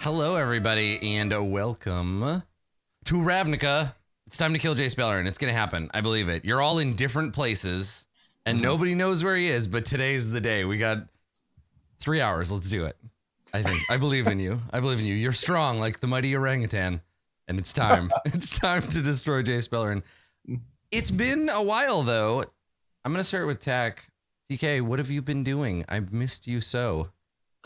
Hello, everybody, and welcome to Ravnica. It's time to kill Jace Beleren. It's going to happen. I believe it. You're all in different places, and nobody knows where he is, but today's the day. We got 3 hours. Let's do it. I think. I believe in you. I believe in you. You're strong like the mighty orangutan, and it's time. It's time to destroy Jace Beleren. It's been a while, though. I'm going to start with Tack. TK, what have you been doing? I've missed you so.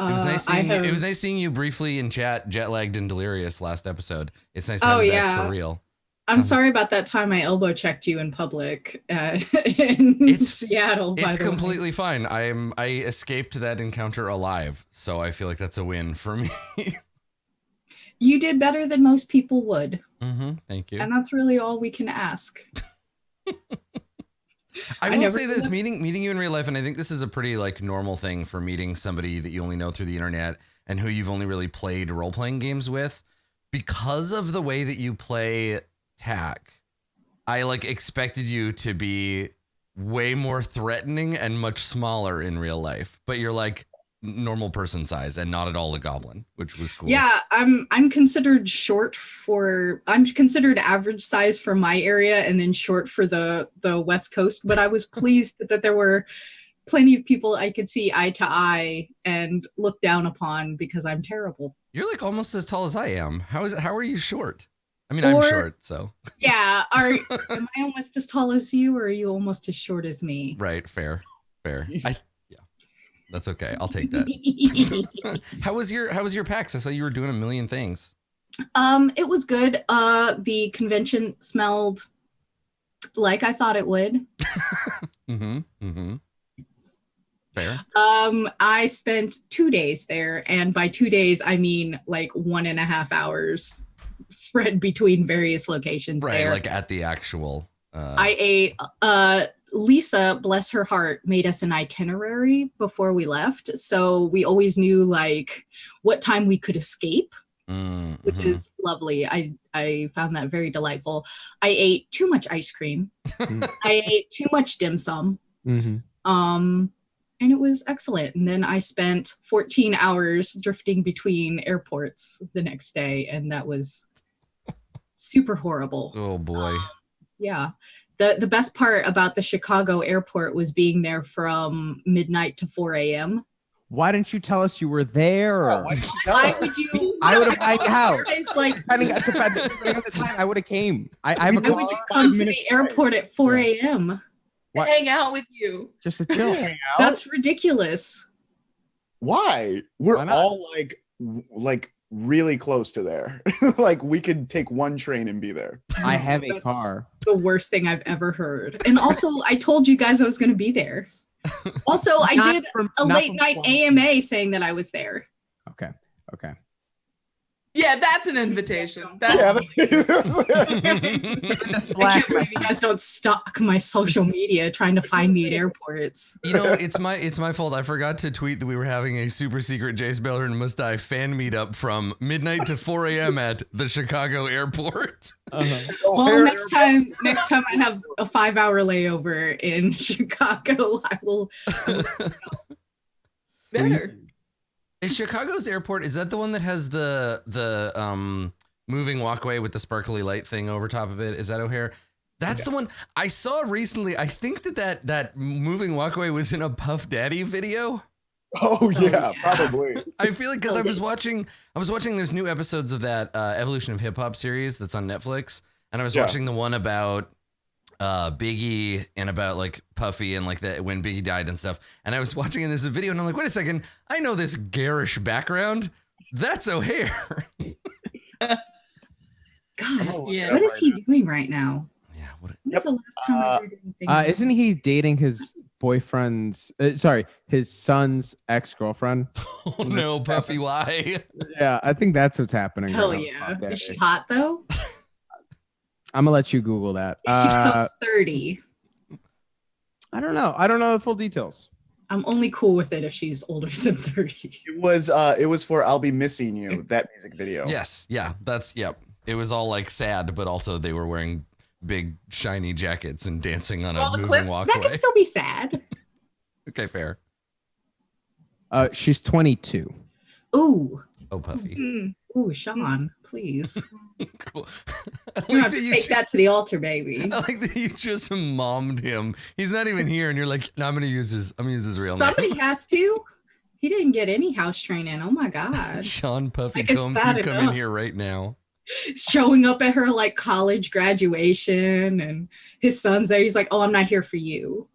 It was nice seeing you. It was nice seeing you briefly in chat, jet lagged and delirious last episode. It's nice to have you back for real. I'm sorry about that time I elbow checked you in public in Seattle. It's completely fine. I escaped that encounter alive, so I feel like that's a win for me. You did better than most people would. Thank you. And that's really all we can ask. I will say this, meeting you in real life, and I think this is a pretty like normal thing for meeting somebody that you only know through the internet and who you've only really played role-playing games with. Because of the way that you play Tack, I like expected you to be way more threatening and much smaller in real life, but you're like normal person size and not at all a goblin, which was cool. Yeah, I'm considered short for, I'm considered average size for my area and then short for the West Coast, but I was pleased that there were plenty of people I could see eye to eye and look down upon because I'm terrible. You're like almost as tall as I am. How are you short? I mean, I'm short, so. Yeah, am I almost as tall as you, or are you almost as short as me? Right, fair. That's okay. I'll take that. How was your PAX? I saw you were doing a million things. It was good. The convention smelled like I thought it would. Fair. I spent 2 days there, and by 2 days I mean like 1.5 hours spread between various locations. Right, there. Like at the actual. I ate. Lisa, bless her heart, made us an itinerary before we left. So we always knew like what time we could escape, which is lovely. I found that very delightful. I ate too much ice cream. I ate too much dim sum. And it was excellent. And then I spent 14 hours drifting between airports the next day. And that was super horrible. Oh boy. Yeah. The best part about the Chicago airport was being there from midnight to 4 a.m. Why didn't you tell us you were there? Why would you? I would have hung out. Like, depending on the time, I would have came. Why would you come to the airport at 4 a.m.? Hang out with you. Just to chill. That's ridiculous. Why? We're all like really close to there. Like we could take one train and be there. I have a car. The worst thing I've ever heard. And also I told you guys I was going to be there. Also, I did a late night AMA saying that I was there. Okay. Yeah, that's an invitation. I can't believe you guys don't stalk my social media trying to find me at airports. You know, it's my fault. I forgot to tweet that we were having a super secret Jace Beleren Must Die fan meetup from midnight to 4 a.m. at the Chicago airport. Well, next time I have a 5-hour layover in Chicago, I will better. Is Chicago's airport, is that the one that has the moving walkway with the sparkly light thing over top of it? Is that O'Hare? That's the one I saw recently. I think that moving walkway was in a Puff Daddy video. Oh yeah, probably. I feel like because I was watching there's new episodes of that Evolution of Hip Hop series that's on Netflix, and I was watching the one about Biggie and about like Puffy and like that when Biggie died and stuff. And I was watching and there's a video and I'm like, wait a second, I know this garish background. That's O'Hare. God, yeah. What is he doing right now? Yeah. When's the last time I heard anything? Isn't he dating his boyfriend's? His son's ex-girlfriend? Oh no, Puffy, why? Yeah, I think that's what's happening. Hell yeah. Is she hot though? I'm gonna let you Google that. She posts 30. I don't know the full details. I'm only cool with it if she's older than 30. It was for "I'll Be Missing You," that music video. Yes, yeah, It was all like sad, but also they were wearing big shiny jackets and dancing on a moving walkway. That can still be sad. Okay, fair. She's 22. Ooh. Oh, Puffy. Ooh, Sean, please. Cool. You have to take that to the altar, baby. I like that you just mommed him. He's not even here, and you're like, no, I'm gonna use his real Somebody name. has to. He didn't get any house training. Oh my god. Sean Puffy Like, it's Combs, you bad come in enough. here right now. Showing up at her like college graduation, and his son's there. He's like, "Oh, I'm not here for you."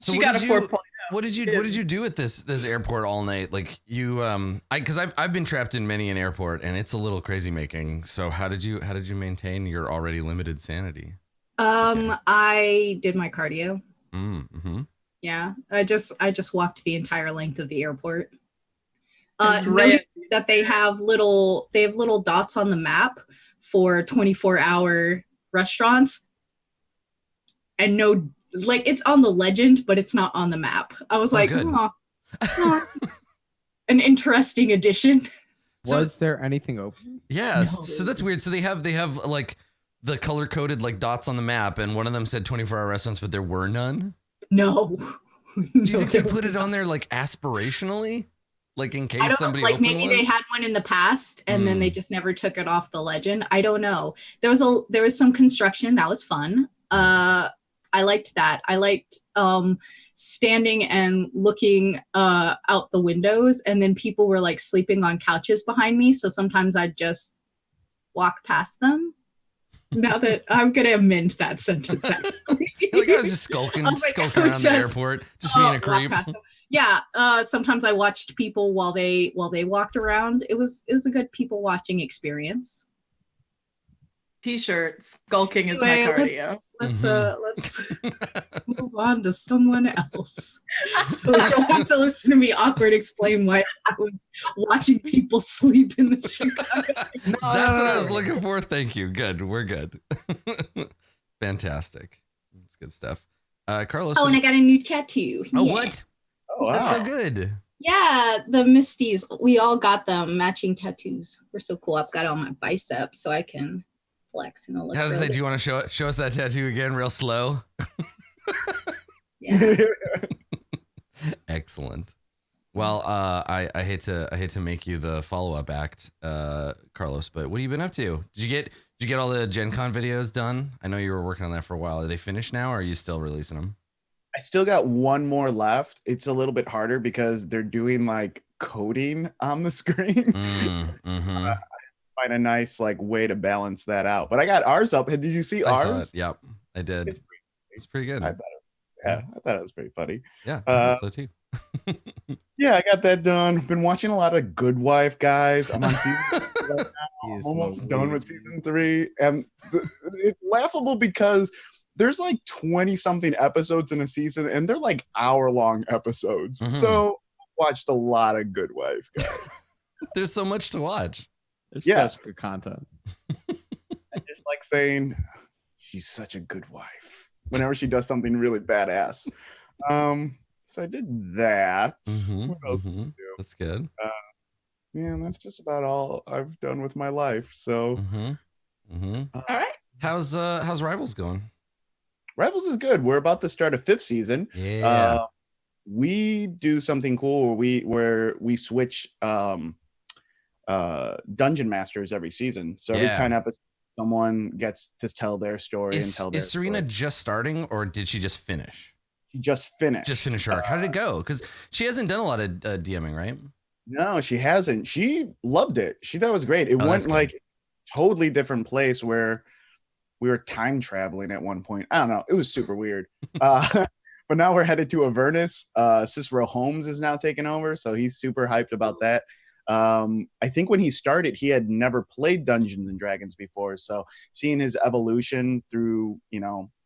So She what got did a you 4.0. what did you do at this airport all night? Like you because I've been trapped in many an airport and it's a little crazy making. So how did you maintain your already limited sanity? I did my cardio. Mm-hmm. Yeah, I just walked the entire length of the airport. It's Notice that they have little dots on the map for 24-hour restaurants, and no, like it's on the legend, but it's not on the map. I was like, good. an interesting addition. Was there anything open? Yeah, No. so that's weird. So they have like the color coded like dots on the map, and one of them said 24-hour restaurants, but there were none. No. Do you think they put it on there like aspirationally, like in case I don't somebody like opened maybe one? they had one in the past and then they just never took it off the legend. I don't know. There was some construction that was fun. I liked that. I liked standing and looking out the windows, and then people were like sleeping on couches behind me. So sometimes I'd just walk past them. Now that I'm gonna amend that sentence. Actually. Like I was just skulking I was like, around the airport, just being a walk creep. past them. Yeah. Sometimes I watched people while they walked around. It was a good people watching experience. T-shirt. Skulking is my Anyway, cardio. Let's move on to someone else. So you don't have to listen to me awkward explain why I was watching people sleep in the Chicago. That's what I was looking for. Thank you. Good. We're good. Fantastic. That's good stuff. Carlos. Oh, and I got a new tattoo. Oh, Yeah. what? Oh, wow. That's so good. Yeah, the Misties. We all got them matching tattoos. We're so cool. I've got it on my biceps so I can flex and look. How does it say? really Do you want to show us that tattoo again, real slow? Yeah. Excellent. Well, I hate to make you the follow-up act, Carlos, but what have you been up to? Did you get all the Gen Con videos done? I know you were working on that for a while. Are they finished now, or are you still releasing them? I still got one more left. It's a little bit harder because they're doing like coding on the screen. Mm-hmm. Find a nice like way to balance that out. But I got ours up. Did you see I ours? saw it. Yep, I did. It's pretty good. I thought it was pretty funny. Yeah, I thought so too. Yeah, I got that done. Been watching a lot of Good Wife, guys. I'm on season 3 right now. I'm almost done with season 3, and it's laughable because there's like 20 something episodes in a season, and they're like hour-long episodes. Mhm. So I watched a lot of Good Wife, guys. There's so much to watch. There's Yeah. such good content. I just like saying she's such a good wife whenever she does something really badass. So I did that. Mhm, What else did I mhm. do? That's good. Yeah, and that's just about all I've done with my life. So All right. How's Rivals going? Rivals is good. We're about to start a 5th season. Yeah. We do something cool where we switch dungeon masters every season. So every 10 episodes, someone gets to tell their story and tell their Is Serena story. just starting, or did she just finish? She just finished. Just finish her arc. How did it go? Because she hasn't done a lot of DMing, right? No, she hasn't. She loved it. She thought it was great. It that's went good. like totally different place where we were time traveling at one point. I don't know. It was super weird. But now we're headed to Avernus. Cicero Holmes is now taking over, so he's super hyped about that. I think when he started, he had never played Dungeons and Dragons before. So seeing his evolution through,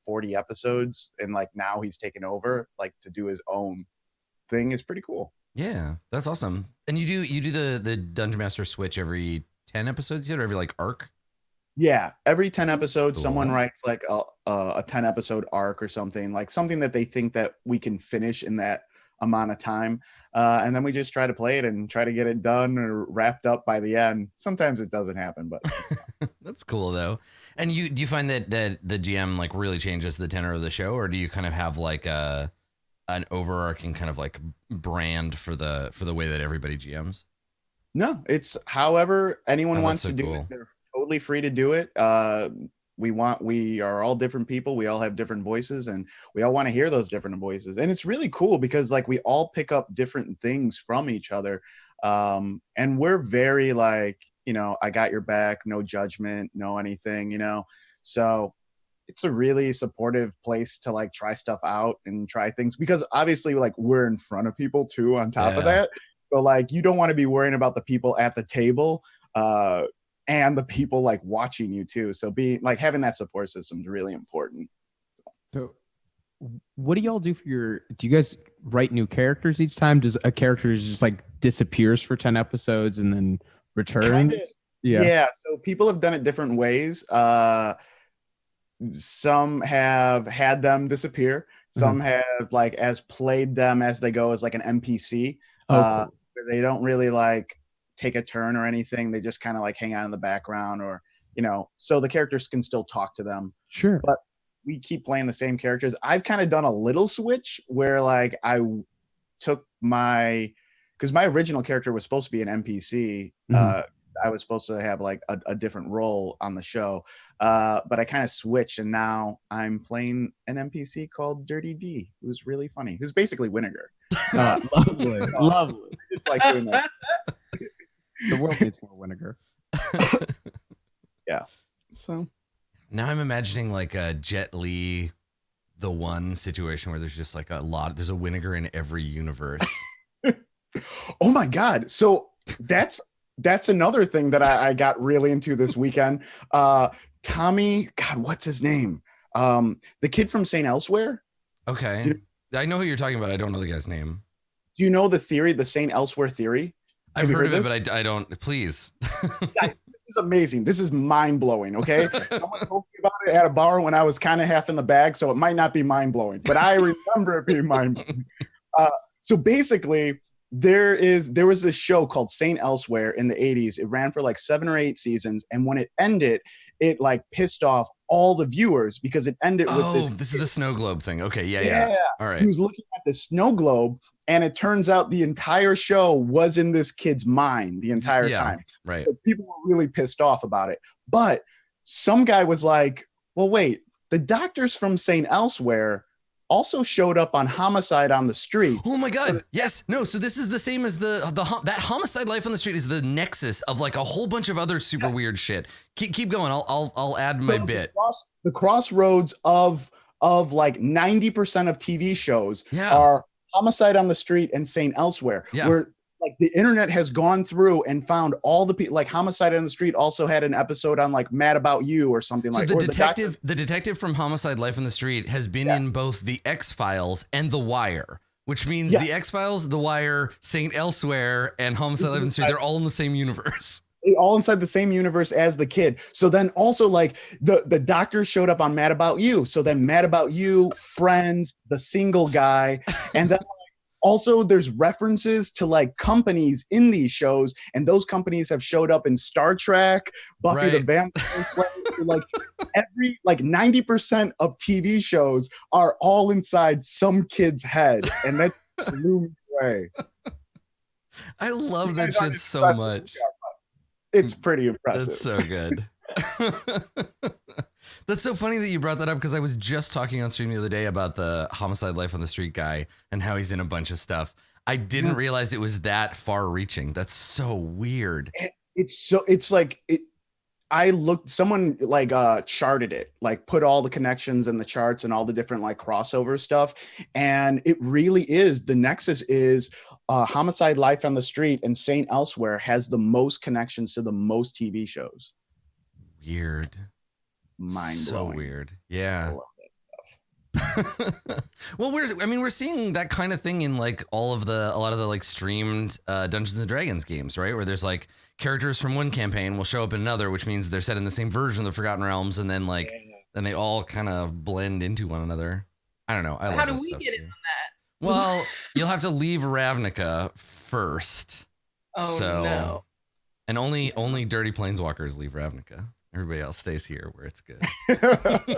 40 episodes, and like now he's taken over, like to do his own thing, is pretty cool. Yeah, that's awesome. And you do the Dungeon Master switch every 10 episodes yet, or every like arc? Yeah, every 10 episodes, Cool. someone writes like a 10 episode arc or something, like something that they think that we can finish in that amount of time. And then we just try to play it and try to get it done or wrapped up by the end. Sometimes it doesn't happen, but That's cool though. And do you find that the GM like really changes the tenor of the show, or do you kind of have like an overarching kind of like brand for the way that everybody GMs? No, it's however anyone Oh, that's wants so to do cool. it. They're totally free to do it. We are all different people. We all have different voices, and we all want to hear those different voices. And it's really cool because like we all pick up different things from each other. And we're very like, I got your back, no judgment, no anything, So it's a really supportive place to like try stuff out and try things because obviously like we're in front of people too on top of Yeah. that. So like you don't want to be worrying about the people at the table and the people like watching you too. So being like having that support system is really important. So, what do y'all do for your? Do you guys write new characters each time? Does a character just like disappears for 10 episodes and then returns? Kinda, yeah. So people have done it different ways. Some have had them disappear. Some have like as played them as they go as like an NPC. Cool. Where they don't really like take a turn or anything. They just kind of like hang out in the background or, so the characters can still talk to them. Sure. But we keep playing the same characters. I've kind of done a little switch where like I took because my original character was supposed to be an NPC. I was supposed to have like a different role on the show. But I kind of switched and now I'm playing an NPC called Dirty D, who's really funny. Who's basically Winnegar. Lovely. Lovely. I just like doing that. The world needs more vinegar. Yeah. So Now I'm imagining like a Jet Li, the one situation where there's just like there's a Winnegar in every universe. oh my God. So that's another thing that I got really into this weekend. Tommy, God, what's his name? The kid from St. Elsewhere. Okay. I know who you're talking about. I don't know the guy's name. Do you know the theory, the St. Elsewhere theory? I've heard of it, but I don't. Please. Guys, this is amazing. This is mind blowing. Okay. Someone told me about it at a bar when I was kind of half in the bag. So it might not be mind blowing, but I remember it being mind blowing. So basically, there was this show called St. Elsewhere in the 80s. It ran for like 7 or 8 seasons. And when it ended, it like pissed off all the viewers because it ended with this is the snow globe thing. Okay. Yeah. All right. He was looking at the snow globe, and it turns out the entire show was in this kid's mind the entire time. Right. So people were really pissed off about it. But some guy was like, well, wait, the doctors from St. Elsewhere also showed up on Homicide on the Street. Oh my God. Yes. No. So this is the same as that Homicide Life on the Street is the nexus of like a whole bunch of other super weird shit. Keep going. I'll add my bit. The crossroads of like 90% of TV shows Yeah. are Homicide on the Street and St. Elsewhere. Yeah. Where like the internet has gone through and found all the people. Like Homicide on the Street also had an episode on like Mad About You or something like. So the detective from Homicide Life on the Street has been in both the X-Files and The Wire, which means the X-Files, The Wire, St. Elsewhere, and Homicide Life on the Street, they're all in the same universe. All inside the same universe as the kid. So then also like the doctors showed up on Mad About You. So then Mad About You, Friends, The Single Guy, and then also there's references to like companies in these shows, and those companies have showed up in Star Trek, Buffy the Vampire Slayer. Like every 90% of TV shows are all inside some kid's head, and that blew me away. I love that shit so much. It's pretty impressive. That's so good. That's so funny that you brought that up because I was just talking on stream the other day about the Homicide Life on the Street guy and how he's in a bunch of stuff. I didn't realize it was that far reaching. That's so weird. Someone like charted it, like put all the connections and the charts and all the different like crossover stuff. And it really is, the nexus is Homicide Life on the Street and St. Elsewhere has the most connections to the most TV shows. Weird. Mind-blowing. So weird. Yeah. I love that stuff. Well, we're seeing that kind of thing in like a lot of the like streamed Dungeons and Dragons games, right? Where there's like characters from one campaign will show up in another, which means they're set in the same version of the Forgotten Realms, and then like then they all kind of blend into one another. I don't know. How do we get in on that? Well, you'll have to leave Ravnica first. Oh no. And only dirty planeswalkers leave Ravnica. Everybody else stays here where it's good.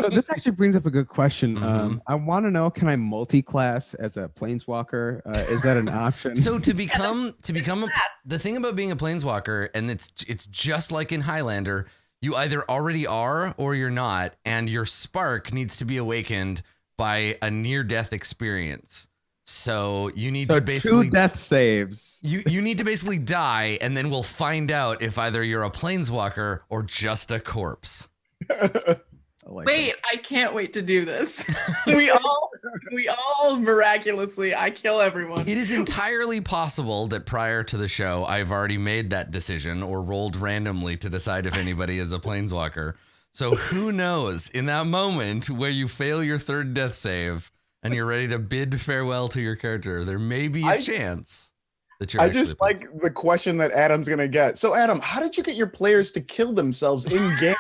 So this actually brings up a good question. Mhm. I want to know: can I multi-class as a planeswalker? Is that an option? So to become the thing about being a planeswalker, and it's just like in Highlander, you either already are or you're not, and your spark needs to be awakened by a near-death experience. So you need to basically 2 death saves. You need to basically die, and then we'll find out if either you're a planeswalker or just a corpse. Wait, I can't wait to do this. we all miraculously, I kill everyone. It is entirely possible that prior to the show, I've already made that decision or rolled randomly to decide if anybody is a planeswalker. So who knows? In that moment where you fail your 3rd death save and you're ready to bid farewell to your character, there may be a chance that you're. I just like the question that Adam's gonna get. So, Adam, how did you get your players to kill themselves in game?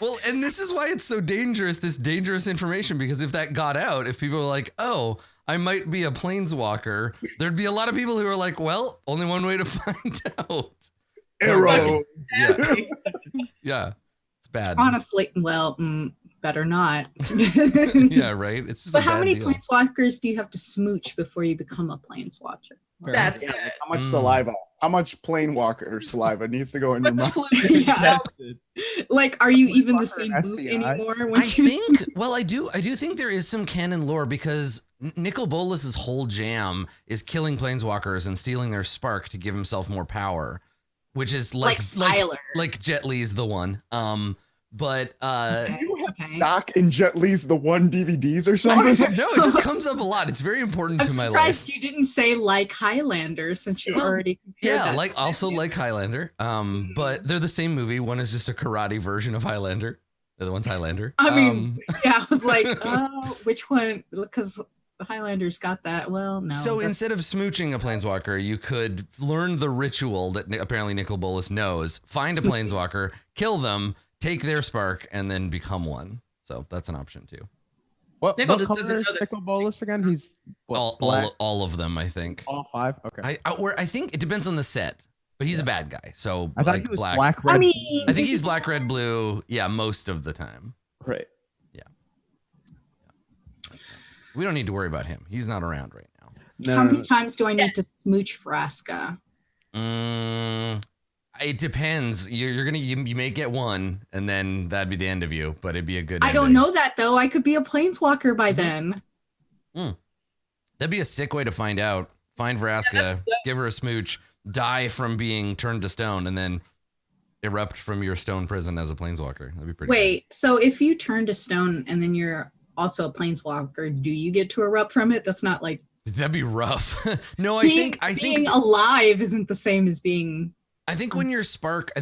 Well, and this is why it's so dangerous, this dangerous information, because if that got out, if people are like, oh, I might be a planeswalker, there'd be a lot of people who are like, well, only one way to find out. Arrow. Yeah. Yeah. It's bad. Honestly, well, better not. Yeah, right? It's just So a how bad many deal. planeswalkers do you have to smooch before you become a planeswatcher? That's Yeah, good. like, how much saliva? How much planewalker saliva needs to go in your mouth? Yeah. Like, are you even the Planeswalker same and boot SCI? anymore? I Once you think, well, I do think there is some canon lore because Nicol Bolas's whole jam is killing planeswalkers and stealing their spark to give himself more power, which is like Sylar. like Jet Li's the one. But You have Okay. stock in Jet Li's The One DVDs or something? no, it just comes up a lot. It's very important I'm to my surprised life. you didn't say like Highlander since you Well, already compared Yeah, that like to also them. like Highlander. But they're the same movie. One is just a karate version of Highlander. The other one's Highlander. I mean, yeah, I was like, oh, which one? Because the Highlanders got that. Well, no. So that's- instead of smooching a planeswalker, you could learn the ritual that apparently Nicol Bolas knows, find a planeswalker, kill them, take their spark, and then become one. So that's an option too. What Nicol just color doesn't is know this. Nicol Bolas again? He's what, black? All of them, I think. All 5? Okay. I think it depends on the set, but he's a bad guy. So I thought like he was black. black, red. I mean, I think he's black, red, blue. Yeah, most of the time. Right. We don't need to worry about him. He's not around right now. No, how no, many no. times do I need to smooch Vraska? It depends. You may get one, and then that'd be the end of you. But it'd be a good. I don't ending. know that though. I could be a planeswalker by then. That'd be a sick way to find out. Find Vraska, give her a smooch, die from being turned to stone, and then erupt from your stone prison as a planeswalker. That'd be pretty. Wait, so if you turn to stone and then you're also a planeswalker, do you get to erupt from it? That's not like Good. That'd be rough. No, being I think alive isn't the same as being. I think when your spark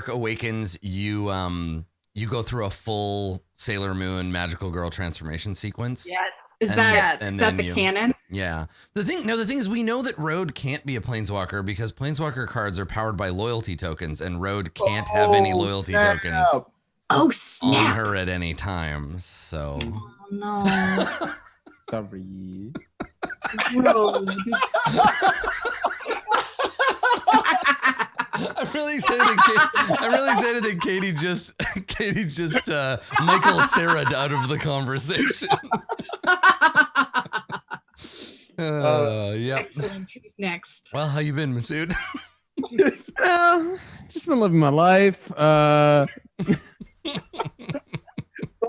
awakens, you go through a full Sailor Moon Magical Girl transformation sequence. Yes. Is And- that yes. is and that then the canon? Yeah. The thing is we know that Road can't be a planeswalker because planeswalker cards are powered by loyalty tokens, and Road can't have any loyalty snap. tokens Oh on snap! her at any time. So Oh, no, Sorry. Road. I'm really excited that Katie just Michael Sarah out of the conversation. Yeah. Excellent. Who's next? Well, how you been, Masood? Just been living my life. The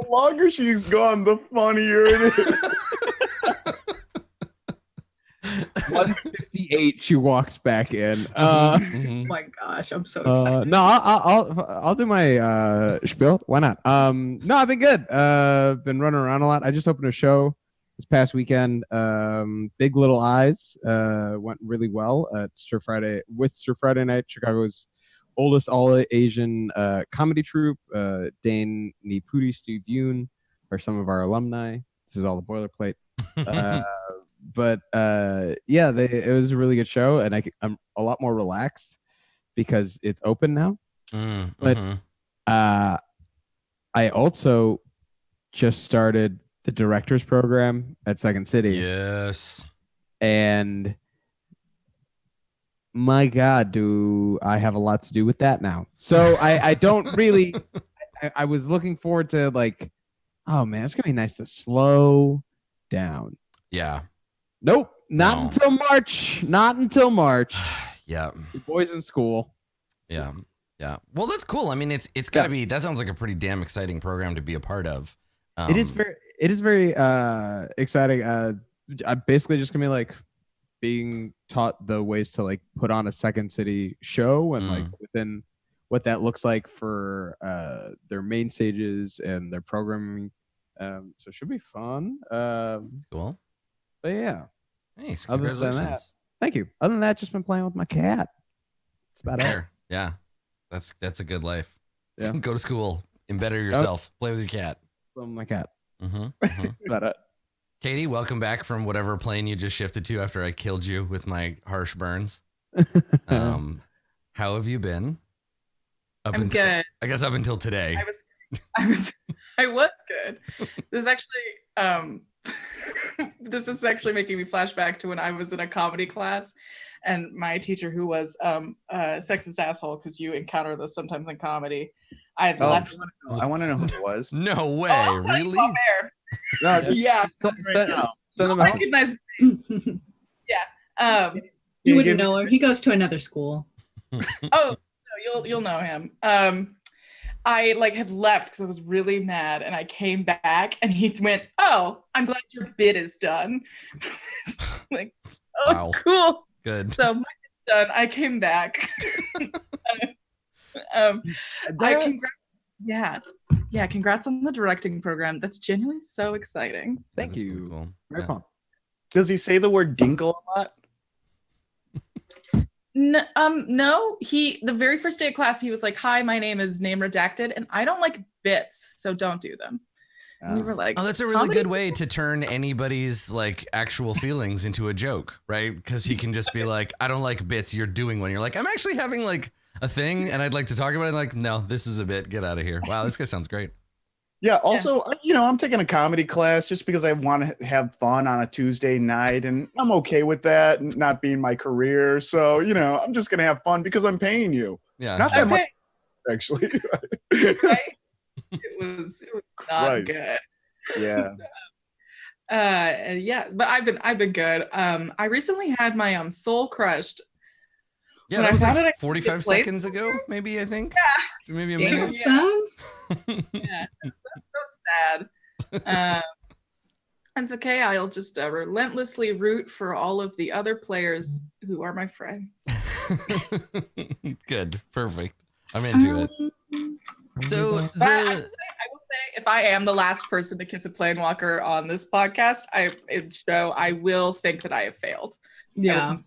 longer she's gone, the funnier it is. 158. She walks back in. Mhm. Oh my gosh, I'm so excited. No, I'll do my spiel. Why not? No, I've been good. Been running around a lot. I just opened a show this past weekend. Big Little Eyes went really well at Stir Friday Night, Chicago's oldest all Asian comedy troupe. Dane Nipudi, Steve Yoon are some of our alumni. This is all the boilerplate. But yeah, it was a really good show, and I'm a lot more relaxed because it's open now. But I also just started the director's program at Second City. Yes. And my God, do I have a lot to do with that now? So I don't really. I was looking forward to like, oh man, it's gonna be nice to slow down. Yeah. Nope, not No. until March. Not until March. Yeah. Your boys in school. Yeah. Yeah. Well, that's cool. I mean, it's gotta be. That sounds like a pretty damn exciting program to be a part of. It is very exciting. I'm basically just gonna be like being taught the ways to like put on a Second City show and like within what that looks like for their main stages and their programming. So it should be fun. Cool. But yeah. Nice. Other Congratulations. than that, thank you. Other than that, just been playing with my cat. That's about it. Fair. Yeah. That's a good life. Yeah. Go to school, embetter yourself, play with your cat. With my cat. Mm-hmm. About it. Katie, welcome back from whatever plane you just shifted to after I killed you with my harsh burns. How have you been? I'm good. I guess up until today. I was good. This is actually this is actually making me flashback to when I was in a comedy class and my teacher, who was a sexist asshole, because you encounter this sometimes in comedy. I had left. I want to know who it was. No way, I'll tell you really? off air. No, Yeah. Send them a message. Recognize. Yeah. You wouldn't know him. He goes to another school. Oh, no, you'll know him. I like had left because I was really mad, and I came back, and he went, "Oh, I'm glad your bit is done." Like, oh, Wow. cool. Good. So my bit's done. I came back. Congrats on the directing program. That's genuinely so exciting. Thank That is you. really cool. Very Yeah. fun. Does he say the word dinkle a lot? No, the very first day of class, he was like, "Hi, my name is name redacted, and I don't like bits, so don't do them." And we were like, Oh, that's a really good way to turn anybody's like actual feelings into a joke, right? Because he can just be like, "I don't like bits. You're doing one." You're like, "I'm actually having like a thing, and I'd like to talk about it." Like, no, this is a bit. Get out of here. Wow, this guy sounds great. Yeah. Also, I'm taking a comedy class just because I want to have fun on a Tuesday night, and I'm okay with that not being my career. So, I'm just gonna have fun because I'm paying you. Yeah. Not that much, actually. Right? It was not Right. good. Yeah. But I've been good. I recently had my soul crushed. Yeah, When that I was found like out I 45 could play seconds ago, maybe, I think. Yeah. Maybe a Damn, minute. son. Yeah, it's so sad. It's okay. I'll just relentlessly root for all of the other players who are my friends. Good. Perfect. I'm into it. So But I will say, if I am the last person to kiss a planewalker on this podcast, I will think that I have failed. Yeah.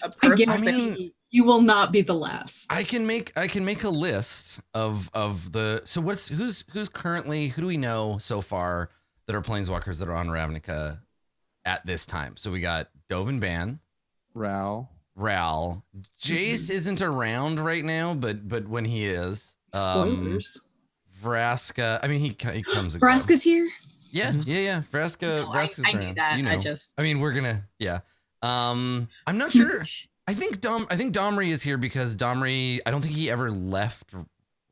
A personal I mean, thing. You will not be the last. I can make a list of the who's currently, who do we know so far that are planeswalkers that are on Ravnica at this time? So we got Dovin Ban, Ral. Jace isn't around right now, but when he is, Spoilers. Vraska. I mean, he comes. And goes. Vraska's here. Yeah, yeah. Vraska's I knew around. that. You know. I mean, we're gonna. Yeah. I'm not sure. I think Domri is here because Domri, I don't think he ever left.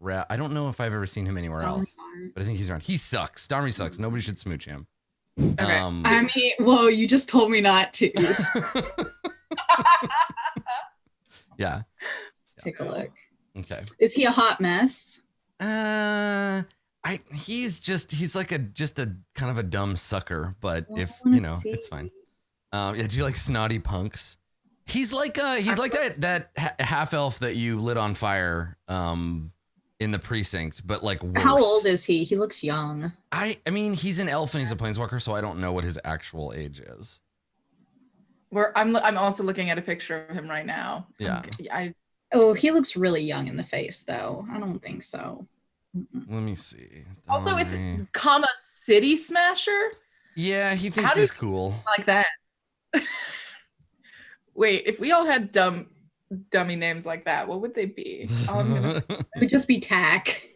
I don't know if I've ever seen him anywhere else, but I think he's around. He sucks. Domri sucks. Nobody should smooch him. Okay. I mean, whoa, you just told me not to. Yeah. Take a look. Okay. Is he a hot mess? He's like just a kind of a dumb sucker, but Well, if I wanna it's see. fine. Yeah, do you like snotty punks? He's like that half elf that you lit on fire in the precinct, but like worse. How old is he? He looks young. I mean, he's an elf and he's a planeswalker, so I don't know what his actual age is. I'm also looking at a picture of him right now. Yeah. Oh, he looks really young in the face, though. I don't think so. Mm-mm. Let me see. Also, it's Domri. comma City Smasher. Yeah, he thinks How do he's you- cool. Like that. Wait, if we all had dummy names like that, what would they be? It would just be Tack.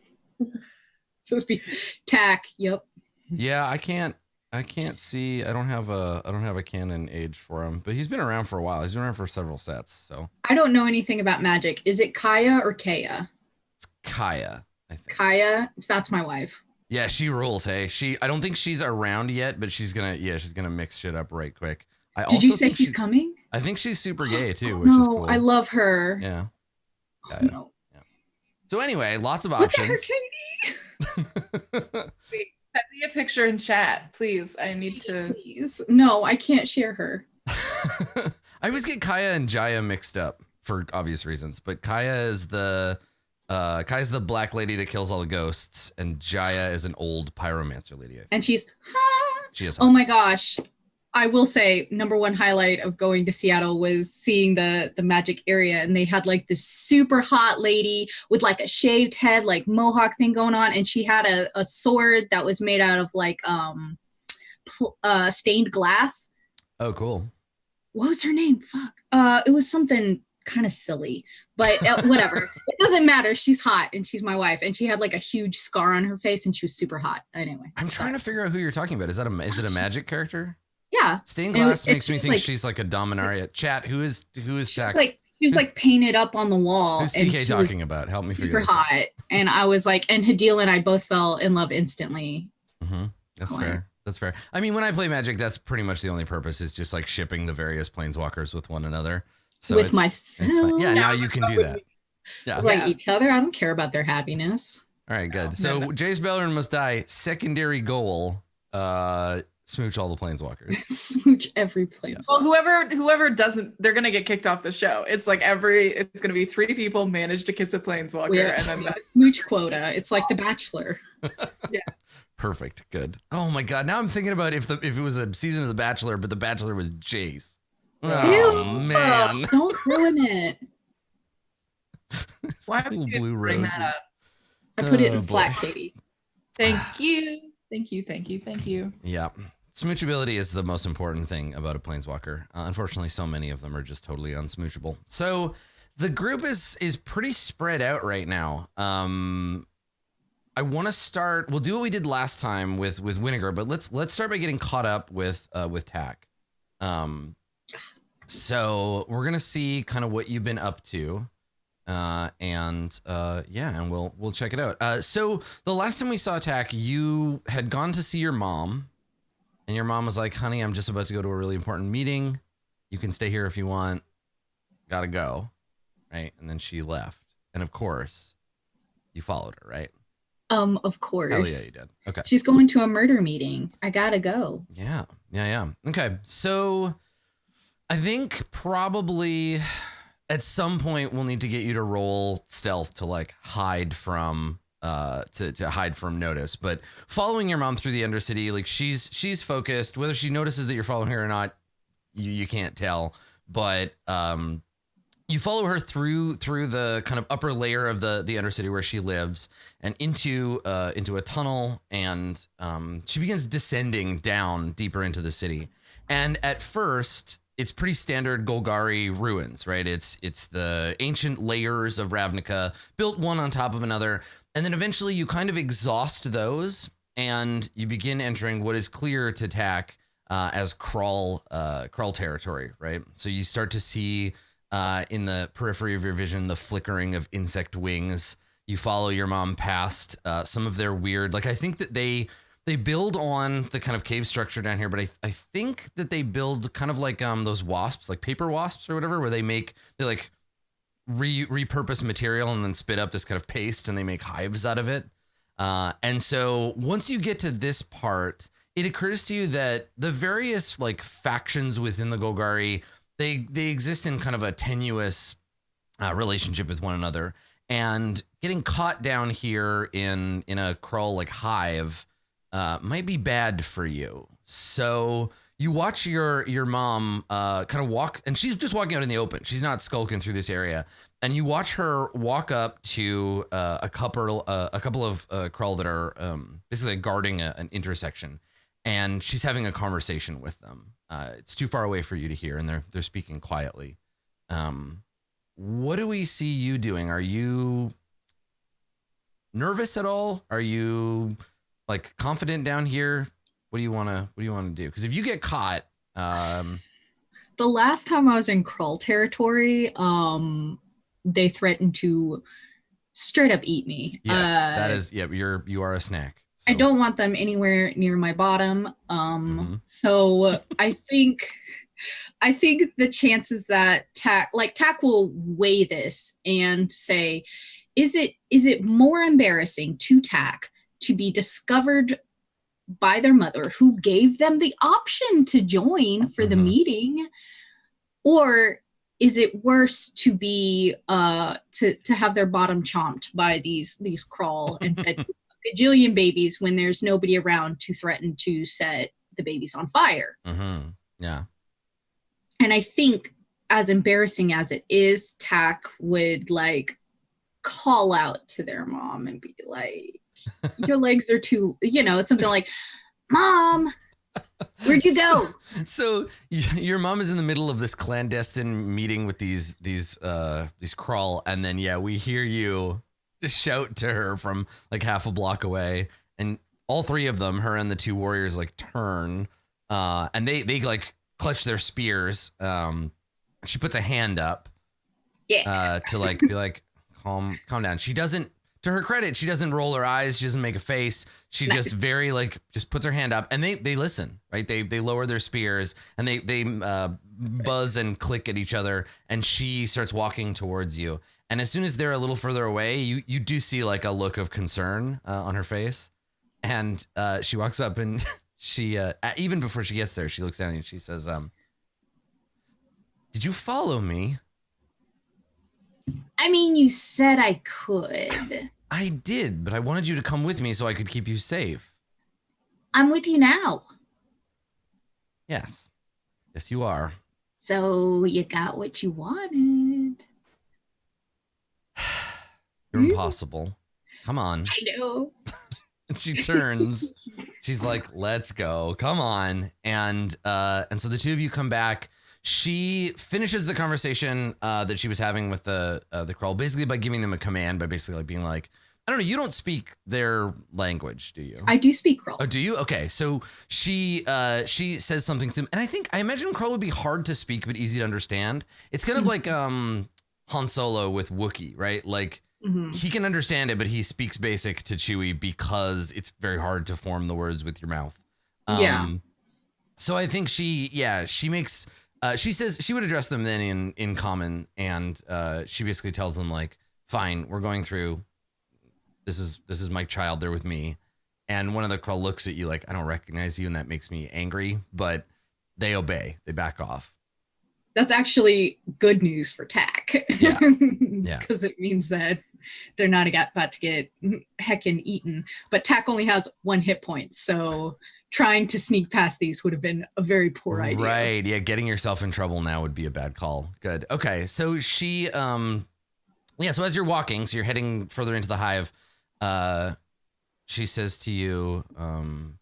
Just be Tack. Yep. Yeah, I can't I can't see. I don't have a canon age for him, but he's been around for a while. He's been around for several sets. So I don't know anything about magic. Is it Kaya or Kaya? it's Kaya, I think. Kaya, that's my wife. Yeah, she rules. Hey, I don't think she's around yet, but she's gonna mix shit up right quick. Did you say she's coming? I think she's super gay too, which no, is cool. I love her. Yeah. Oh, no. Yeah. So anyway, lots of Look at her, options. Wait, send me a picture in chat, please. I need to. Please. No, I can't share her. I always get Kaya and Jaya mixed up for obvious reasons, but Kaya's the black lady that kills all the ghosts, and Jaya is an old pyromancer lady. I think. And she's She is. Oh my gosh. I will say number one highlight of going to Seattle was seeing the magic area, and they had like this super hot lady with like a shaved head, like mohawk thing going on, and she had a sword that was made out of like stained glass. Oh, cool. What was her name? Fuck. It was something kind of silly, but whatever. It doesn't matter. She's hot, and she's my wife, and she had like a huge scar on her face, and she was super hot. Anyway, I'm trying to figure out who you're talking about. Is it a magic character? Yeah. Stained glass makes me was think like, she's like a Dominaria. Chat, who is Shaq? She was like painted up on the wall. Who's and TK talking about? Help me figure super this out. hot. And I was like, and Hadil and I both fell in love instantly. Mm-hmm. That's fair. That's fair. I mean, when I play Magic, that's pretty much the only purpose is just like shipping the various planeswalkers with one another. So with myself. It's fine. Yeah, now you can do that. Yeah. It's like each other. I don't care about their happiness. All right, good. So Jace Beleren must die. Secondary goal. Smooch all the planeswalkers. Smooch every planeswalker. Well, whoever doesn't, they're gonna get kicked off the show. It's like it's gonna be 3 people manage to kiss a planeswalker, and then that's smooch quota. It's like The Bachelor. Yeah. Perfect. Good. Oh my God. Now I'm thinking about if it was a season of The Bachelor, but The Bachelor was Jace. Oh Ew, man! Don't ruin it. Why would you bring that up? I put it in Slack, Katie. Thank you. Thank you. Yeah. Smoochability is the most important thing about a planeswalker. Unfortunately, so many of them are just totally unsmoochable. So the group is pretty spread out right now. I want to start. We'll do what we did last time with Vinegar, but let's start by getting caught up with Tack. So we're gonna see kind of what you've been up to. And we'll check it out. So the last time we saw Tack, you had gone to see your mom. And your mom was like, honey, I'm just about to go to a really important meeting. You can stay here if you want. Gotta go. Right? And then she left. And of course, you followed her, right? Of course. Hell yeah, you did. Okay. She's going to a murder meeting. I gotta go. Yeah. Okay. So I think probably at some point we'll need to get you to roll stealth to like hide from to hide from notice. But following your mom through the Undercity, like she's focused. Whether she notices that you're following her or not, you can't tell. But you follow her through the kind of upper layer of the Undercity where she lives, and into a tunnel, and she begins descending down deeper into the city. And at first, it's pretty standard Golgari ruins, right? It's the ancient layers of Ravnica built one on top of another. And then eventually you kind of exhaust those, and you begin entering what is clear to Tack as crawl territory, right? So you start to see in the periphery of your vision the flickering of insect wings. You follow your mom past some of their weird, like I think that they build on the kind of cave structure down here, but I think that they build kind of like those wasps, like paper wasps or whatever, where they like repurpose material and then spit up this kind of paste and they make hives out of it. And so once you get to this part, it occurs to you that the various like factions within the Golgari, they exist in kind of a tenuous relationship with one another, and getting caught down here in a crawl like hive might be bad for you. So you watch your mom kind of walk, and she's just walking out in the open. She's not skulking through this area. And you watch her walk up to a couple of Krull that are basically guarding an intersection, and she's having a conversation with them. It's too far away for you to hear, and they're speaking quietly. What do we see you doing? Are you nervous at all? Are you like confident down here? What do you want to do? Because if you get caught, The last time I was in Krull territory, they threatened to straight up eat me. yes, that is, yeah, you are a snack. So. I don't want them anywhere near my bottom. So I think the chances that Tack will weigh this and say, is it more embarrassing to Tack to be discovered by their mother, who gave them the option to join for the meeting, or is it worse to be to have their bottom chomped by these Krull and fed gajillion babies when there's nobody around to threaten to set the babies on fire? Yeah. And I think, as embarrassing as it is, Tack would like call out to their mom and be like, your legs are too, something like, Mom, where'd you go? So your mom is in the middle of this clandestine meeting with these Krull, and then we hear you just shout to her from like half a block away, and all three of them, her and the two warriors, like turn, and they like clutch their spears. She puts a hand up, to like be like, calm down. She doesn't. To her credit, she doesn't roll her eyes. She doesn't make a face. She just very just puts her hand up, and they listen, right? They lower their spears, and they buzz and click at each other, and she starts walking towards you. And as soon as they're a little further away, you do see like a look of concern on her face, and she walks up, and she even before she gets there, she looks down and she says, "Did you follow me?" I mean, you said I could. I did, but I wanted you to come with me so I could keep you safe. I'm with you now. Yes, you are. So you got what you wanted. You're impossible. Come on. I know. And she turns. She's like, "Let's go. Come on." And so the two of you come back. She finishes the conversation that she was having with the Krull, basically by giving them a command, by basically like being like, I don't know, you don't speak their language, do you? I do speak Krull. Oh, do you? Okay, so she says something to them, and I imagine Krull would be hard to speak but easy to understand. It's kind of like Han Solo with Wookiee, right? Like he can understand it, but he speaks basic to Chewie because it's very hard to form the words with your mouth. So I think she makes. She says she would address them then in common, and she basically tells them like, "Fine, we're going through. This is my child. They're with me." And one of the Krull looks at you like, "I don't recognize you," and that makes me angry. But they obey. They back off. That's actually good news for Tack. Yeah. Because it means that they're not about to get heckin' eaten. But Tack only has 1 hit point, so trying to sneak past these would have been a very poor idea. Right. Yeah. Getting yourself in trouble now would be a bad call. Good. Okay. So she, so as you're walking, so you're heading further into the hive, she says to you, I'm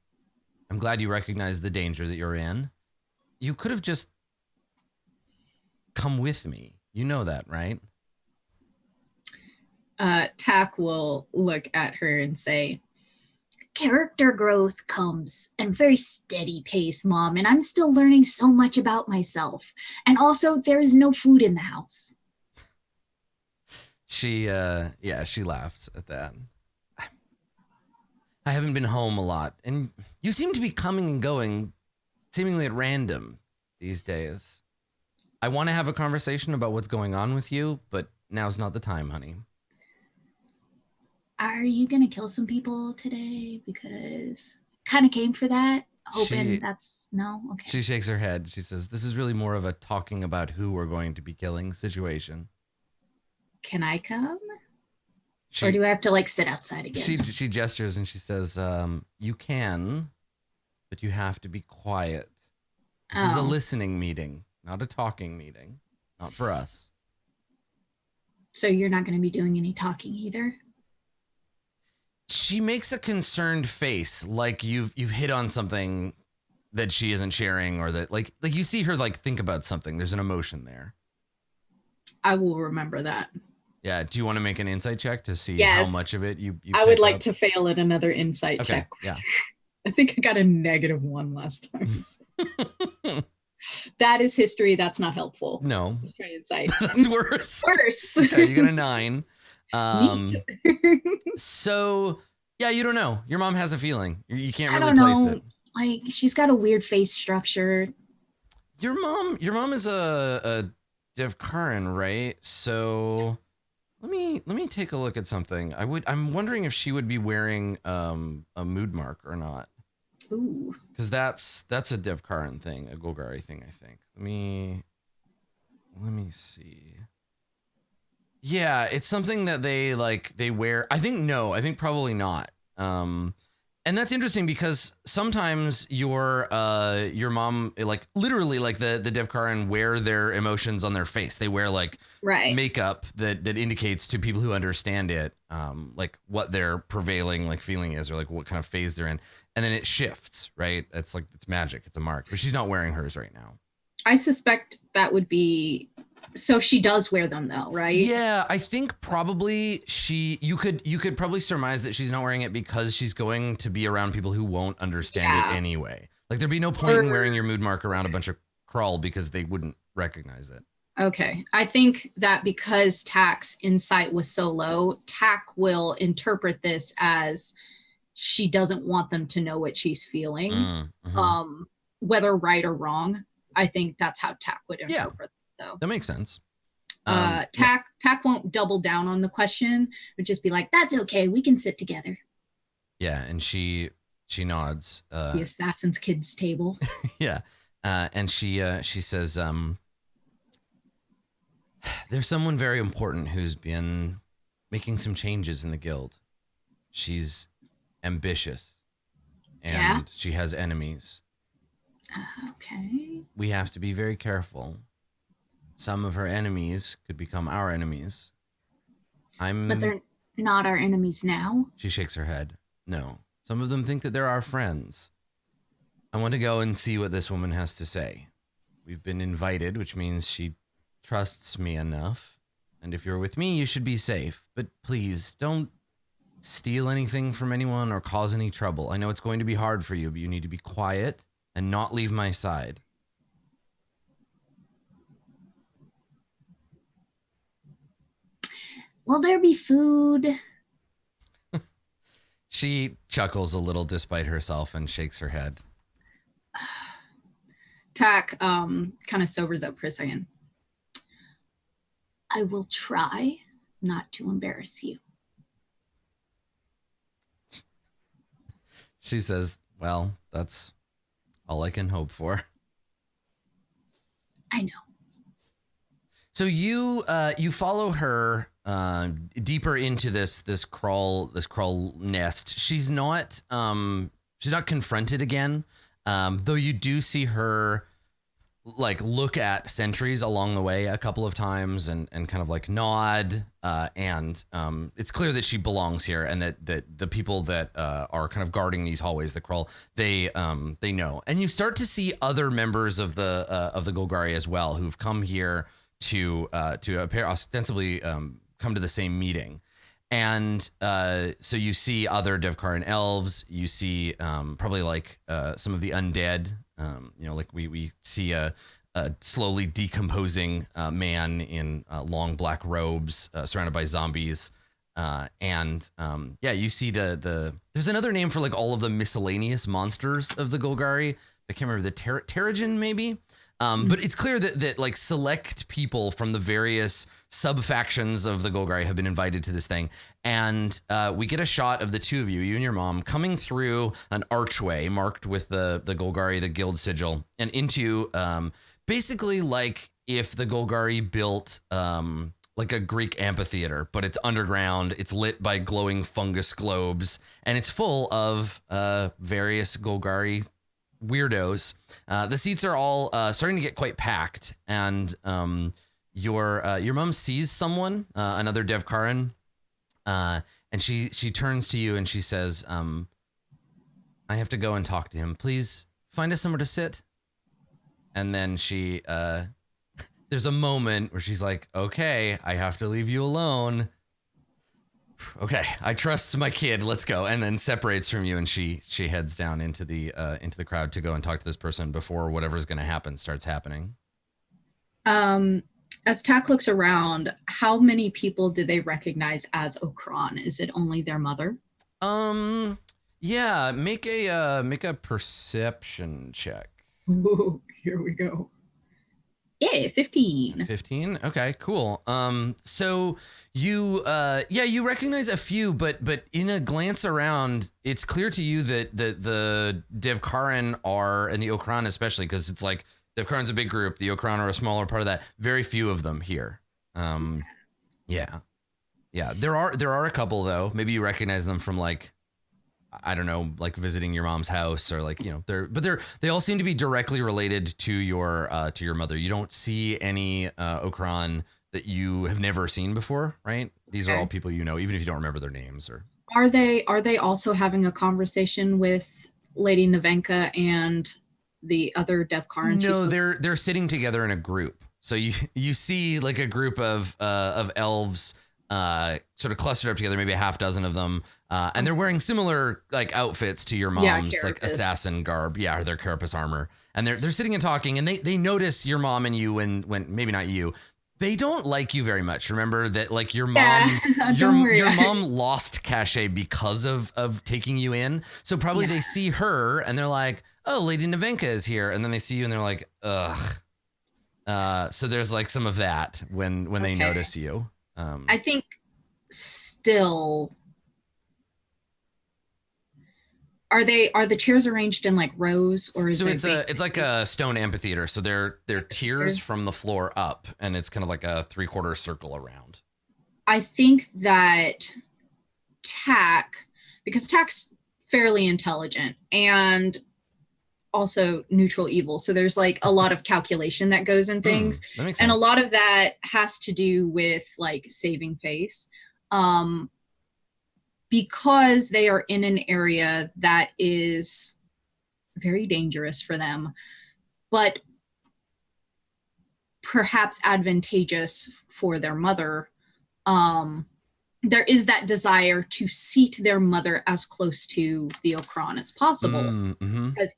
glad you recognize the danger that you're in. You could have just come with me. You know that, right? Tack will look at her and say, character growth comes at a very steady pace, Mom, and I'm still learning so much about myself. And also, there is no food in the house. She laughs at that. I haven't been home a lot, and you seem to be coming and going seemingly at random these days. I want to have a conversation about what's going on with you, but now's not the time, honey. Are you going to kill some people today? Because kind of came for that, hoping that's no? Okay. She shakes her head. She says, this is really more of a talking about who we're going to be killing situation. Can I come? Or do I have to like sit outside again? She gestures and she says, you can, but you have to be quiet. This is a listening meeting, not a talking meeting. Not for us. So you're not going to be doing any talking either? She makes a concerned face, like you've hit on something that she isn't sharing, or that like you see her like think about something. There's an emotion there. I will remember that. Yeah. Do you want to make an insight check to see how much of it you I would like to fail at another insight check. Yeah. I think I got a -1 last time. So. That is history. That's not helpful. No. History insight. That's worse. Worse. Okay, you got a 9. Neat. So yeah, you don't know. Your mom has a feeling. You can't I really don't place know. it. Like she's got a weird face structure. Your mom is a Devkaran, right? So let me take a look at something. I'm wondering if she would be wearing a mood mark or not. Ooh. Because that's a Devkaran thing, a Golgari thing, I think. Let me see. Yeah, it's something that they wear. I think probably not. And that's interesting because sometimes your mom, like literally like the Devkaran wear their emotions on their face. They wear like Right. makeup that indicates to people who understand it, like what their prevailing like feeling is, or like what kind of phase they're in. And then it shifts, right? It's like, it's magic. It's a mark, but she's not wearing hers right now. I suspect that would be, so she does wear them though, right? Yeah, I think probably you could probably surmise that she's not wearing it because she's going to be around people who won't understand it anyway. Like there'd be no point in wearing your mood mark around a bunch of crawl because they wouldn't recognize it. Okay. I think that because Tak's insight was so low, Tak will interpret this as she doesn't want them to know what she's feeling. Mm-hmm. Whether right or wrong. I think that's how Tak would interpret it, though. That makes sense. Tak won't double down on the question, would just be like, that's okay, we can sit together. Yeah, and she nods. The assassin's kids table. Yeah. And she says, there's someone very important who's been making some changes in the guild. She's ambitious and she has enemies. Okay. We have to be very careful. Some of her enemies could become our enemies. But they're not our enemies now. She shakes her head. No. Some of them think that they're our friends. I want to go and see what this woman has to say. We've been invited, which means she trusts me enough. And if you're with me, you should be safe. But please, don't steal anything from anyone or cause any trouble. I know it's going to be hard for you, but you need to be quiet and not leave my side. Will there be food? She chuckles a little despite herself and shakes her head. Tak kind of sobers up for a second. I will try not to embarrass you. She says, well, that's all I can hope for. I know. So you follow her deeper into this crawl nest. She's not confronted again, though you do see her like look at sentries along the way a couple of times and kind of like nod, and it's clear that she belongs here and that the people that are kind of guarding these hallways, the crawl, they know. And you start to see other members of the Golgari as well who've come here to appear ostensibly come to the same meeting. And so you see other Devkaran elves, you see probably like some of the undead, like we see a slowly decomposing man in long black robes surrounded by zombies. And you see there's another name for like all of the miscellaneous monsters of the Golgari. I can't remember, the Terrigen maybe. But it's clear that like select people from the various sub-factions of the Golgari have been invited to this thing. And we get a shot of the two of you and your mom, coming through an archway marked with the Golgari, the guild sigil, and into basically like if the Golgari built like a Greek amphitheater, but it's underground, it's lit by glowing fungus globes, and it's full of various Golgari weirdos. The seats are all starting to get quite packed, and your mom sees someone, another Devkaran, and she turns to you and she says, I have to go and talk to him. Please find us somewhere to sit. And then she there's a moment where she's like, okay, I have to leave you alone. Okay, I trust my kid. Let's go. And then separates from you, and she heads down into the crowd to go and talk to this person before whatever's going to happen starts happening. As Tack looks around, how many people do they recognize as Okran? Is it only their mother? Yeah, make a perception check. Ooh, here we go. Yeah, 15. 15. Okay, cool. So you recognize a few, but in a glance around, it's clear to you that the Devkaran are, and the Okran especially, because it's like Devkaran's a big group, the Okran are a smaller part of that. Very few of them here. Yeah. There are a couple though. Maybe you recognize them from like, I don't know, like visiting your mom's house, or like, you know, they all seem to be directly related to your mother. You don't see any Okran that you have never seen before, right? These are all people you know, even if you don't remember their names. Or are they also having a conversation with Lady Nevenka and the other Devkaran? No, they're sitting together in a group. So you see like a group of elves sort of clustered up together, maybe a half dozen of them, and they're wearing similar like outfits to your mom's, like assassin garb, or their carapace armor, and they're sitting and talking, and they notice your mom and you when maybe not you. They don't like you very much. Remember that, like, your mom, your mom lost cachet because of taking you in. So probably they see her and they're like, "Oh, Lady Nevenka is here," and then they see you and they're like, "Ugh." So there's like some of that when they notice you. I think still, are the chairs arranged in like rows, or is it's like a stone amphitheater. So they're tiers from the floor up, and it's kind of like a 3/4 circle around. I think that Tack, because Tack's fairly intelligent and also neutral evil, so there's like a lot of calculation that goes in things, that makes and sense. a lot of that has to do with like saving face, because they are in an area that is very dangerous for them, but perhaps advantageous for their mother. There is that desire to seat their mother as close to the Okran as possible, because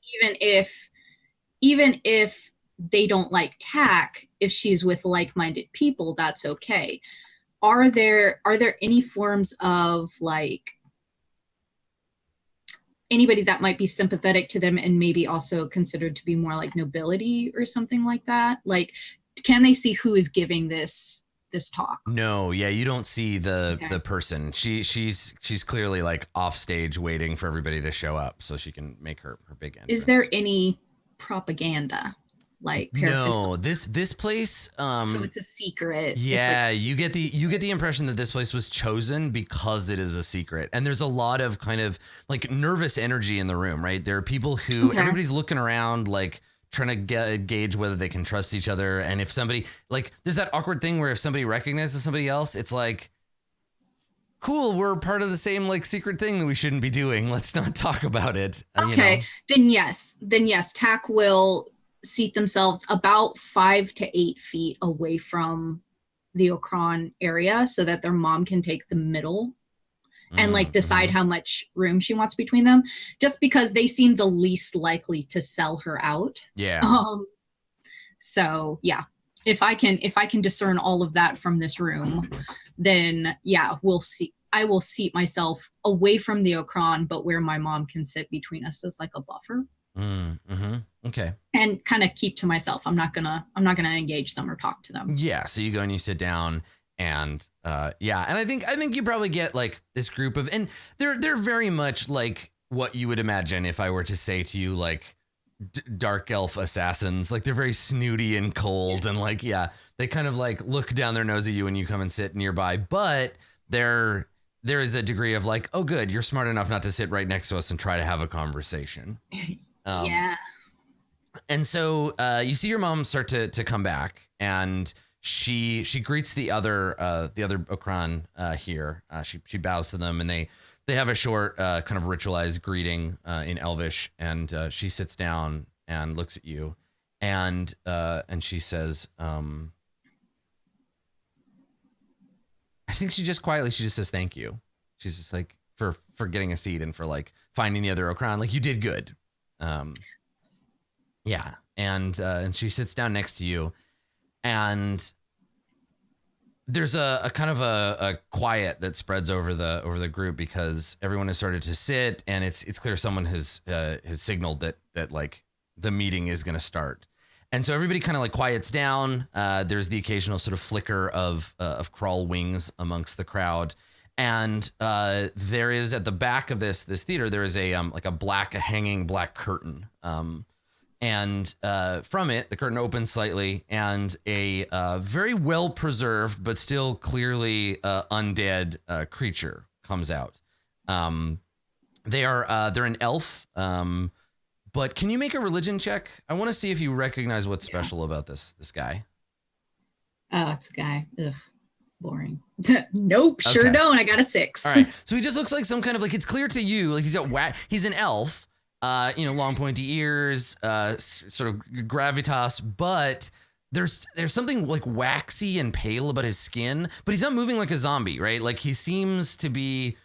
even if they don't like Tack, if she's with like-minded people, that's okay. Are there any forms of like anybody that might be sympathetic to them and maybe also considered to be more like nobility or something like that? Like, can they see who is giving this talk? No, you don't see the person. She's clearly like off stage waiting for everybody to show up so she can make her big entrance. Is there any propaganda? Like no, this place so it's a secret. Yeah, you get the impression that this place was chosen because it is a secret, and there's a lot of kind of like nervous energy in the room, right? There are people who everybody's looking around like trying to gauge whether they can trust each other, and if somebody, like, there's that awkward thing where if somebody recognizes somebody else, it's like, cool, we're part of the same like secret thing that we shouldn't be doing, let's not talk about it. Okay, you know? then yes, Tack will seat themselves about 5 to 8 feet away from the Okran area so that their mom can take the middle and like decide how much room she wants between them, just because they seem the least likely to sell her out. So yeah, if I can discern all of that from this room, then we'll see. I will seat myself away from the Okran, but where my mom can sit between us as like a buffer. Okay. And kind of keep to myself. I'm not gonna engage them or talk to them. Yeah. So you go and you sit down, and and I think you probably get like this group of, and they're very much like what you would imagine if I were to say to you like dark elf assassins. Like, they're very snooty and cold, and like they kind of like look down their nose at you when you come and sit nearby. But there is a degree of like, oh, good, you're smart enough not to sit right next to us and try to have a conversation. And so you see your mom start to come back, and she greets the other Okran here. She bows to them, and they have a short kind of ritualized greeting in Elvish, and she sits down and looks at you, and she says, I think she just says thank you. she's just like, for getting a seat and for like finding the other Okran, like you did good. Yeah. And she sits down next to you, and there's a kind of a quiet that spreads over the group because everyone has started to sit, and it's clear someone has signaled that like the meeting is going to start. And so everybody kind of like quiets down. There's the occasional sort of flicker of crawl wings amongst the crowd. And there is at the back of this theater, there is a like a hanging black curtain. And from it, the curtain opens slightly, and a very well preserved but still clearly undead creature comes out. They're an elf. But can you make a religion check? I want to see if you recognize what's special about this guy. Oh, it's a guy. Ugh, boring. Nope, sure Okay. don't. I got a 6. All right. So he just looks like some kind of like, it's clear to you, like he's an elf, long pointy ears, sort of gravitas, but there's something like waxy and pale about his skin, but he's not moving like a zombie, right? Like he seems to be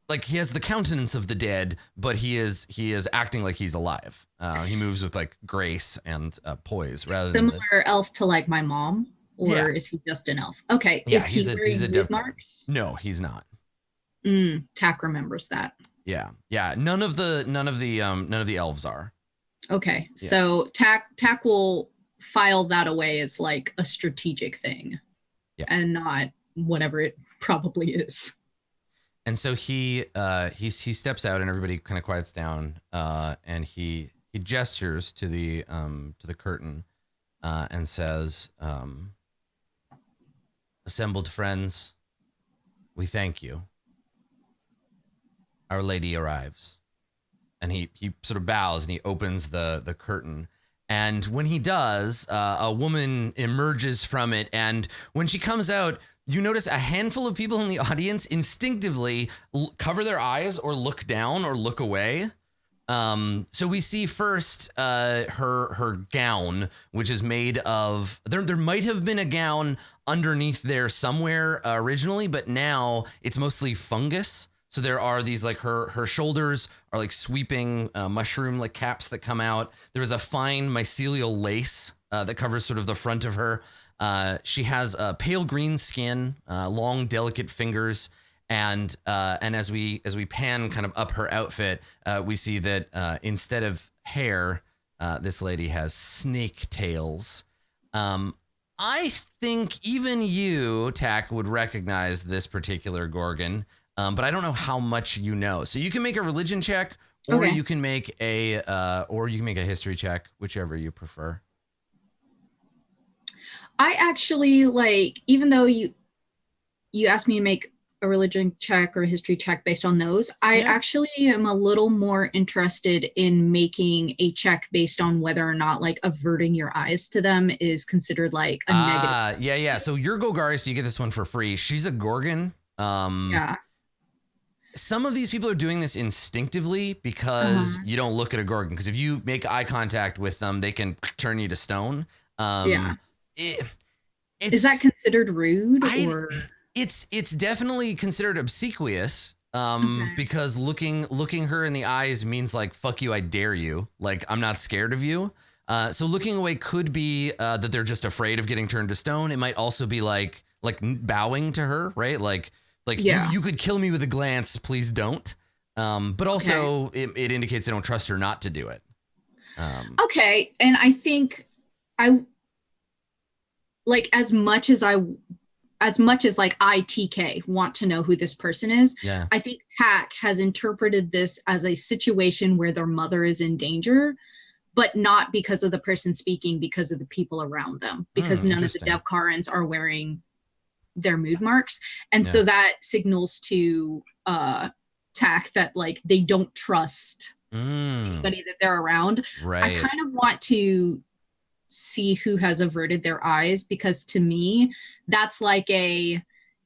like he has the countenance of the dead, but he is acting like he's alive. He moves with like grace and poise rather than Similar elf to like my mom, or Yeah. is he just an elf? Okay, Yeah, is he wearing he's a mood dev marks? No, he's not. Tack remembers that. Yeah. None of the elves are. Okay, Yeah. so Tack will file that away as like a strategic thing, and not whatever it probably is. And so he steps out, and everybody kind of quiets down, and he gestures to the curtain, and says, "Assembled friends, we thank you. Our Lady arrives." And he sort of bows and he opens the curtain. And when he does, a woman emerges from it. And when she comes out, you notice a handful of people in the audience instinctively cover their eyes or look down or look away. So we see first her gown, which is made of, there might have been a gown underneath there somewhere originally, but now it's mostly fungus. So there are these like her shoulders are like sweeping mushroom like caps that come out. There is a fine mycelial lace that covers sort of the front of her. She has a pale green skin, long delicate fingers, and as we pan kind of up her outfit, we see that instead of hair, this lady has snake tails. I think even you, Tack, would recognize this particular Gorgon. But I don't know how much you know. So you can make a religion check, or Okay. you can make a history check, whichever you prefer. I actually like, even though you asked me to make a religion check or a history check based on those, I actually am a little more interested in making a check based on whether or not like averting your eyes to them is considered like a negative. Yeah. So you're Golgari, so you get this one for free. She's a Gorgon. Yeah. Some of these people are doing this instinctively because you don't look at a Gorgon. Because if you make eye contact with them, they can turn you to stone. Is that considered rude? Or it's definitely considered obsequious. Because looking her in the eyes means like, fuck you, I dare you. Like, I'm not scared of you. So looking away could be that they're just afraid of getting turned to stone. It might also be like bowing to her, right? Like you could kill me with a glance, please don't. But also it indicates they don't trust her not to do it. Okay, and I think I like as much as like I TK want to know who this person is. Yeah. I think Tack has interpreted this as a situation where their mother is in danger, but not because of the person speaking, because of the people around them, because none of the Devkarans are wearing their mood marks. And so that signals to Tack that like they don't trust anybody that they're around. Right. I kind of want to see who has averted their eyes, because to me that's like a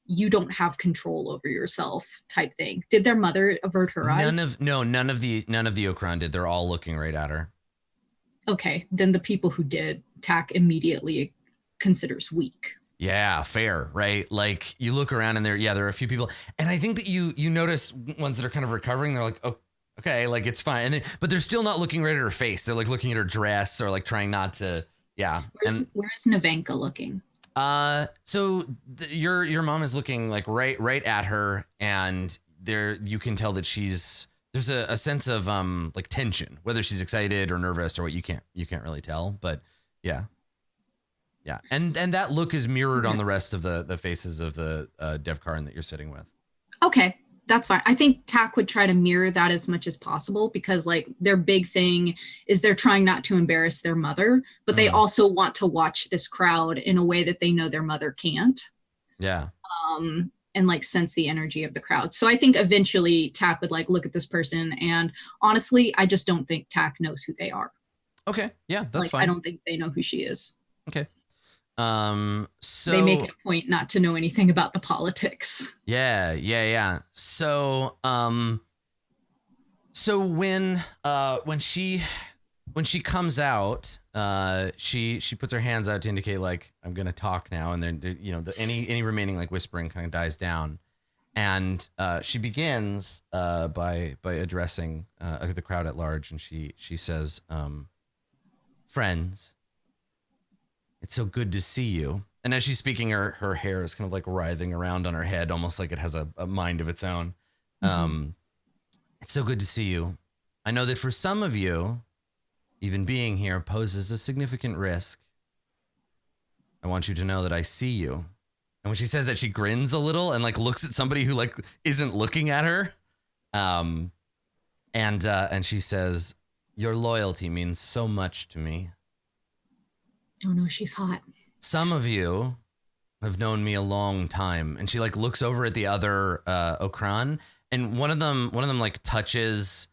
you don't have control over yourself type thing. Did their mother avert her eyes? None of the Okran did. They're all looking right at her. Okay, then the people who did, Tack immediately considers weak. Yeah, fair, right? Like you look around and there are a few people, and I think that you notice ones that are kind of recovering. They're like, oh, okay, like it's fine, but they're still not looking right at her face. They're like looking at her dress or like trying not to. Yeah. Where's Navenka looking? So your mom is looking like right at her, and there you can tell that there's a sense of like tension, whether she's excited or nervous or what you can't really tell, but yeah. Yeah, and that look is mirrored on the rest of the faces of the Devkarn that you're sitting with. Okay, that's fine. I think TAC would try to mirror that as much as possible because like their big thing is they're trying not to embarrass their mother, but they also want to watch this crowd in a way that they know their mother can't. Yeah. And like sense the energy of the crowd. So I think eventually TAC would like look at this person, and honestly, I just don't think TAC knows who they are. Okay, yeah, that's like, fine. I don't think they know who she is. Okay. So they make it a point not to know anything about the politics. Yeah. So when she comes out, she puts her hands out to indicate like I'm gonna talk now, and then any remaining like whispering kind of dies down, and she begins by addressing the crowd at large, and she says, friends, it's so good to see you. And as she's speaking, her hair is kind of like writhing around on her head, almost like it has a mind of its own. It's so good to see you. I know that for some of you, even being here poses a significant risk. I want you to know that I see you. And when she says that, she grins a little and like looks at somebody who like isn't looking at her. And she says, your loyalty means so much to me. Oh no, she's hot. Some of you have known me a long time. And she like looks over at the other Okran, and one of them like touches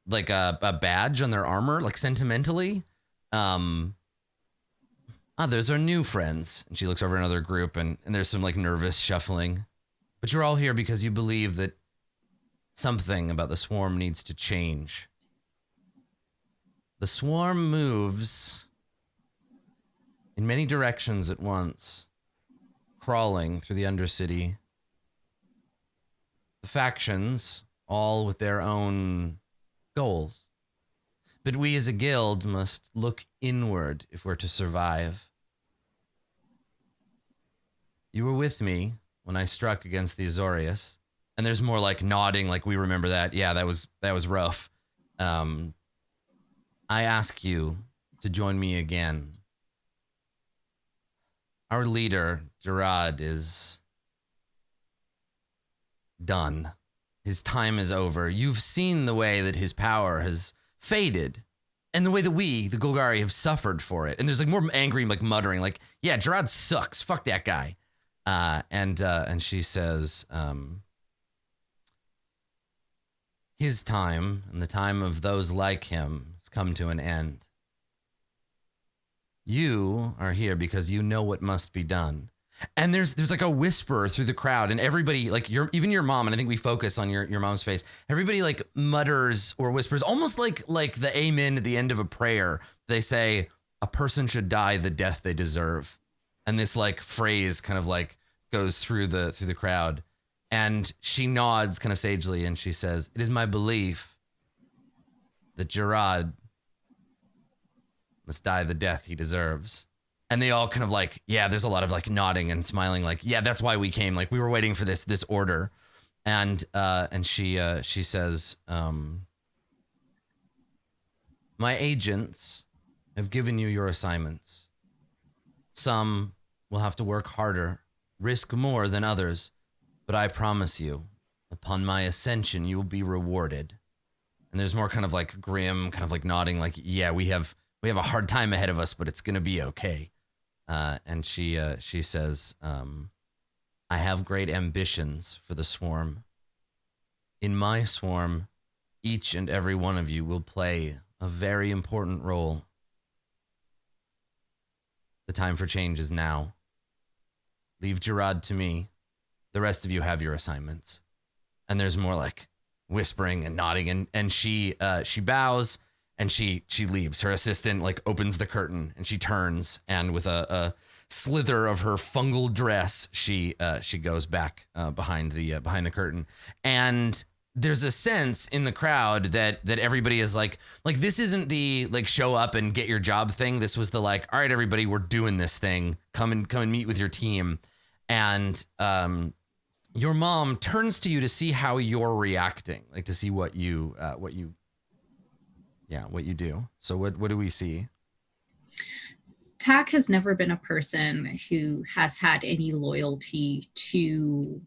like a badge on their armor, like sentimentally. Those are new friends. And she looks over another group, and there's some like nervous shuffling. But you're all here because you believe that something about the swarm needs to change. The swarm moves in many directions at once, crawling through the Undercity. The factions, all with their own goals. But we as a guild must look inward if we're to survive. You were with me when I struck against the Azorius, and there's more like nodding, like we remember that. Yeah, that was rough. I ask you to join me again. Our leader, Gerard, is done. His time is over. You've seen the way that his power has faded, and the way that we, the Golgari, have suffered for it. And there's like more angry, like muttering, like, yeah, Gerard sucks. Fuck that guy. And she says, his time and the time of those like him has come to an end. You are here because you know what must be done. And there's like a whisper through the crowd, and everybody, like even your mom, and I think we focus on your mom's face. Everybody like mutters or whispers, almost like the amen at the end of a prayer. They say, a person should die the death they deserve. And this like phrase kind of like goes through the crowd. And she nods kind of sagely, and she says, it is my belief that Gerard must die the death he deserves. And they all kind of like, yeah, there's a lot of like nodding and smiling, like, yeah, that's why we came. Like we were waiting for this order. And she says, my agents have given you your assignments. Some will have to work harder, risk more than others, but I promise you, upon my ascension, you will be rewarded. And there's more kind of like grim, kind of like nodding, like, yeah, we have a hard time ahead of us, but it's gonna be okay. And she says, I have great ambitions for the swarm. In my swarm, each and every one of you will play a very important role. The time for change is now. Leave Gerard to me. The rest of you have your assignments. And there's more like whispering and nodding, and she bows. And she leaves. Her assistant like opens the curtain, and she turns, and with a slither of her fungal dress, she goes back behind the curtain, and there's a sense in the crowd that everybody is like this isn't the like show up and get your job thing. This was the like, all right, everybody, we're doing this thing. Come and meet with your team. And your mom turns to you to see how you're reacting, like to see what you do. So what do we see? Tak has never been a person who has had any loyalty to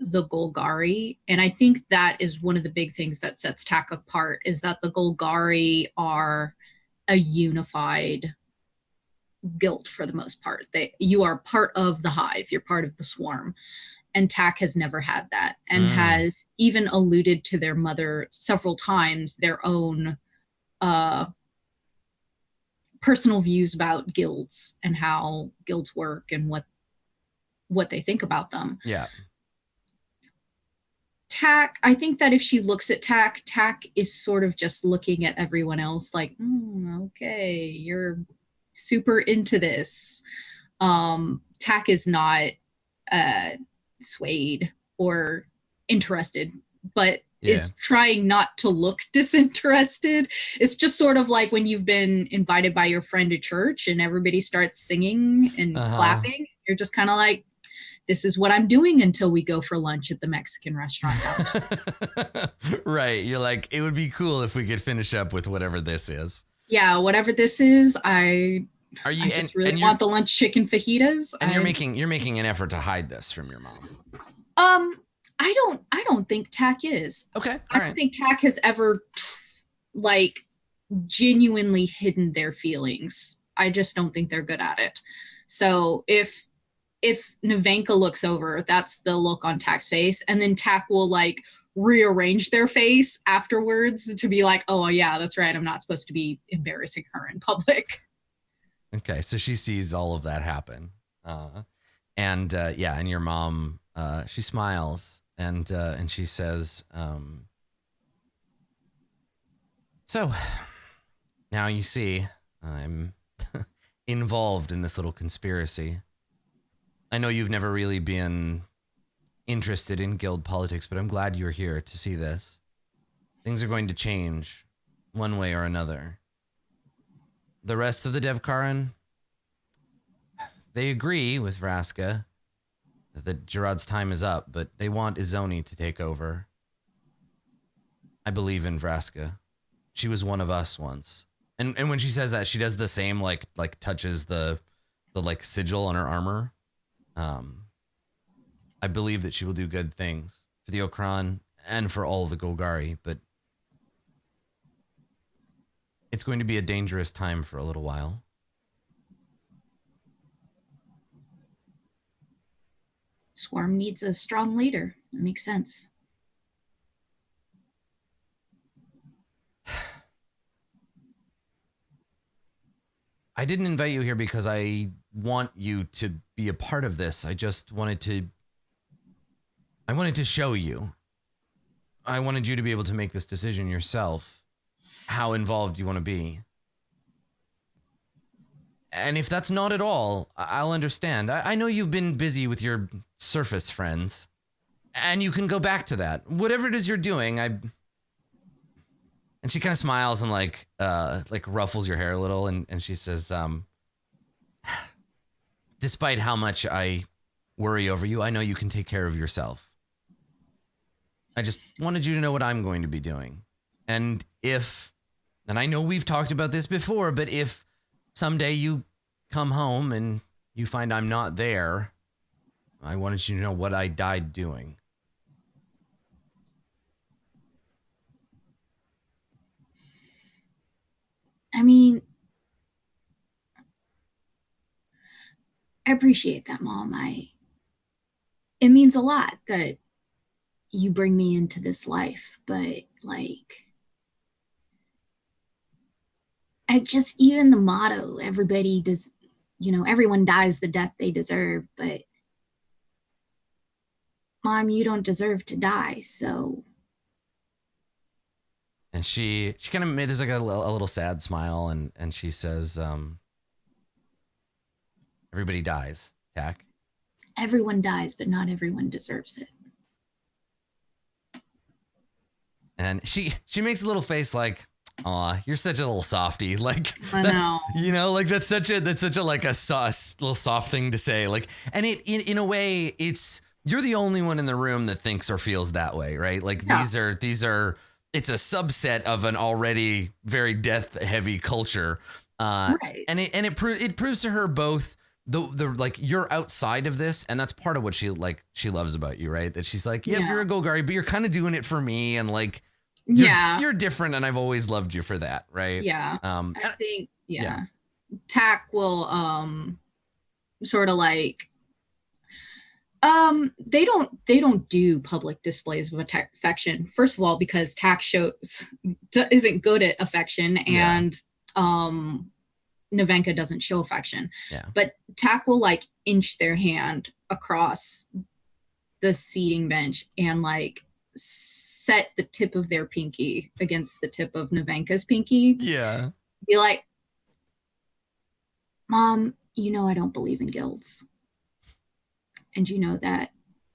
the Golgari. And I think that is one of the big things that sets Tak apart, is that the Golgari are a unified guild for the most part. You are part of the hive, you're part of the swarm. And Tak has never had that, and has even alluded to their mother several times, their own personal views about guilds and how guilds work and what they think about them. Yeah. Tak, I think that if she looks at Tak is sort of just looking at everyone else like, okay, you're super into this. Tak is not swayed or interested, but is trying not to look disinterested. It's just sort of like when you've been invited by your friend to church and everybody starts singing and clapping. You're just kind of like, this is what I'm doing until we go for lunch at the Mexican restaurant. Right. You're like, it would be cool if we could finish up with whatever this is. Yeah, whatever this is, I just really want the lunch chicken fajitas. And you're making an effort to hide this from your mom. I don't think Tak is. Okay. I don't think Tak has ever like genuinely hidden their feelings. I just don't think they're good at it. So if Nevenka looks over, that's the look on Tak's face, and then Tak will like rearrange their face afterwards to be like, oh yeah, that's right, I'm not supposed to be embarrassing her in public. Okay, so she sees all of that happen, and your mom, she smiles and she says, so now you see I'm involved in this little conspiracy. I know you've never really been interested in guild politics, but I'm glad you're here to see this. Things are going to change one way or another. The rest of the Devkaran, they agree with Vraska that Gerard's time is up, but they want Izoni to take over. I believe in Vraska. She was one of us once. And when she says that, she does the same, like touches the like sigil on her armor. I believe that she will do good things for the Okran and for all of the Golgari, but it's going to be a dangerous time for a little while. Swarm needs a strong leader. That makes sense. I didn't invite you here because I want you to be a part of this. I just wanted to show you. I wanted you to be able to make this decision yourself, how involved you want to be. And if that's not at all, I'll understand. I know you've been busy with your surface friends, and you can go back to that. Whatever it is you're doing, And she kind of smiles and like ruffles your hair a little, and she says, despite how much I worry over you, I know you can take care of yourself. I just wanted you to know what I'm going to be doing. And I know we've talked about this before, but if someday you come home and you find I'm not there, I wanted you to know what I died doing. I mean, I appreciate that, Mom. It means a lot that you bring me into this life, but like, even the motto, everybody does, everyone dies the death they deserve, but Mom, you don't deserve to die, so. And she kind of there's like a little sad smile, and she says, Everybody dies. Tak. Everyone dies, but not everyone deserves it. And she makes a little face like, "Aw, you're such a little softy." Like I that's know. you know, like that's such a like a little soft thing to say. Like, and it in a way, you're the only one in the room that thinks or feels that way, right? Like Yeah. these are it's a subset of an already very death heavy culture. Right. And it proves to her both the like you're outside of this, and that's part of what she loves about you, right? That she's like, yeah, you're a Golgari, but you're kind of doing it for me, and like you're different, and I've always loved you for that, right? Yeah. I think yeah. Tak will sort of like they don't do public displays of affection. First of all, because Tak isn't good at affection, and Nevenka doesn't show affection. Yeah. But Tak will like inch their hand across the seating bench and like set the tip of their pinky against the tip of Nevenka's pinky. Yeah. Be like, Mom, you know I don't believe in guilds. And you know that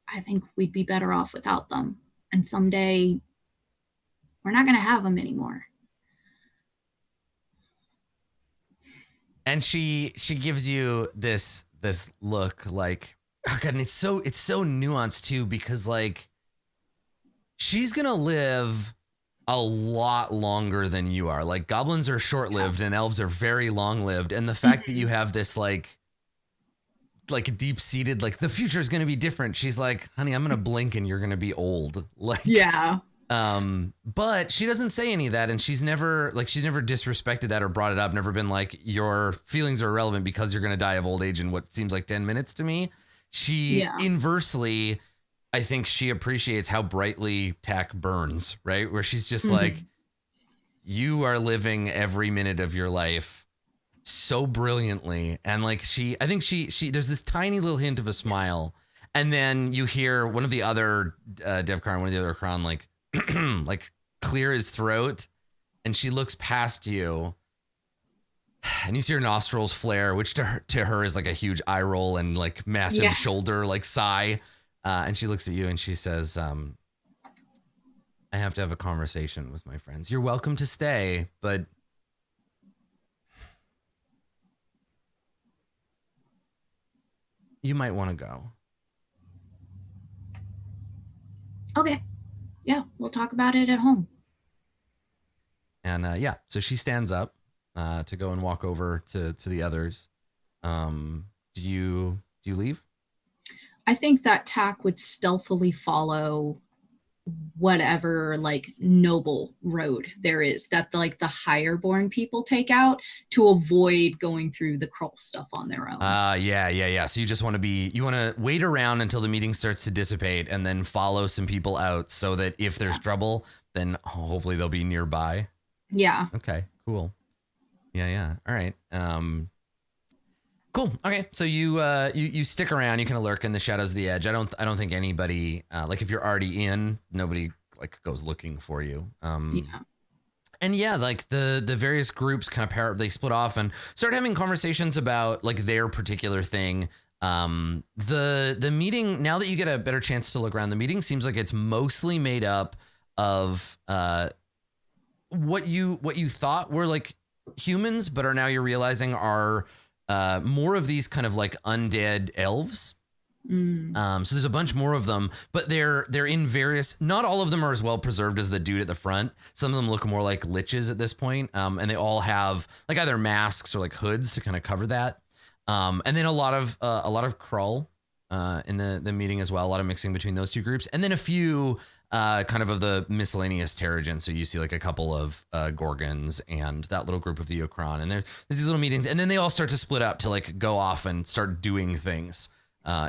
I think we'd be better off without them. And someday we're not going to have them anymore. And she gives you this look like, oh God, and it's so nuanced too, because like she's gonna live a lot longer than you are. Like goblins are short-lived and elves are very long-lived. And the fact that you have this like deep-seated, like the future is gonna be different. She's like, honey, I'm gonna blink and you're gonna be old. Like but she doesn't say any of that, and she's never disrespected that or brought it up, never been like, your feelings are irrelevant because you're gonna die of old age in what seems like 10 minutes to me. She inversely, I think she appreciates how brightly Tak burns, right? Where she's just like, you are living every minute of your life so brilliantly. And like I think she there's this tiny little hint of a smile, and then you hear one of the other Devkar, one of the other Kron, like like clear his throat, and she looks past you, and you see her nostrils flare, which to her is like a huge eye roll and like massive shoulder like sigh, and she looks at you and she says, I have to have a conversation with my friends. You're welcome to stay, but you might want to go. Okay. Yeah, we'll talk about it at home. And so she stands up to go and walk over to the others. Do you leave? I think that Tak would stealthily follow whatever like noble road there is that like the higher born people take out to avoid going through the crawl stuff on their own. Yeah. So you just want to wait around until the meeting starts to dissipate and then follow some people out so that if there's trouble, then hopefully they'll be nearby. Yeah. Okay, cool. Yeah. All right. Cool. Okay. So you stick around, you kind of lurk in the shadows of the edge. I don't think anybody like if you're already in, nobody like goes looking for you. And like the various groups kind of they split off and start having conversations about like their particular thing. The meeting, now that you get a better chance to look around, the meeting seems like it's mostly made up of what you thought were like humans, but are now you're realizing are more of these kind of like undead elves. So there's a bunch more of them, but they're in various, not all of them are as well preserved as the dude at the front. Some of them look more like liches at this point. And they all have like either masks or like hoods to kind of cover that. And then a lot of Krull in the meeting as well, a lot of mixing between those two groups. And then a few kind of the miscellaneous Terrigen. So you see like a couple of Gorgons and that little group of the Okran. And there's these little meetings. And then they all start to split up to like go off and start doing things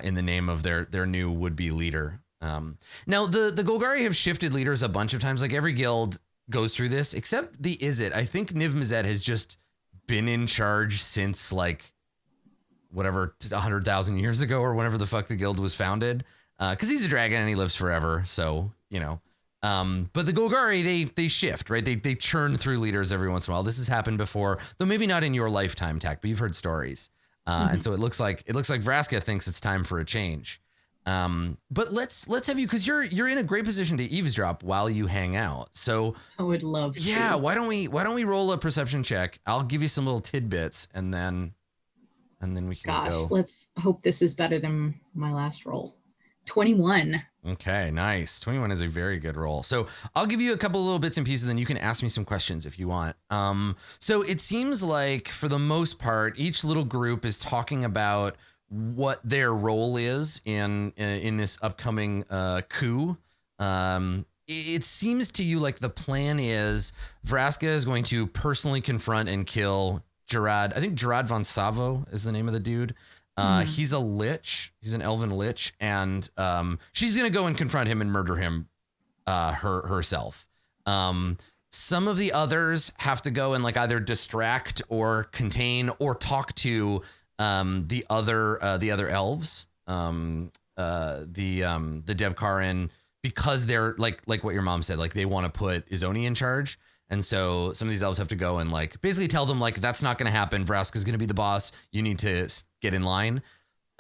in the name of their new would-be leader. Now, the Golgari have shifted leaders a bunch of times. Like every guild goes through this, except the Izzet. I think Niv Mizzet has just been in charge since like whatever 100,000 years ago or whenever the fuck the guild was founded. Because he's a dragon and he lives forever, so you know. But the Golgari, they shift, right? They churn through leaders every once in a while. This has happened before, though maybe not in your lifetime, Tak, but you've heard stories. And so it looks like Vraska thinks it's time for a change. But let's have you, because you're in a great position to eavesdrop while you hang out. So I would love to. yeah, why don't we roll a perception check? I'll give you some little tidbits, and then we can go. Let's hope this is better than my last roll. 21. Okay, nice. 21 is a very good roll. So I'll give you a couple of little bits and pieces, and you can ask me some questions if you want. So it seems like for the most part, each little group is talking about what their role is in this upcoming coup. It seems to you like the plan is Vraska is going to personally confront and kill Gerard. I think Gerard von Savo is the name of the dude. He's a lich. He's an elven lich, and she's gonna go and confront him and murder him herself. Some of the others have to go and like either distract or contain or talk to the other elves, the Devkarin, because they're like what your mom said, like they want to put Izoni in charge. And so some of these elves have to go and like basically tell them like that's not going to happen. Vraska's going to be the boss. You need to get in line.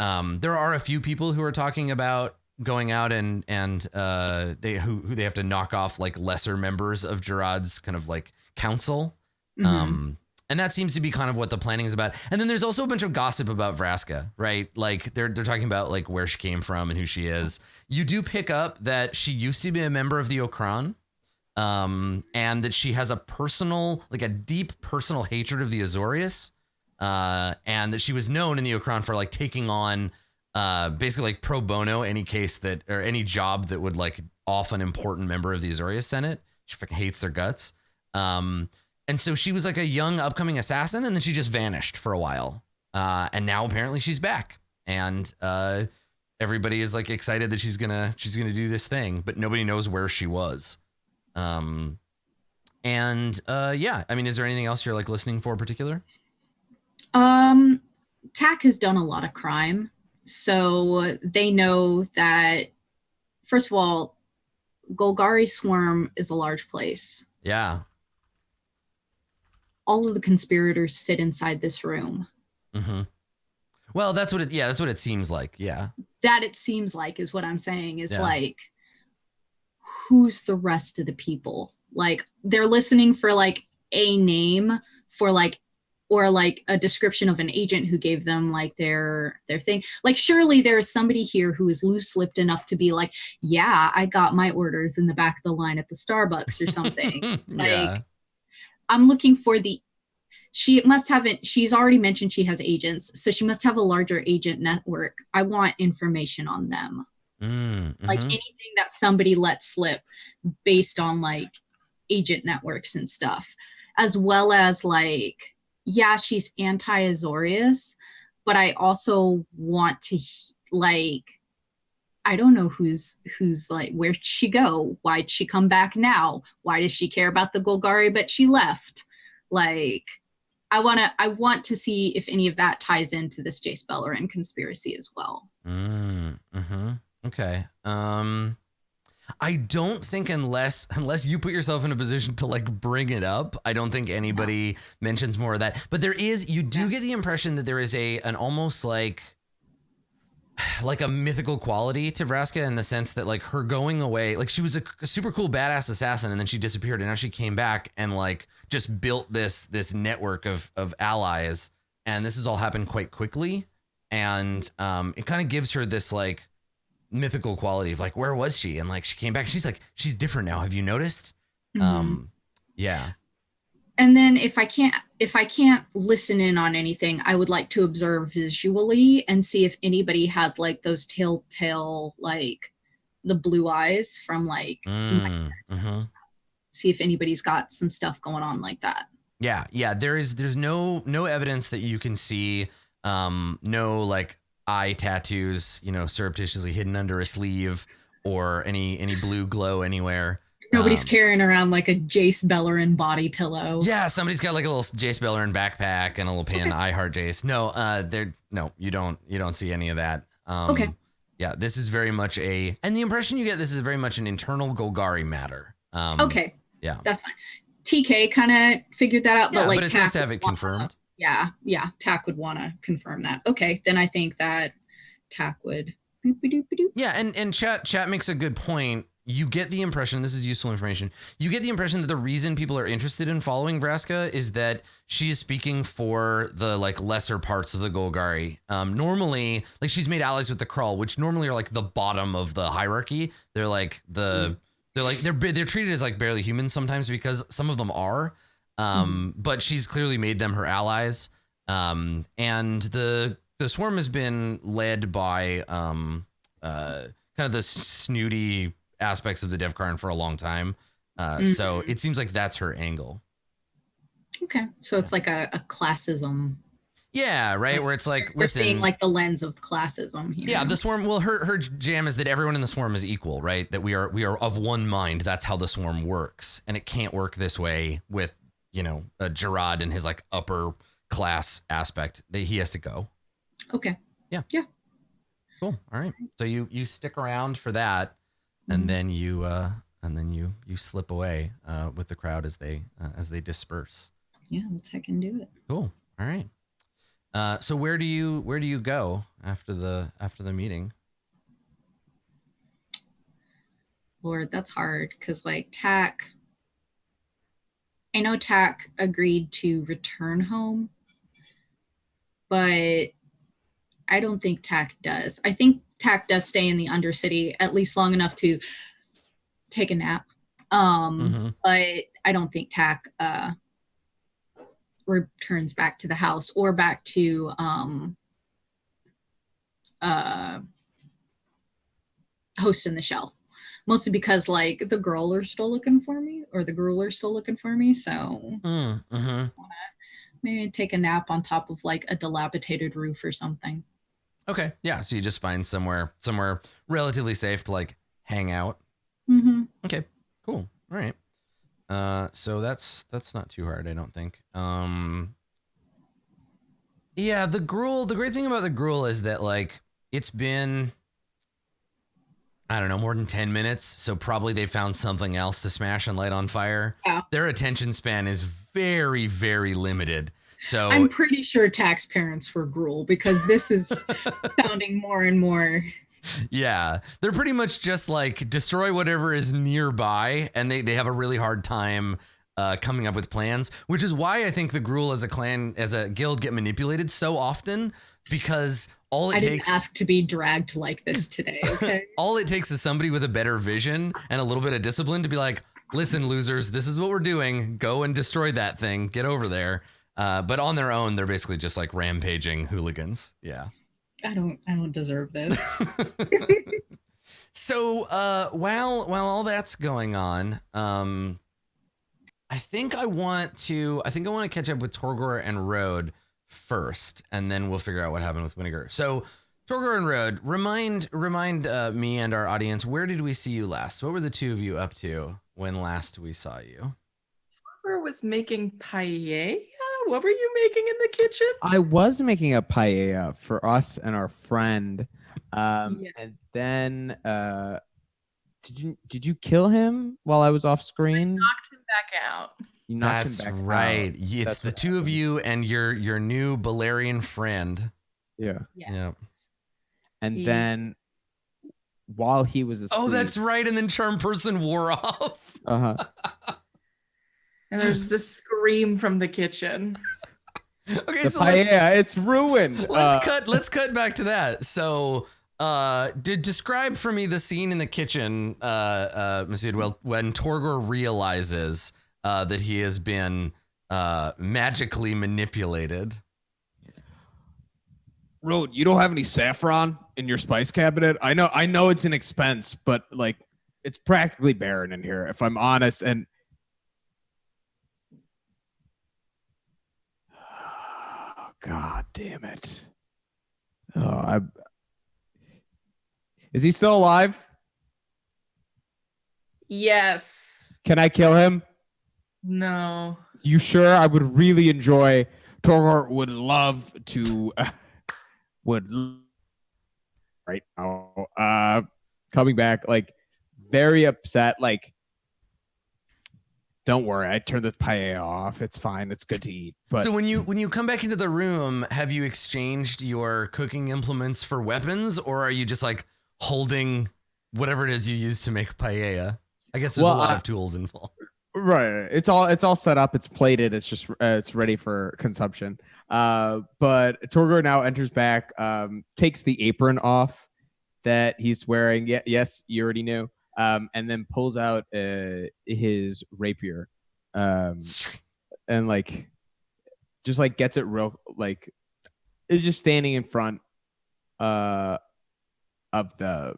There are a few people who are talking about going out and they have to knock off like lesser members of Gerard's kind of like council. And that seems to be kind of what the planning is about. And then there's also a bunch of gossip about Vraska, right? Like they're talking about like where she came from and who she is. You do pick up that she used to be a member of the Okran. And that she has a deep personal hatred of the Azorius, and that she was known in the Okran for like taking on, basically like pro bono any case that, or any job that would like off an important member of the Azorius Senate. She fucking hates their guts. And so she was like a young upcoming assassin, and then she just vanished for a while. And now apparently she's back, and everybody is like excited that she's gonna do this thing, but nobody knows where she was. Yeah, I mean, is there anything else you're like listening for in particular? TAC has done a lot of crime, so they know that, first of all, Golgari Swarm is a large place. Yeah. All of the conspirators fit inside this room. Well, that's what it seems like. Yeah. That it seems like is what I'm saying is like, who's the rest of the people? Like they're listening for like a name for like, or like a description of an agent who gave them like their thing. Like surely there's somebody here who is loose-lipped enough to be like, yeah, I got my orders in the back of the line at the Starbucks or something. Like I'm looking for she's already mentioned she has agents, so she must have a larger agent network. I want information on them. Like anything that somebody let slip based on like agent networks and stuff, as well as like, yeah, she's anti-Azorius, but I also want to like, I don't know who's like, where'd she go? Why'd she come back now? Why does she care about the Golgari but she left? Like I want to see if any of that ties into this Jace Beleren conspiracy as well. Okay. I don't think unless you put yourself in a position to like bring it up, I don't think anybody mentions more of that. But you do get the impression that there is an almost like a mythical quality to Vraska, in the sense that like her going away, like she was a super cool badass assassin, and then she disappeared, and now she came back and like just built this network of allies, and this has all happened quite quickly, and it kind of gives her this like mythical quality of like, where was she? And like she came back, she's different now. Have you noticed? Yeah. And then if I can't listen in on anything, I would like to observe visually and see if anybody has like those telltale, like the blue eyes from like, see if anybody's got some stuff going on like that. Yeah. There's no evidence that you can see, no like eye tattoos, surreptitiously hidden under a sleeve, or any blue glow anywhere. Nobody's carrying around like a Jace Beleren body pillow. Yeah, somebody's got like a little Jace Beleren backpack and a little pin. I heart Jace. No, you don't see any of that. Okay. Yeah, this is very much and the impression you get, this is very much an internal Golgari matter. Okay. Yeah, that's fine. TK kind of figured that out, but like but it's nice to have it confirmed. Yeah, Tack would want to confirm that. Okay, then I think that Tack would. Boop-a-doop-a-doop. Yeah, and chat makes a good point. You get the impression, this is useful information. You get the impression that the reason people are interested in following Vraska is that she is speaking for the like lesser parts of the Golgari. Normally, like she's made allies with the Krull, which normally are like the bottom of the hierarchy. They're like they're treated as like barely humans sometimes because some of them are. But she's clearly made them her allies. And the swarm has been led by kind of the snooty aspects of the Devkarn for a long time. So it seems like that's her angle. Okay, so it's like a classism. Yeah, right. Where it's like, We're listen, seeing like the lens of classism here. yeah, the swarm. Well, her jam is that everyone in the swarm is equal, right? That we are of one mind. That's how the swarm works, and it can't work this way with Gerard and his like upper class aspect. That he has to go. Okay. Yeah. Cool. All right. So you stick around for that, Mm-hmm. and then you slip away with the crowd as they disperse. Yeah, let's heck and do it. Cool. All right. So where do you go after the meeting? Lord, that's hard because like Tack. I know Tack agreed to return home, but I don't think Tack does. I think Tack does stay in the Undercity at least long enough to take a nap. But I don't think Tack returns back to the house or back to Host in the Shell. Mostly because like the Gruul are still looking for me, or the Gruul are still looking for me. So maybe take a nap on top of like a dilapidated roof or something. Okay. Yeah. So you just find somewhere relatively safe to like hang out. Mm-hmm. Okay. Cool. All right. So that's not too hard, I don't think. Yeah, the Gruul. The great thing about the Gruul is that like it's been, I don't know, more than 10 minutes. So probably they found something else to smash and light on fire. Yeah. Their attention span is very, very limited. So I'm pretty sure Tack's parents were Gruul because this is sounding more and more. yeah, they're pretty much just like destroy whatever is nearby, and they have a really hard time coming up with plans, which is why I think the Gruul as a clan, as a guild, get manipulated so often, because all it I takes. didn't ask to be dragged like this today, okay? All it takes is somebody with a better vision and a little bit of discipline to be like, listen, losers, this is what we're doing. Go and destroy that thing. Get over there. But on their own, they're basically just like rampaging hooligans. Yeah. I don't deserve this. So while all that's going on, I think I want to catch up with Torgor and Road first, and then we'll figure out what happened with Winnegar. So Torgor and Road, remind me and our audience, where did we see you last? What were the two of you up to when last we saw you? Torgor was making paella. What were you making in the kitchen? I was making a paella for us and our friend. And then did you kill him while I was off screen? Knocked him back out. You knocked That's him back right. out. It's That's the what two of happened. you and your new Belerian friend. Yeah. Yes. Yeah. And He- then while he was asleep. Oh, that's right. And then Charm Person wore off. Uh-huh. And there's this scream from the kitchen. Okay, The so paella, it's ruined. let's cut back to that. So describe for me the scene in the kitchen, Masood, when Torgor realizes that he has been magically manipulated. Road, you don't have any saffron in your spice cabinet? I know it's an expense, but like it's practically barren in here, if I'm honest. And oh, God damn it. Is he still alive? Yes. Can I kill him? No. You sure? I would really enjoy. Torgor would love to. Right now, coming back, like very upset. Like don't worry, I turned the paella off. It's fine. It's good to eat. But So when you come back into the room, have you exchanged your cooking implements for weapons, or are you just like holding whatever it is you use to make paella? I guess there's a lot of tools involved. right, it's all set up. It's plated. It's just it's ready for consumption. But Torgor now enters back, takes the apron off that he's wearing. Yes, you already knew. And then pulls out his rapier, and like just like gets it real, like is just standing in front of the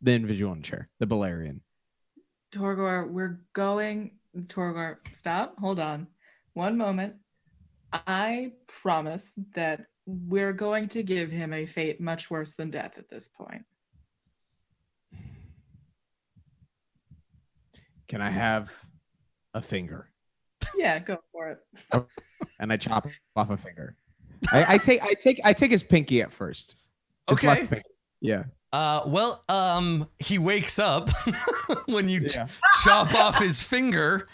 individual in the chair, the Belerian. Torgor, stop. Hold on. One moment. I promise that we're going to give him a fate much worse than death at this point. Can I have a finger? Yeah, go for it. And I chop off a finger. I take his pinky at first. His Okay. left pinky. Yeah. He wakes up when you chop off his finger.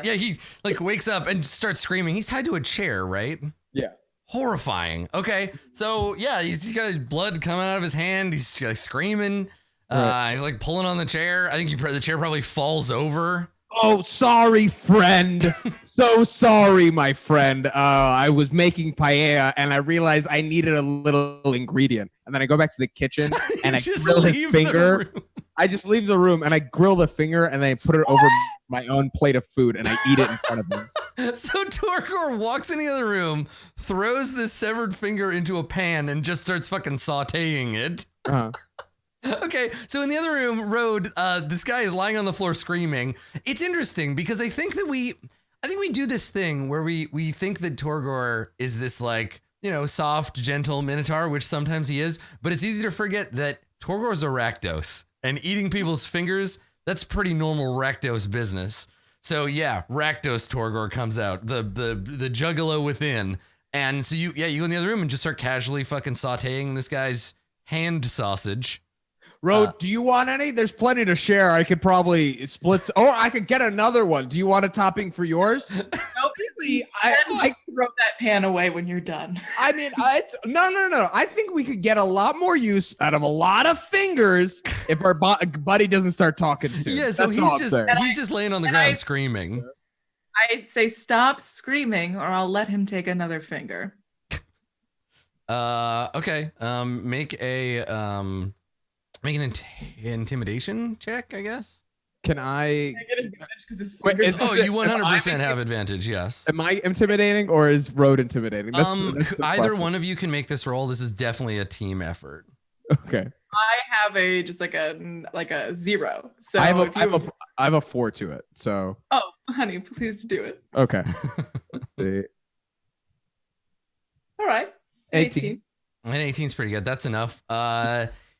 He like wakes up and starts screaming. He's tied to a chair, right? Yeah. Horrifying. Okay, so yeah, he's got blood coming out of his hand. He's like screaming. Right. He's like pulling on the chair. I think the chair probably falls over. Oh, sorry, friend. So sorry, my friend. I was making paella and I realized I needed a little ingredient. And then I go back to the kitchen and I grill his finger. I just leave the room and I grill the finger and then I put it over my own plate of food and I eat it in front of him. So Torgor walks in the other room, throws this severed finger into a pan and just starts fucking sauteing it. Uh-huh. Okay, so in the other room, Road, this guy is lying on the floor screaming. It's interesting because I think we do this thing where we think that Torgor is this like, you know, soft, gentle minotaur, which sometimes he is, but it's easy to forget that Torgor's a Rakdos, and eating people's fingers, that's pretty normal Rakdos business. So yeah, Rakdos Torgor comes out, the juggalo within, and so you go in the other room and just start casually fucking sauteing this guy's hand sausage. Road, do you want any? There's plenty to share. I could probably split, or I could get another one. Do you want a topping for yours? Nope. Really, I throw that pan away when you're done. I mean, no. I think we could get a lot more use out of a lot of fingers if our buddy doesn't start talking soon. Yeah, so That's he's just laying on the ground screaming. I say stop screaming, or I'll let him take another finger. Okay. Make an intimidation check, I guess. Can I get advantage because his Wait, fingers. You 100% have advantage. Yes. Am I intimidating or is Road intimidating? That's the Either question. one of you can make this roll. This is definitely a team effort. Okay. I have a 0. So I have a 4 to it. So. Oh, honey, please do it. Okay. Let's see. All right. 18. And 18 is pretty good. That's enough.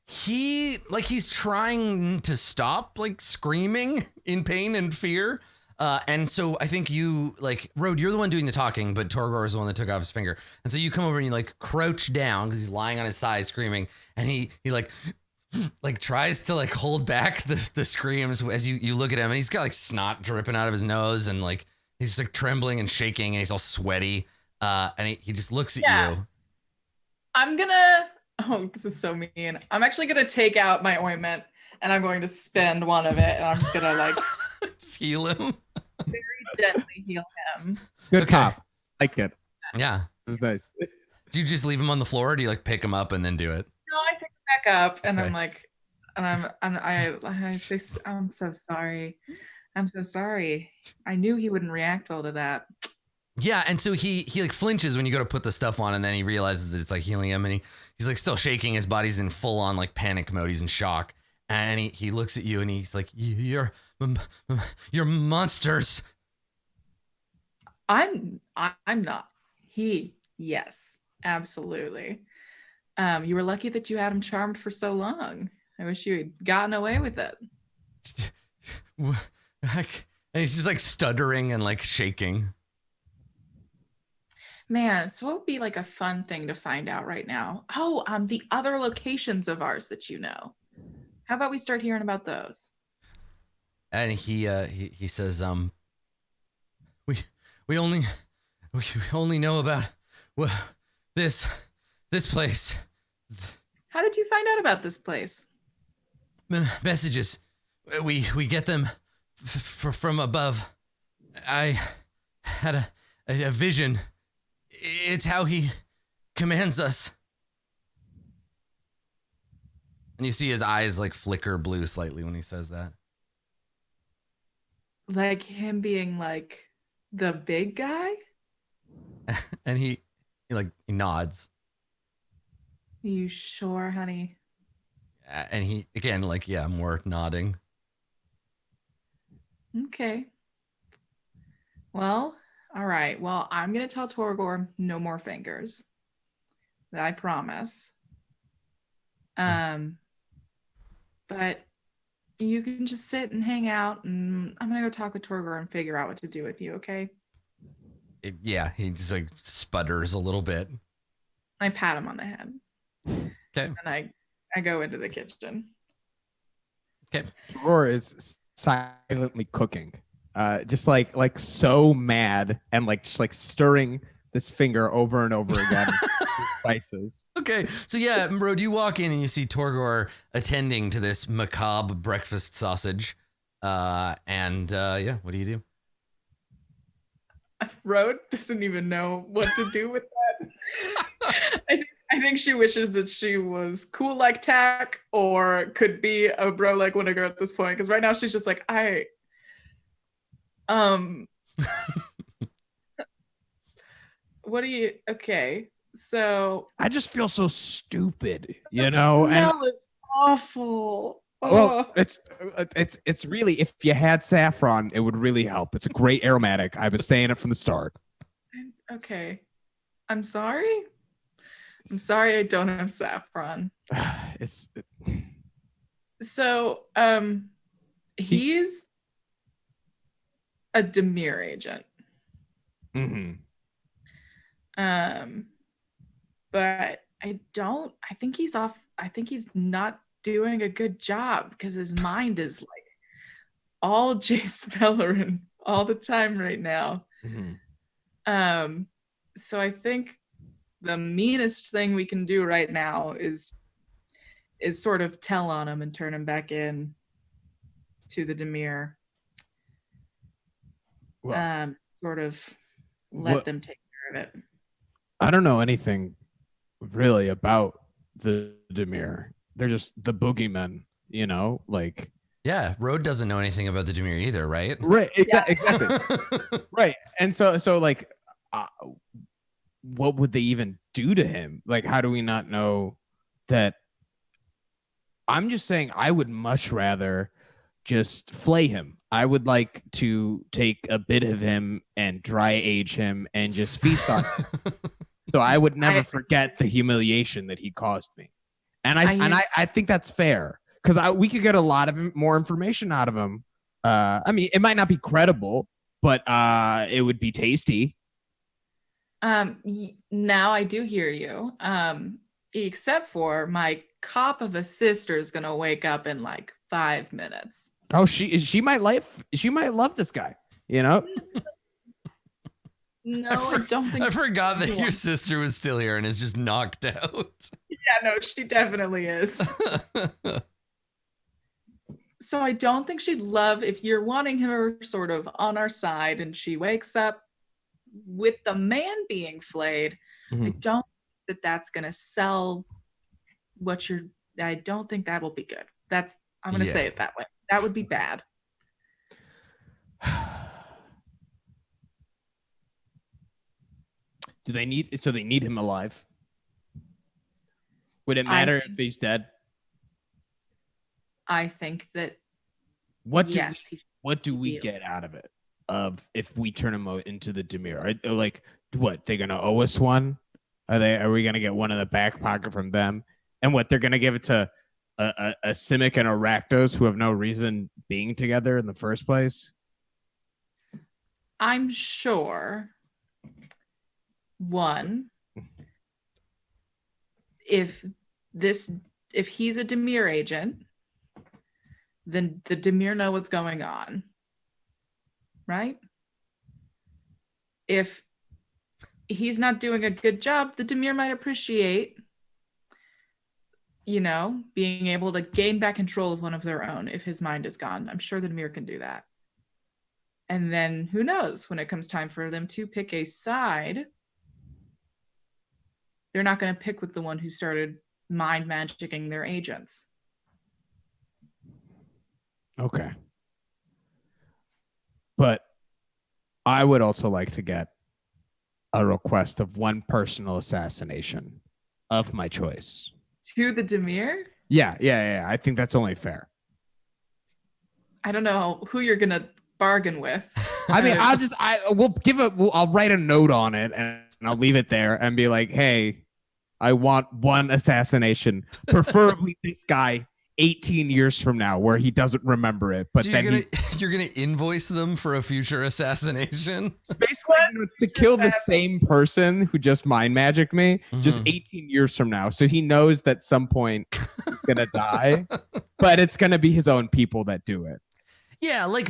He's trying to stop like screaming in pain and fear. And so I think you like Road, you're the one doing the talking, but Torgor is the one that took off his finger. And so you come over and you like crouch down because he's lying on his side screaming. And he like tries to like hold back the screams as you look at him, and he's got like snot dripping out of his nose and like he's just like trembling and shaking and he's all sweaty. And he just looks at you. Oh, this is so mean. I'm actually going to take out my ointment and I'm going to spend one of it and I'm just going to like just heal him. Very gently heal him. Good cop. Like it. Yeah. This is nice. Do you just leave him on the floor or do you like pick him up and then do it? No, I pick him back up and Okay. I'm like, I say, I'm so sorry. I'm so sorry. I knew he wouldn't react well to that. Yeah, and so he like flinches when you go to put the stuff on, and then he realizes that it's like healing him, and he's like still shaking. His body's in full on like panic mode. He's in shock, and he looks at you and he's like, "You're monsters." I'm not. Yes, absolutely. You were lucky that you had him charmed for so long. I wish you had gotten away with it. And he's just like stuttering and like shaking. Man, so what would be like a fun thing to find out right now? Oh, the other locations of ours that you know. How about we start hearing about those? And he says, we only know about this place. How did you find out about this place? Messages. We get them from above. I had a vision. It's how he commands us. And you see his eyes like flicker blue slightly when he says that. Like him being like the big guy? And he nods. You sure, honey? And he again more nodding. Okay. Well, all right. Well, I'm gonna tell Torgor no more fingers. I promise. But you can just sit and hang out, and I'm gonna go talk with Torgor and figure out what to do with you, okay? He just like sputters a little bit. I pat him on the head. Okay. And I go into the kitchen. Okay. Roar is silently cooking, just like so mad and just like stirring this finger over and over again with spices. Okay, so yeah, Road, you walk in and you see Torgor attending to this macabre breakfast sausage. What do you do? Road doesn't even know what to do with that. I think she wishes that she was cool like Tack or could be a bro like Winnegar at this point. Because right now she's just like, what do you, okay, so. I just feel so stupid, you know? The smell is awful. Well, it's really, if you had saffron, it would really help. It's a great aromatic. I was saying it from the start. Okay. I'm sorry. I don't have saffron. So, he's a Demir agent. Mm-hmm. But I think he's off. I think he's not doing a good job because his mind is like all Jace Beleren all the time right now. Mm-hmm. So I think the meanest thing we can do right now is sort of tell on him and turn him back in to the Demir. Well, sort of let them take care of it. I don't know anything really about the Demir. They're just the boogeymen, you know, like. Yeah, Road doesn't know anything about the Demir either, right? Right, exactly. Right, and so like, what would they even do to him? Like, how do we not know that? I'm just saying, I would much rather just flay him. I would like to take a bit of him and dry age him and just feast on him. So I would never forget the humiliation that he caused me. And I think that's fair because we could get a lot of more information out of him. I mean, it might not be credible, but it would be tasty. Now I do hear you. Except for my cop of a sister is gonna wake up in like 5 minutes. Oh, she might love this guy, you know? No, I don't think. I forgot that your sister was still here and is just knocked out. Yeah, no, she definitely is. So I don't think she'd love if you're wanting her sort of on our side and she wakes up with the man being flayed. Mm-hmm. I don't think that's going to sell I don't think that will be good. I'm going to say it that way. That would be bad. They need him alive? Would it matter if he's dead? I think that what do we get out of it? If we turn him into the Demir, like what? They're gonna owe us one? Are we gonna get one in the back pocket from them? And what, they're gonna give it to a Simic and a Rakdos who have no reason being together in the first place? I'm sure. One, if he's a Demir agent, then the Demir know what's going on, right? if he's not doing a good job, the Demir might appreciate, being able to gain back control of one of their own if his mind is gone. I'm sure the Demir can do that. And then who knows, when it comes time for them to pick a side, they're not going to pick with the one who started mind magicking their agents. Okay. But I would also like to get a request of one personal assassination of my choice. To the Demir? Yeah. I think that's only fair. I don't know who you're going to bargain with. I mean, I'll write a note on it and I'll leave it there and be like, hey, I want one assassination, preferably this guy 18 years from now where he doesn't remember it. But so then you're gonna invoice them for a future assassination. Basically, to kill the same person who just mind magicked me, just 18 years from now. So he knows that at some point he's gonna die, but it's gonna be his own people that do it. Yeah, like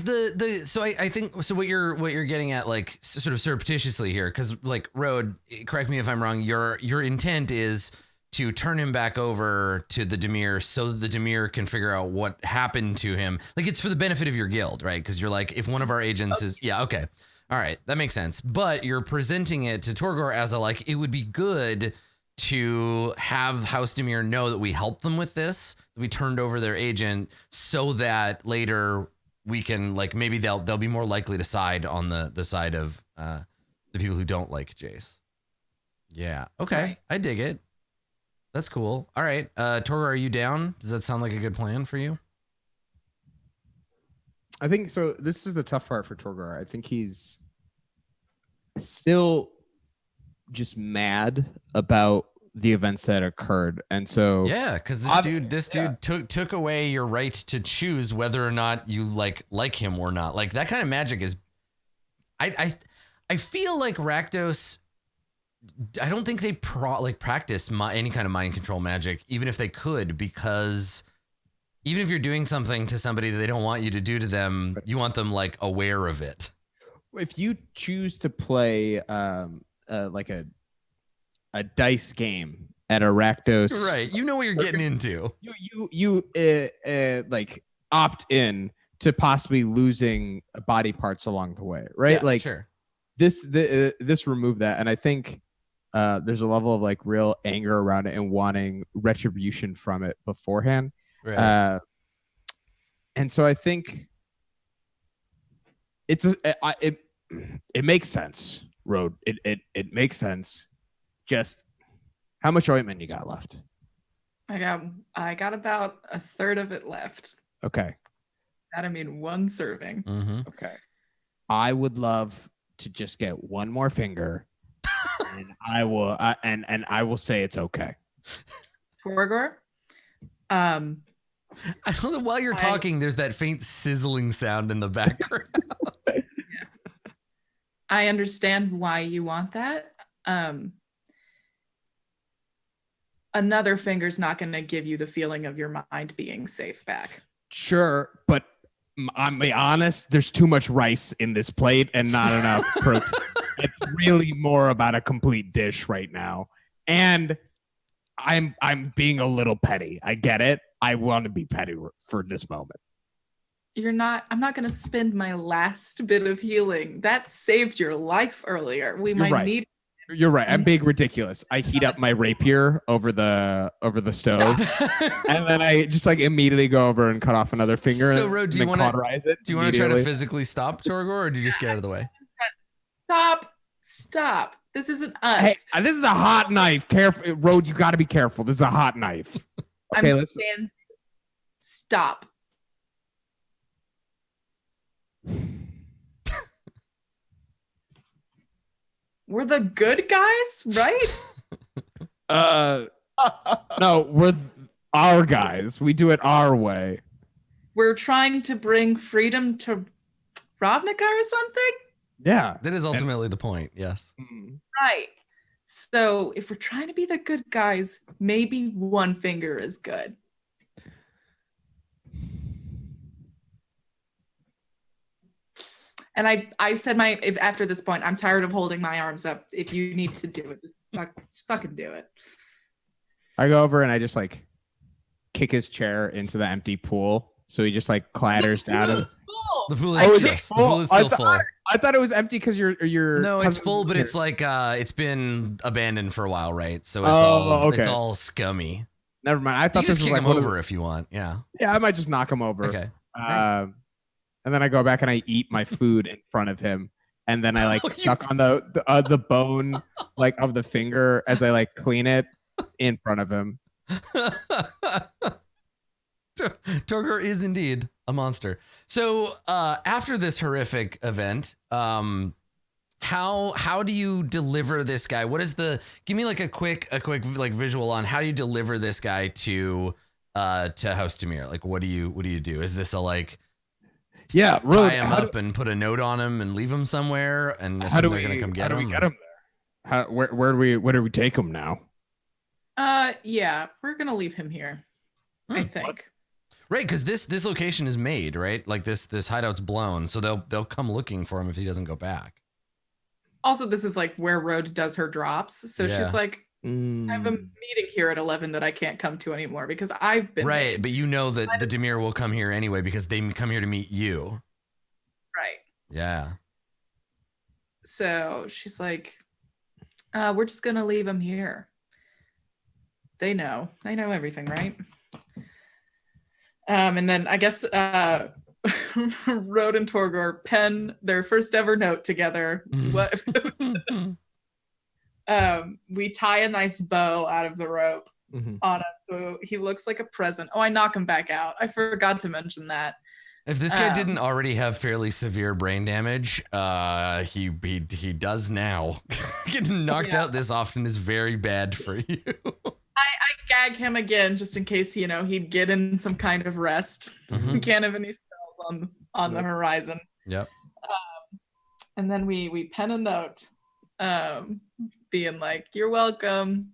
so I think so what you're getting at, like, sort of surreptitiously here, because like Road, correct me if I'm wrong, your intent is to turn him back over to the Demir so that the Demir can figure out what happened to him. Like, it's for the benefit of your guild, right? Because you're like, if one of our agents is, yeah, okay. All right, that makes sense. But you're presenting it to Torgor as a, like, it would be good to have House Demir know that we helped them with this, that we turned over their agent, so that later we can, like, maybe they'll be more likely to side on the side of the people who don't like Jace. Yeah, okay, right. I dig it. That's cool. All right, Torgor, are you down? Does that sound like a good plan for you? I think so. This is the tough part for Torgor. I think he's still just mad about the events that occurred, and so yeah, because this dude took away your right to choose whether or not you like him or not. Like, that kind of magic is, I feel like Rakdos, I don't think they practice any kind of mind control magic, even if they could, because even if you're doing something to somebody that they don't want you to do to them, you want them, like, aware of it. If you choose to play like a dice game at a Rakdos, right, you know what you're getting into. You like opt in to possibly losing body parts along the way, right? Yeah, like, sure. This removed that, and I think there's a level of, like, real anger around it and wanting retribution from it beforehand. Right. And so I think it makes sense, Road. It makes sense. Just how much ointment you got left? I got about a third of it left. Okay. That, I mean, one serving. Mm-hmm. Okay. I would love to just get one more finger, and I will and I will say it's okay. Torgor, I don't know. While you're talking, there's that faint sizzling sound in the background. Yeah. I understand why you want that. Another finger's not going to give you the feeling of your mind being safe back. Sure, but I'm be honest, there's too much rice in this plate and not enough protein. It's really more about a complete dish right now. And I'm being a little petty. I get it. I want to be petty for this moment. I'm not going to spend my last bit of healing. That saved your life earlier. Need. You're right. I'm being ridiculous. I heat up my rapier over the stove, and then I just, like, immediately go over and cut off another finger. So, Ro, do you want to cauterize it? Do you want to try to physically stop Torgor, or do you just get out of the way? Stop! This isn't us. Hey, this is a hot knife. Careful, Road. You got to be careful. This is a hot knife. Okay, I'm saying, stop. We're the good guys, right? No, we're our guys. We do it our way. We're trying to bring freedom to Ravnica or something? Yeah. That is ultimately the point, yes. Right. So if we're trying to be the good guys, maybe one finger is good. And I said if after this point, I'm tired of holding my arms up. If you need to do it, just fucking do it. I go over and I just like kick his chair into the empty pool. So he just like clatters down. The pool Oh, is, is it yes, the full? pool is still full. I thought it was empty because you're No, it's full, but it's like it's been abandoned for a while, right? So it's okay. all scummy. Never mind. I You thought can this just was kick like him one of over the- if you want. Yeah. Yeah, I might just knock him over. Okay. And then I go back and I eat my food in front of him, and then I like Oh, you- suck on the bone like of the finger as I like clean it in front of him. Torgor is indeed a monster. So after this horrific event, how do you deliver this guy? What is give me like a quick like visual on how do you deliver this guy to House Demir? Like what do you do? Is this a like Yeah, tie him up and put a note on him and leave him somewhere and assume they're gonna come get him? How do we get him there? Where do we take him now? Yeah, we're gonna leave him here. I think. Right, because this location is made, right? Like this hideout's blown, so they'll come looking for him if he doesn't go back. Also, this is like where Rode does her drops, so Yeah. she's like, I have a meeting here at 11 that I can't come to anymore because I've been Right, late. but you know that the Demir will come here anyway because they come here to meet you. Right. Yeah. So she's like, we're just gonna leave him here. They know everything, right? And then I guess Rode and Torgor pen their first ever note together. What? We tie a nice bow out of the rope on him so he looks like a present. Oh, I knock him back out. I forgot to mention that. If this guy didn't already have fairly severe brain damage, he does now. Getting knocked out this often is very bad for you. I gag him again just in case, he'd get in some kind of rest. We can't have any spells on the horizon. Yep. And then we pen a note being like, you're welcome.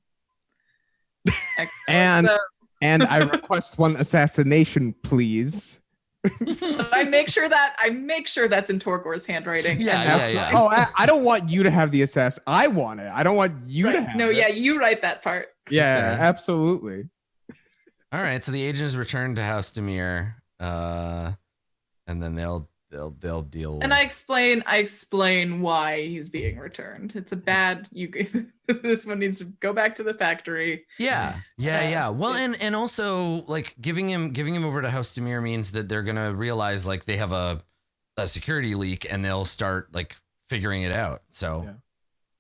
And I request one assassination, please. I make sure that's in Torgor's handwriting. Yeah. Oh, I don't want you to have the assess. I want it. I don't want you to have No, it. yeah, you write that part. Yeah, Okay. absolutely. All right, so the agent is returned to House Demir, and then they'll deal. And I explain why he's being returned. It's a bad. This one needs to go back to the factory. Yeah. Well, and also like giving him over to House Demir means that they're gonna realize like they have a security leak and they'll start like figuring it out. So,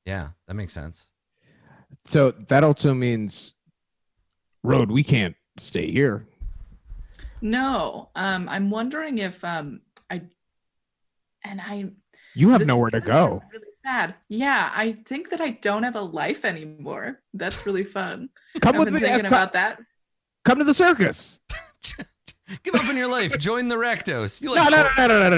yeah that makes sense. So that also means, Rode, we can't stay here. No, I'm wondering if You have this nowhere is to gonna go. sound really sad. Yeah, I think that I don't have a life anymore. That's really fun. Come I've with been me. thinking about that. Come to the circus. Give up in your life. Join the Rakdos. You No.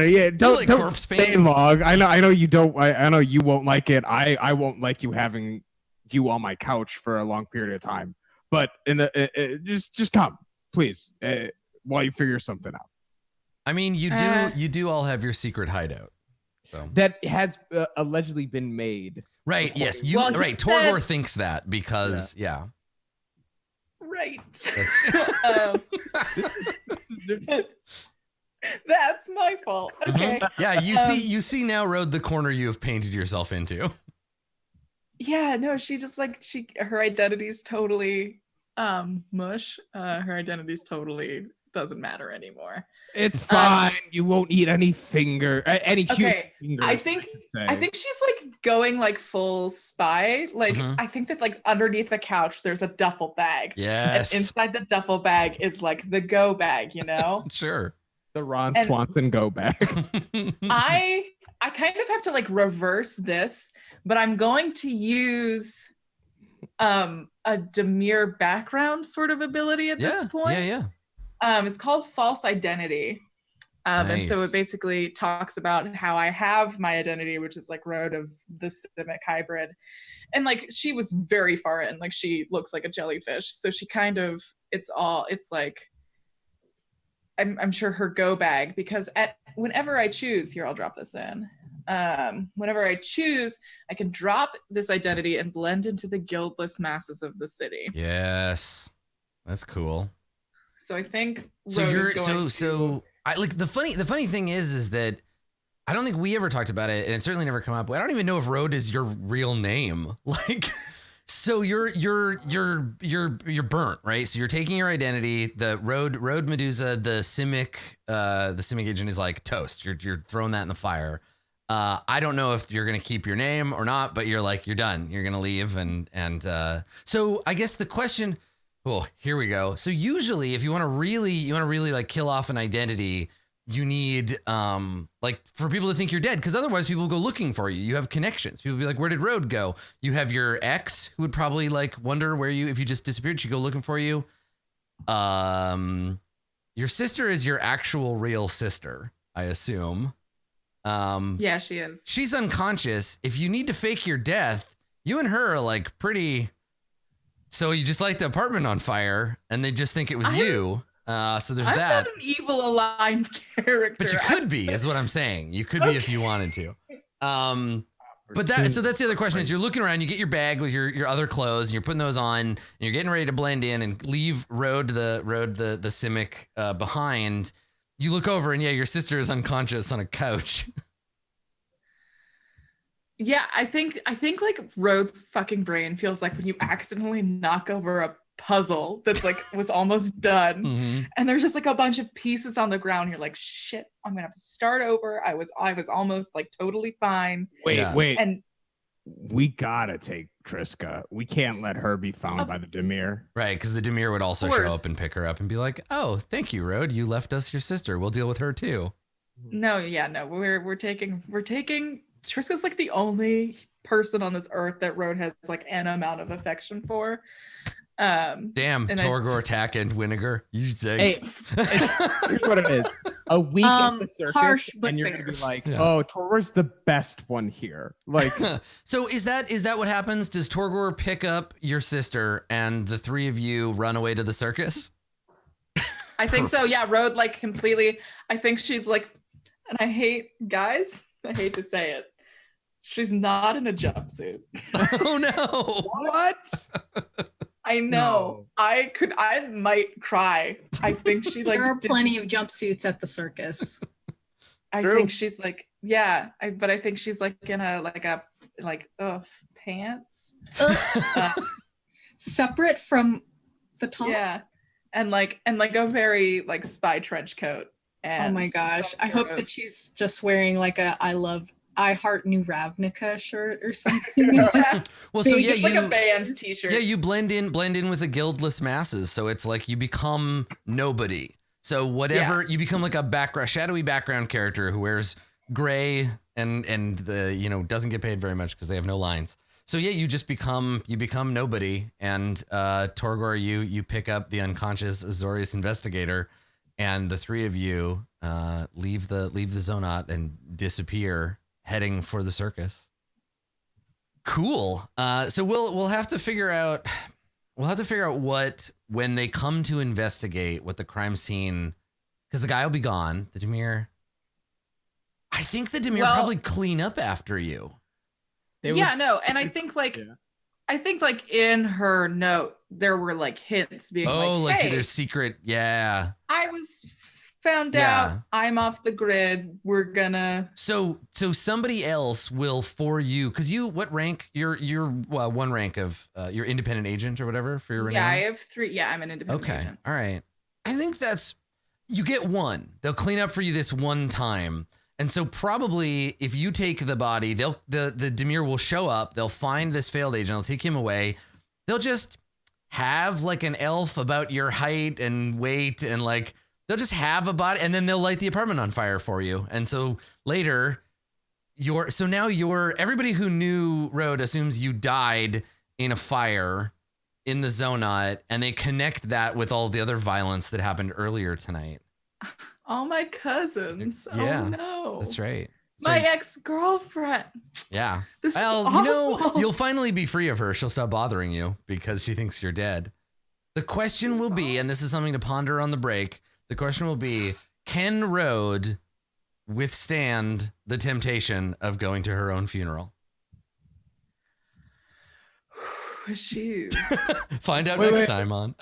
Yeah, don't like don't corpse stay paint? long. I know you don't. I know you won't like it. I won't like you having you on my couch for a long period of time. But just come, please, while you figure something out. I mean, you do all have your secret hideout. So. That has allegedly been made. Right. Yes. You. Well, he right. said- Torgor thinks that because Right. That's That's my fault. Okay. yeah. You see now, Rode, the corner you have painted yourself into. Yeah, no, she just like her identity's totally mush. Her identity's totally doesn't matter anymore. It's fine. You won't eat any any human Okay, fingers. I think she's like going like full spy. Like I think that like underneath the couch there's a duffel bag. Yes. And inside the duffel bag is like the go bag, Sure. the Ron Swanson go back. I kind of have to like reverse this, but I'm going to use a Demir background sort of ability at this point. Yeah. It's called false identity. And so Nice. it basically talks about how I have my identity, which is like Road of the Simic hybrid. And like she was very far in, like she looks like a jellyfish. So she kind of, it's like, I'm sure her go bag, because at whenever I choose, here, I'll drop this in. Whenever I choose, I can drop this identity and blend into the guildless masses of the city. Yes. That's cool. So I think So Road you're is going so I like the funny thing is that I don't think we ever talked about it, and it certainly never come up. I don't even know if Road is your real name. Like, so you're burnt, right? So you're taking your identity. The Road Medusa, the Simic agent is like toast. You're throwing that in the fire. I don't know if you're gonna keep your name or not, but you're done. You're gonna leave, and so I guess the question. Oh, here we go. So usually, if you want to really like kill off an identity, you need like for people to think you're dead, because otherwise people will go looking for you. You have connections. People will be like, where did Road go? You have your ex who would probably like wonder where if you just disappeared, she'd go looking for you. Your sister is your actual real sister, I assume. Yeah, she is. She's unconscious. If you need to fake your death, you and her are like pretty. So you just light the apartment on fire, and they just think it was you. So there's I'm that. not an evil aligned character. But you could be, is what I'm saying. You could be if you wanted to. But that's the other question is you're looking around, you get your bag with your other clothes, and you're putting those on, and you're getting ready to blend in and leave the Simic behind. You look over, and yeah, your sister is unconscious on a couch. Yeah, I think like Road's fucking brain feels like when you accidentally knock over a puzzle that's like was almost done, and there's just like a bunch of pieces on the ground. You're like, shit, I'm gonna have to start over. I was almost like totally fine. Wait, and we gotta take Triska. We can't let her be found by the Dimir. Right, because the Dimir would also show up and pick her up and be like, oh, thank you, Road. You left us your sister. We'll deal with her too. No, we're taking Triska's like the only person on this earth that Road has like an amount of affection for. Damn, Torgor, Tack, and Winnegar. You say. Hey, here's what it is. A week at the circus, harsh, but and you're fair. gonna be like, oh, Torgor's the best one here. Like, so is that what happens? Does Torgor pick up your sister, and the three of you run away to the circus? I think so. Yeah, Road like completely. I think she's like, and I hate to say it. She's not in a jumpsuit. Oh no! what? I know. No. I might cry. I think she like. There are plenty of jumpsuits at the circus. I think she's like, yeah. But I think she's like in a pants. Separate from the top. Yeah, and like a very like spy trench coat. And oh my gosh! I hope that she's just wearing like a I Heart New Ravnica shirt or something. Well, so yeah, it's like a band t-shirt. Yeah, you blend in with the guildless masses, so it's like you become nobody. So whatever you become, like a shadowy background character who wears gray and the doesn't get paid very much because they have no lines. So yeah, you just become nobody, and Torgor, you pick up the unconscious Azorius investigator, and the three of you leave the Zonot and disappear, heading for the circus. Cool. So we'll have to figure out what, when they come to investigate what the crime scene, because the guy will be gone. The Dimir. I think the Dimir probably clean up after you. And I think like in her note there were like hints being hey, there's secret. Yeah. I was found out. I'm off the grid. We're gonna. So somebody else will for you, because what rank? You're one rank of your independent agent or whatever for your renown? Yeah, I have 3. Yeah, I'm an independent agent. All right. I think you get 1. They'll clean up for you this one time. And so probably if you take the body, the Dimir will show up. They'll find this failed agent. They'll take him away. They'll just have like an elf about your height and weight, and like they'll just have a body, and then they'll light the apartment on fire for you. And so later, everybody who knew Road assumes you died in a fire in the Zonot, and they connect that with all the other violence that happened earlier tonight. All my cousins. Yeah, oh no. That's right. My ex-girlfriend. Yeah. This is awful. You'll finally be free of her. She'll stop bothering you because she thinks you're dead. The question will be, and this is something to ponder on the break, the question will be, can Road withstand the temptation of going to her own funeral? Jeez. Find out Wait, next wait. time on.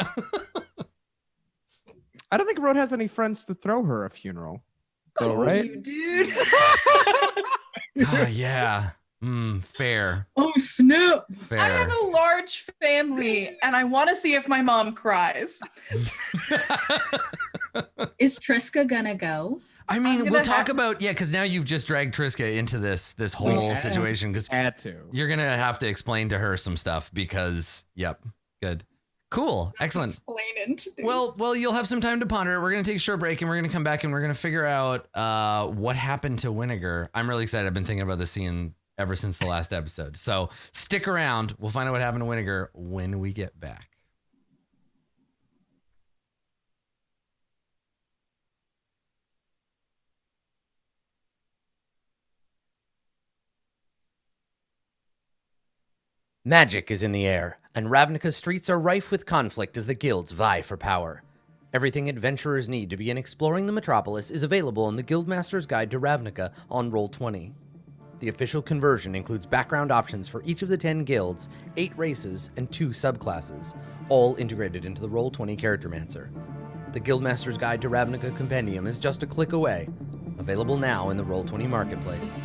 I don't think Road has any friends to throw her a funeral. So, Oh, right? you dude. Yeah. Fair. Oh snap! Fair. I have a large family, and I want to see if my mom cries. Is Triska gonna go? I mean, gonna we'll talk have- about because now you've just dragged Triska into this whole Yeah. situation because Had to. you're gonna have to explain to her some stuff because good, cool, excellent. Explaining to do. Well, you'll have some time to ponder it. We're gonna take a short break and we're gonna come back and we're gonna figure out what happened to Winnegar. I'm really excited. I've been thinking about this scene ever since the last episode. So stick around. We'll find out what happened to Winnegar when we get back. Magic is in the air, and Ravnica's streets are rife with conflict as the guilds vie for power. Everything adventurers need to begin exploring the metropolis is available in the Guildmaster's Guide to Ravnica on Roll20. The official conversion includes background options for each of the 10 guilds, 8 races, and 2 subclasses, all integrated into the Roll20 Charactermancer. The Guildmaster's Guide to Ravnica Compendium is just a click away, available now in the Roll20 Marketplace.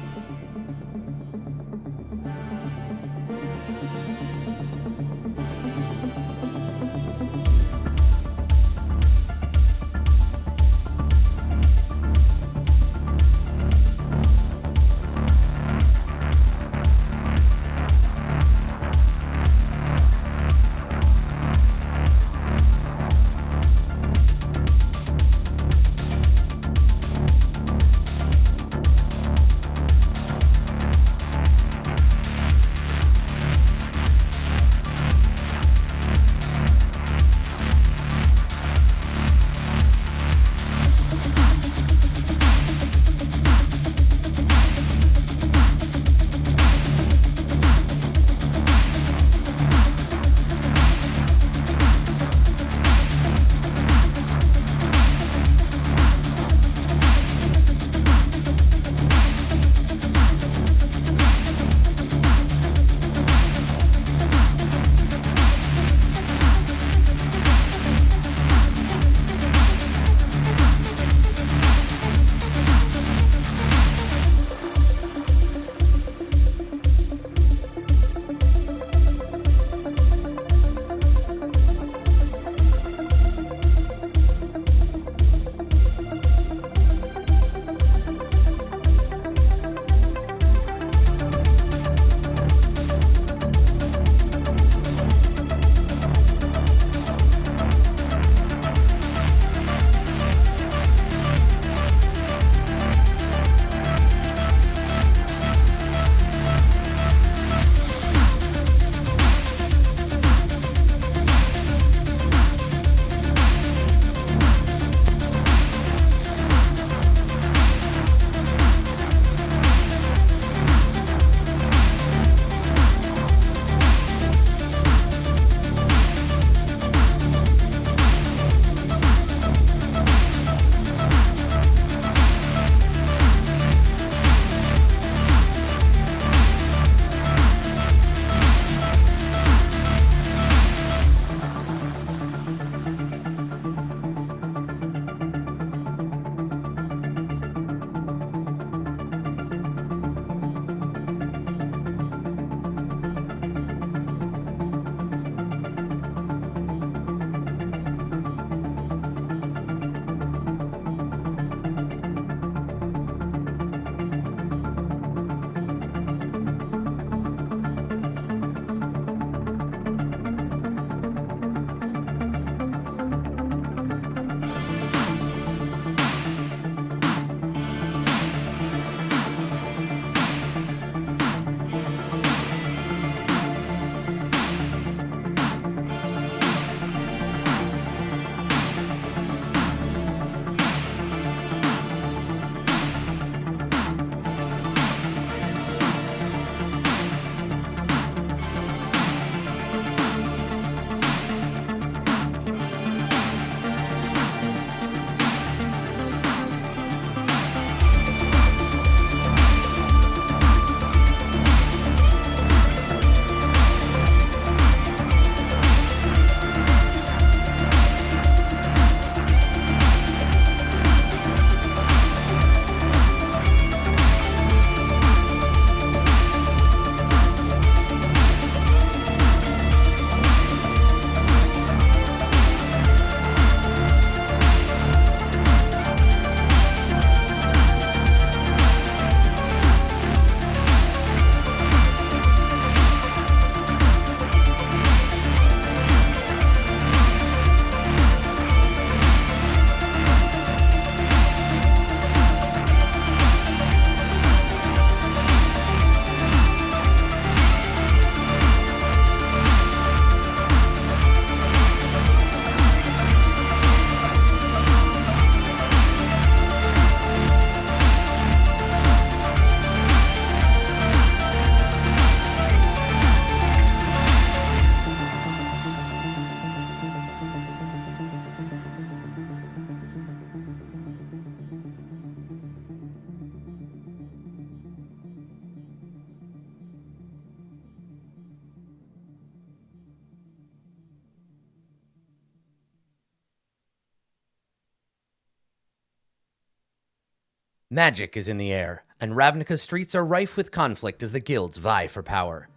Magic is in the air, and Ravnica's streets are rife with conflict as the guilds vie for power.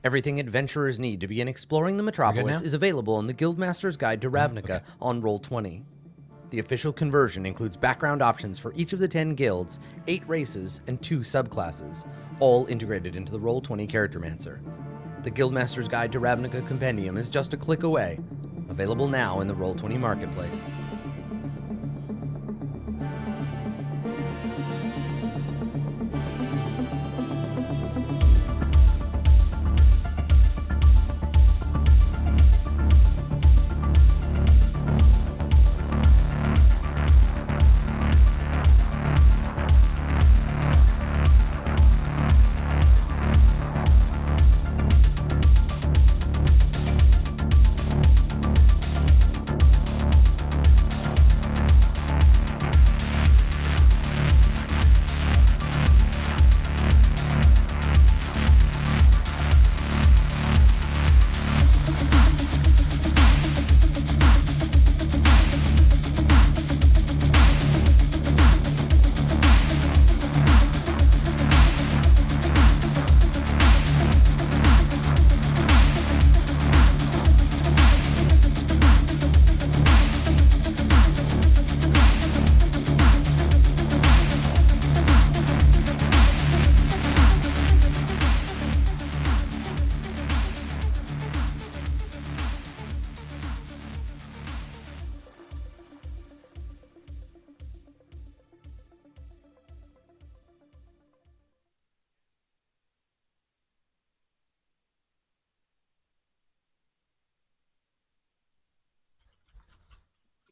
Everything adventurers need to begin exploring the metropolis now? is available in the Guildmaster's Guide to Ravnica on Roll20. The official conversion includes background options for each of the 10 guilds, 8 races, and 2 subclasses, all integrated into the Roll20 Charactermancer. The Guildmaster's Guide to Ravnica Compendium is just a click away, available now in the Roll20 Marketplace.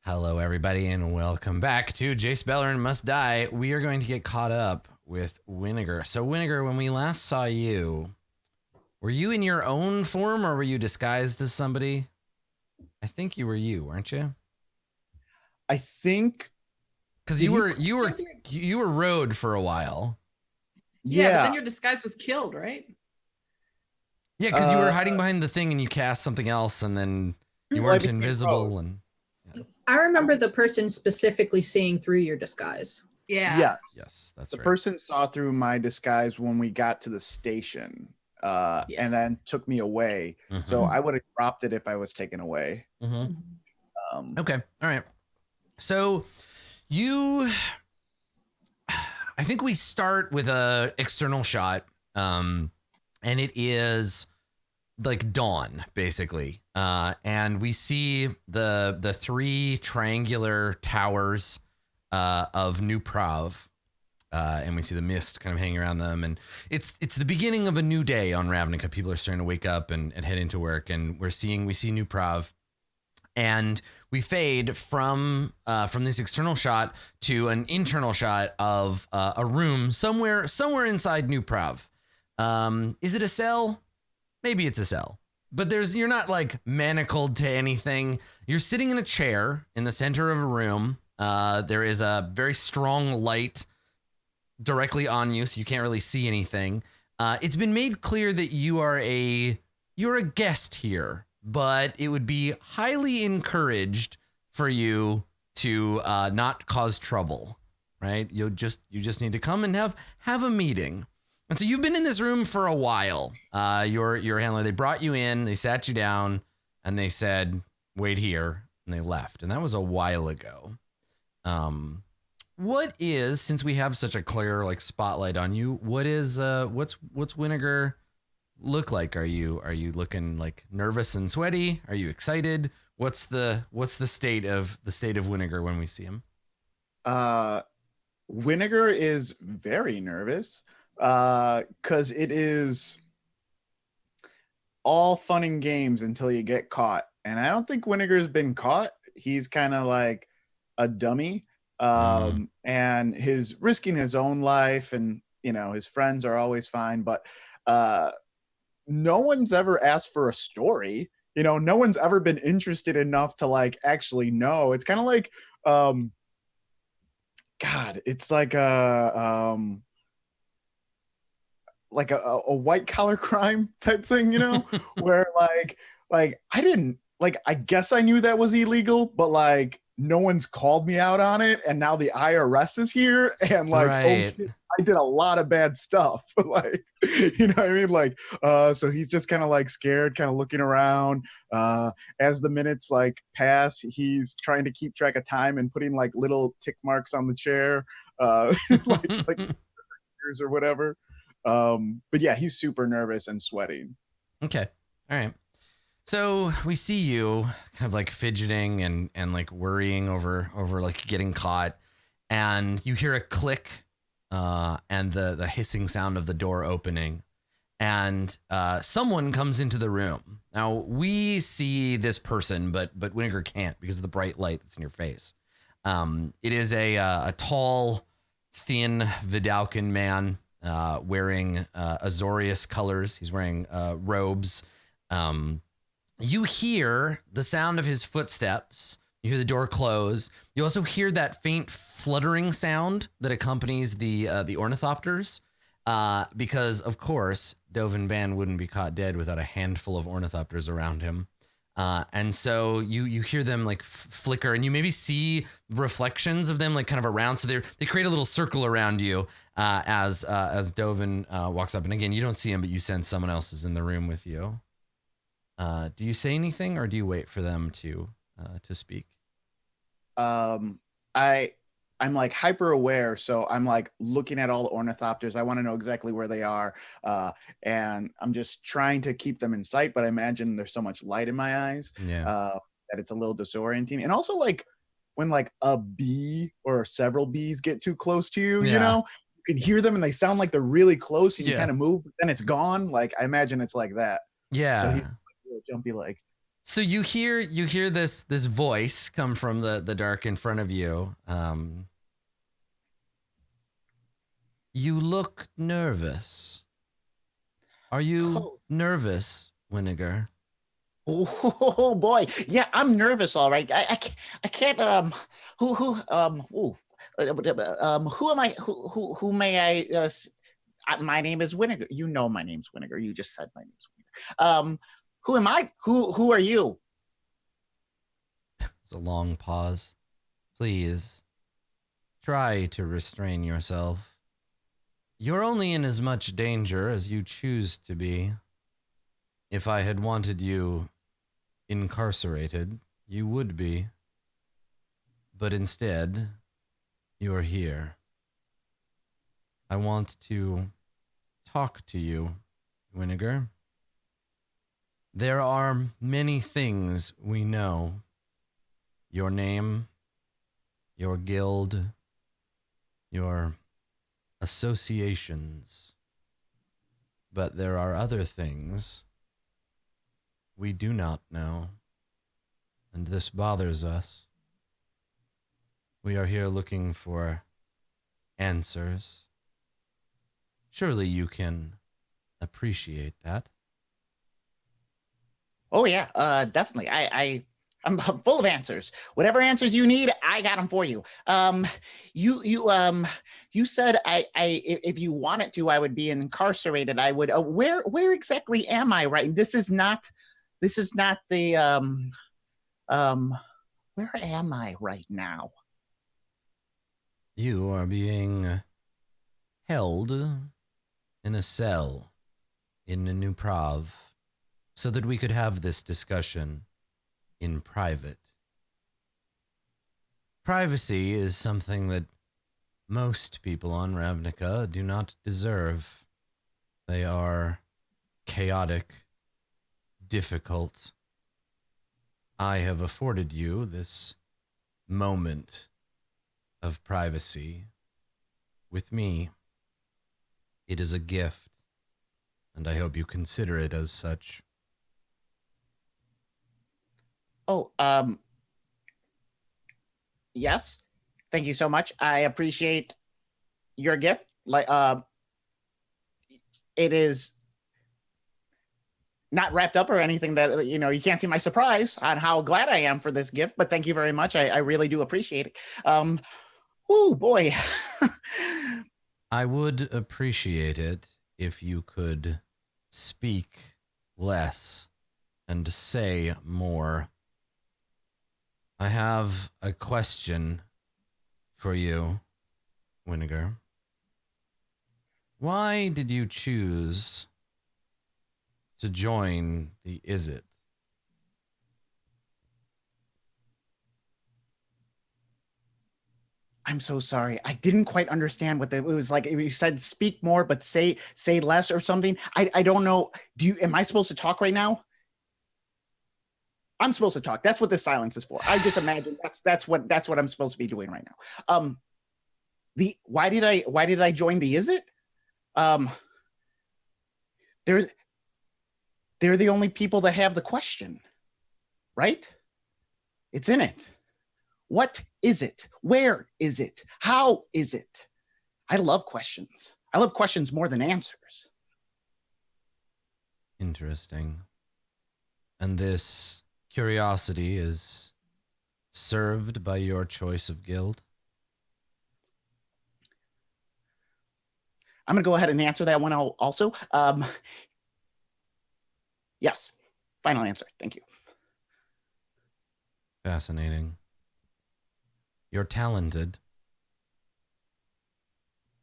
Hello, everybody, and welcome back to Jace Beleren Must Die. We are going to get caught up with Winnegar. So, Winnegar, when we last saw you, were you in your own form or were you disguised as somebody? I think you were you, weren't you? I think because you were Road for a while. Yeah, but then your disguise was killed, right? Yeah, because you were hiding behind the thing and you cast something else, and then you weren't invisible. And I remember the person specifically seeing through your disguise. Yeah. Yes, that's the right. person saw through my disguise when we got to the station, and then took me away. Mm-hmm. So I would have dropped it if I was taken away. Mm-hmm. Okay, all right. So I think we start with a external shot, and it is like dawn, basically. And we see the 3 triangular towers of New Prav, and we see the mist kind of hanging around them. And it's the beginning of a new day on Ravnica. People are starting to wake up and head into work, and we see New Prav, and we fade from this external shot to an internal shot of a room somewhere inside New Prav. Is it a cell? Maybe it's a cell. But you're not like manacled to anything. You're sitting in a chair in the center of a room. There is a very strong light directly on you, so you can't really see anything. It's been made clear that you're a guest here, but it would be highly encouraged for you to not cause trouble, right? You just need to come and have a meeting. And so you've been in this room for a while. Your handler, they brought you in, they sat you down, and they said, wait here, and they left. And that was a while ago. What is, since we have such a clear like spotlight on you, what's Winnegar look like? Are you looking like nervous and sweaty? Are you excited? What's the state of Winnegar when we see him? Winnegar is very nervous. Because it is all fun and games until you get caught. And I don't think Winnegar's been caught. He's kind of like a dummy. And his risking his own life, and his friends are always fine, but no one's ever asked for a story. No one's ever been interested enough to like actually know. It's kind of like it's like a white collar crime type thing, where like I didn't, like, I guess I knew that was illegal, but like no one's called me out on it, and now the IRS is here, and like, Right. oh shit, I did a lot of bad stuff. Like, you know what I mean? Like, so he's just kind of like scared, kind of looking around. As the minutes like pass, he's trying to keep track of time and putting like little tick marks on the chair, like years or whatever. But yeah, he's super nervous and sweating. Okay. All right. So we see you kind of like fidgeting and like worrying over like getting caught, and you hear a click and the hissing sound of the door opening, and someone comes into the room. Now we see this person, but Winnegar can't because of the bright light that's in your face. It is a tall, thin Vidalcan man wearing Azorius colors. He's wearing robes. You hear the sound of his footsteps. You hear the door close. You also hear that faint fluttering sound that accompanies the ornithopters, because of course Dovin Band wouldn't be caught dead without a handful of ornithopters around him. And so you hear them like flicker, and you maybe see reflections of them like kind of around. So they create a little circle around you as Dovin walks up. And again, you don't see him, but you sense someone else is in the room with you. Do you say anything, or do you wait for them to speak? I'm like hyper aware, so I'm like looking at all the ornithopters. I want to know exactly where they are, and I'm just trying to keep them in sight. But I imagine there's so much light in my eyes that it's a little disorienting. And also, like when like a bee or several bees get too close to you, you know, you can hear them and they sound like they're really close, and you kind of move, but then it's gone. Like I imagine it's like that. Yeah. So he's like, real jumpy, like. So you hear this voice come from the dark in front of you. You look nervous. Are you nervous, Winnegar? Oh boy, yeah, I'm nervous. All right, I can't. Who am I? Who may I? My name is Winnegar. You know my name's Winnegar. You just said my name's Winnegar. Who am I? Who are you? It's a long pause. Please try to restrain yourself. You're only in as much danger as you choose to be. If I had wanted you incarcerated, you would be. But instead, you're here. I want to talk to you, Winnegar. There are many things we know. Your name, your guild, your associations. But there are other things we do not know, and this bothers us. We are here looking for answers. Surely you can appreciate that. Oh yeah, definitely. I'm full of answers. Whatever answers you need, I got them for you. You said if you wanted to, I would be incarcerated. I would. Where exactly am I? Right. This is not the. Where am I right now? You are being held in a cell in a New Prav so that we could have this discussion in private. Privacy is something that most people on Ravnica do not deserve. They are chaotic, difficult. I have afforded you this moment of privacy with me. It is a gift, and I hope you consider it as such. Oh, yes. Thank you so much. I appreciate your gift. It is not wrapped up or anything that, you can't see my surprise on how glad I am for this gift, but thank you very much. I really do appreciate it. Oh boy. I would appreciate it if you could speak less and say more. I have a question for you, Winnegar. Why did you choose to join the Is It? I'm so sorry. I didn't quite understand what it was like. You said speak more, but say less or something. I don't know. Am I supposed to talk right now? I'm supposed to talk. That's what this silence is for. I just imagine that's what I'm supposed to be doing right now. Why did I join the Is It? They're the only people that have the question, right? It's in it. What is it? Where is it? How is it? I love questions. I love questions more than answers. Interesting. And this curiosity is served by your choice of guild? I'm going to go ahead and answer that one also. Yes. Final answer. Thank you. Fascinating. You're talented.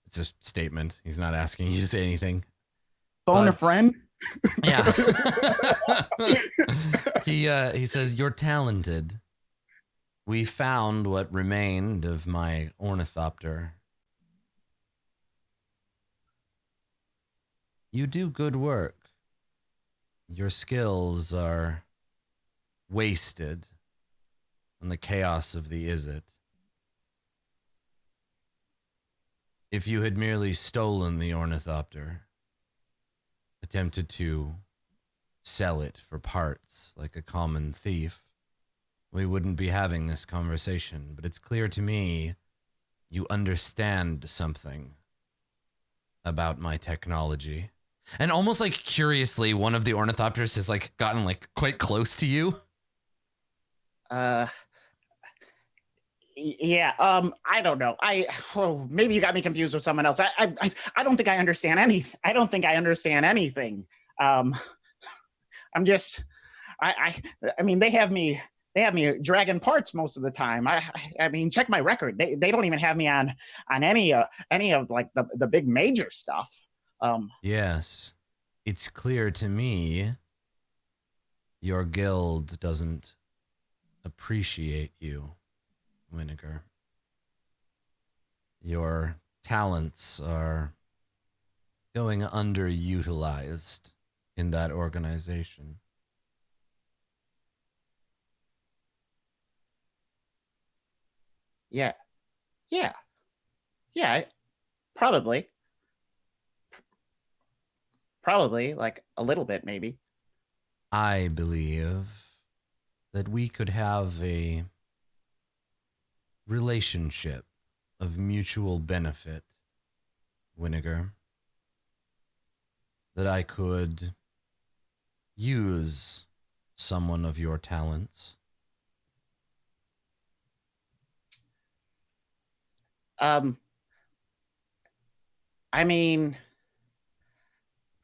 It's a statement. He's not asking you to say anything. Phone a friend? Yeah. He says, you're talented. We found what remained of my ornithopter. You do good work. Your skills are wasted in the chaos of the Is It. If you had merely stolen the ornithopter, attempted to sell it for parts like a common thief, we wouldn't be having this conversation. But it's clear to me you understand something about my technology. And almost like curiously, one of the ornithopters has like gotten like quite close to you. Yeah. I don't know. Maybe you got me confused with someone else. I don't think I understand I don't think I understand anything. I'm just. I mean, they have me dragging parts most of the time. I mean, check my record. They don't even have me on any of like the big major stuff. Yes, it's clear to me your guild doesn't appreciate you, Winnegar. Your talents are going underutilized in that organization. Yeah. Probably like a little bit, maybe. I believe that we could have a relationship of mutual benefit, Winnegar. That I could use someone of your talents. I mean,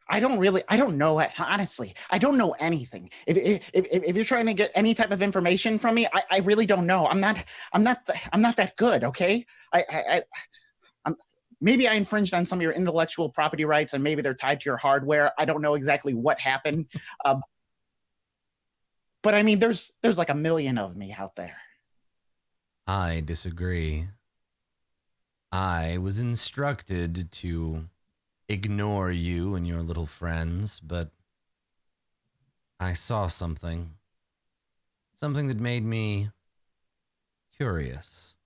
I don't know, honestly. I don't know anything. If you're trying to get any type of information from me, I really don't know. I'm not that good. Okay. Maybe I infringed on some of your intellectual property rights, and maybe they're tied to your hardware. I don't know exactly what happened. But I mean, there's like a million of me out there. I disagree. I was instructed to ignore you and your little friends, but I saw something. Something that made me curious.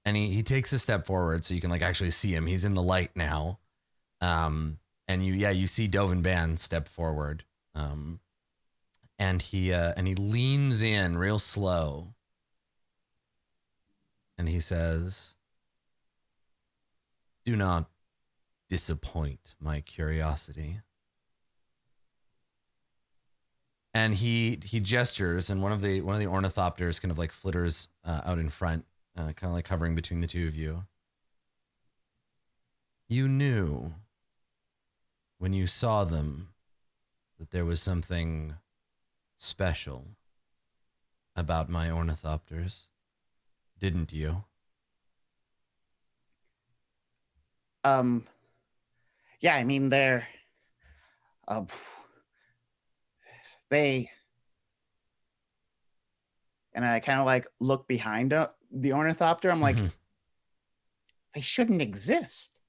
And he takes a step forward so you can like actually see him. He's in the light now. And you see Dovin Ban step forward. And he leans in real slow. And he says, "Do not disappoint my curiosity." And he gestures, and one of the ornithopters kind of like flitters out in front, kind of like hovering between the two of you. You knew when you saw them that there was something special about my ornithopters, didn't you? Yeah, I mean, uh, they, and I kind of like look behind the ornithopter. I'm like, Mhm. they shouldn't exist.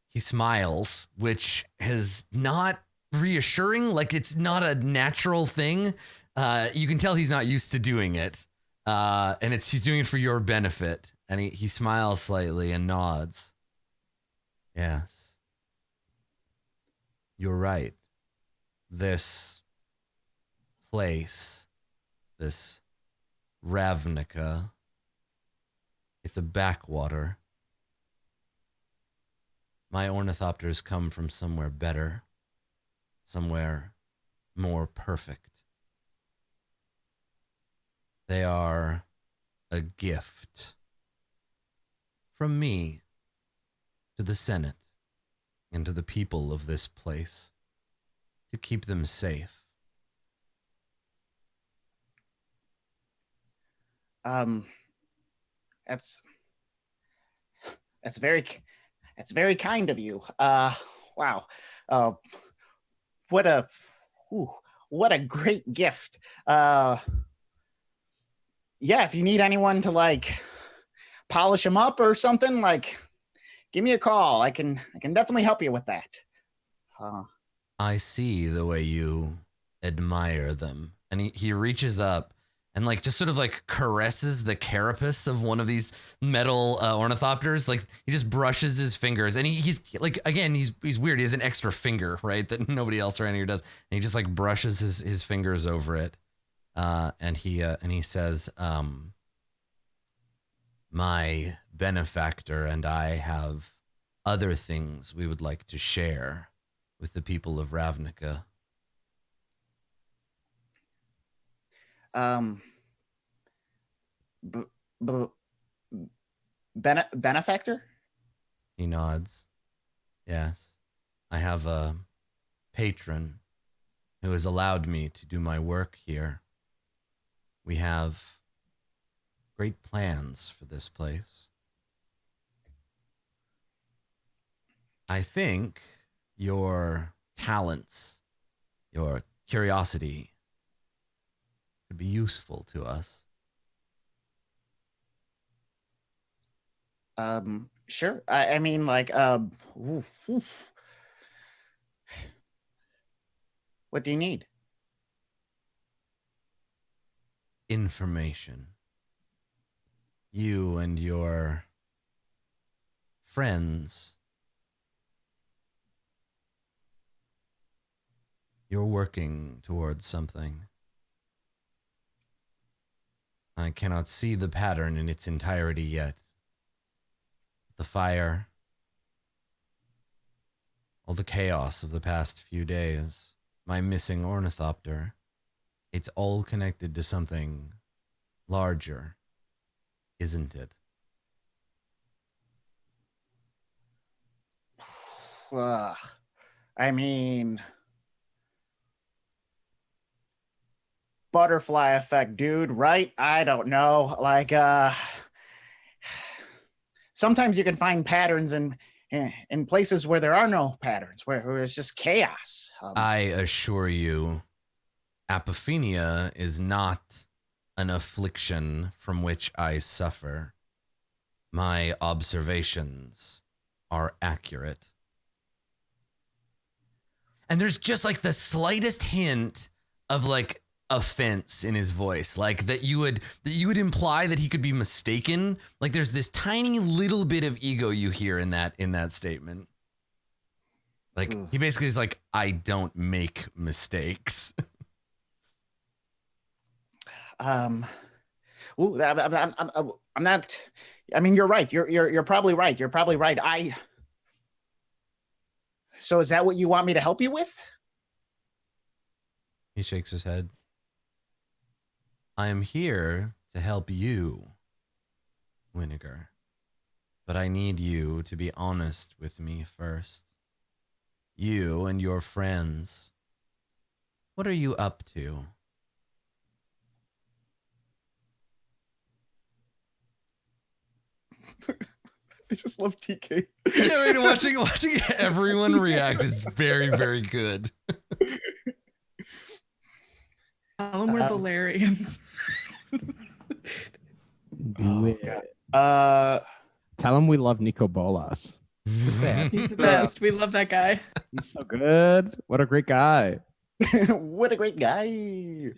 He smiles, which is not reassuring. Like, it's not a natural thing. You can tell he's not used to doing it. And he's doing it for your benefit. And he smiles slightly and nods. Yes. You're right. This place, this Ravnica, it's a backwater. My ornithopters come from somewhere better, somewhere more perfect. They are a gift from me to the Senate and to the people of this place to keep them safe. That's very kind of you. Wow. Uh, what a ooh, what a great gift. Yeah, if you need anyone to like polish them up or something, like give me a call. I can definitely help you with that. I see the way you admire them. And he reaches up and like just sort of like caresses the carapace of one of these metal ornithopters. Like he just brushes his fingers, and he's like, again, he's weird. He has an extra finger, right, that nobody else around here does. And he just like brushes his fingers over it. And he says, my benefactor and I have other things we would like to share with the people of Ravnica. Benefactor? He nods. Yes. I have a patron who has allowed me to do my work here. We have great plans for this place. I think your talents, your curiosity could be useful to us. Sure. I mean, like, what do you need? Information. You and your friends, you're working towards something. I cannot see the pattern in its entirety yet. The fire, all the chaos of the past few days, my missing ornithopter, it's all connected to something larger, isn't it? I mean, butterfly effect, dude, right? I don't know. Like, sometimes you can find patterns in places where there are no patterns, where it's just chaos. I assure you, apophenia is not an affliction from which I suffer. My observations are accurate. And there's just like the slightest hint of like offense in his voice, like that you would imply that he could be mistaken. Like there's this tiny little bit of ego you hear in that statement. Like he basically is like, I don't make mistakes. I'm not. I mean, you're right. You're probably right. You're probably right. So is that what you want me to help you with? He shakes his head. I am here to help you, Winnegar. But I need you to be honest with me first. You and your friends. What are you up to? I just love TK. Yeah, right, watching everyone react is very, very good. Tell them we're Belerians. Do it. God. Tell him we love Nico Bolas. Just say it. He's the best. We love that guy. He's so good. What a great guy. What a great guy.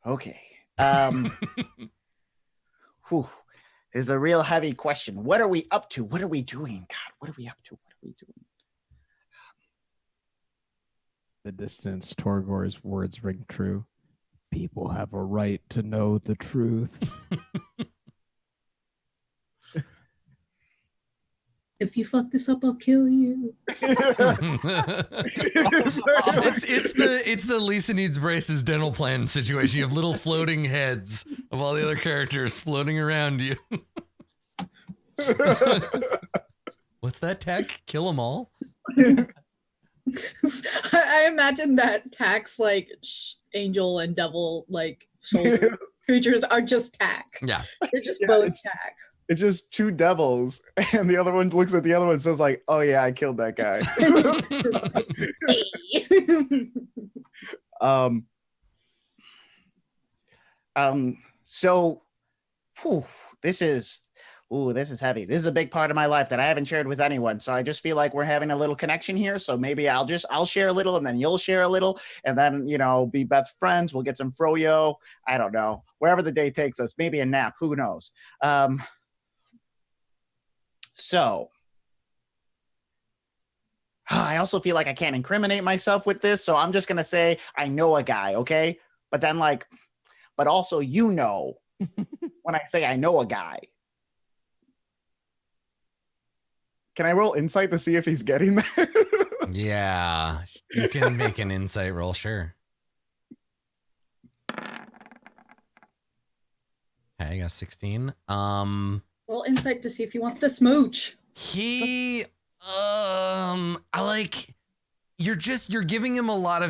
Okay. Whew. This is a real heavy question. What are we up to? What are we doing? God, what are we up to? What are we doing? The distance, Torgor's words ring true. People have a right to know the truth. If you fuck this up, I'll kill you. it's the Lisa needs braces dental plan situation. You have little floating heads of all the other characters floating around you. What's that tech? Kill them all? I imagine that Tack's like angel and devil like shoulder creatures are just Tack. Yeah. They're just both Tack. It's just two devils, and the other one looks at the other one and says, like, oh yeah, I killed that guy. So this is heavy. This is a big part of my life that I haven't shared with anyone. So I just feel like we're having a little connection here. So maybe I'll share a little, and then you'll share a little, and then, be best friends. We'll get some froyo. I don't know. Wherever the day takes us, maybe a nap, who knows? So I also feel like I can't incriminate myself with this. So I'm just going to say, I know a guy. Okay. But then but also, when I say I know a guy, can I roll insight to see if he's getting that? Yeah, you can make an insight roll, sure. Okay, I got 16. Roll insight to see if he wants to smooch. You're giving him a lot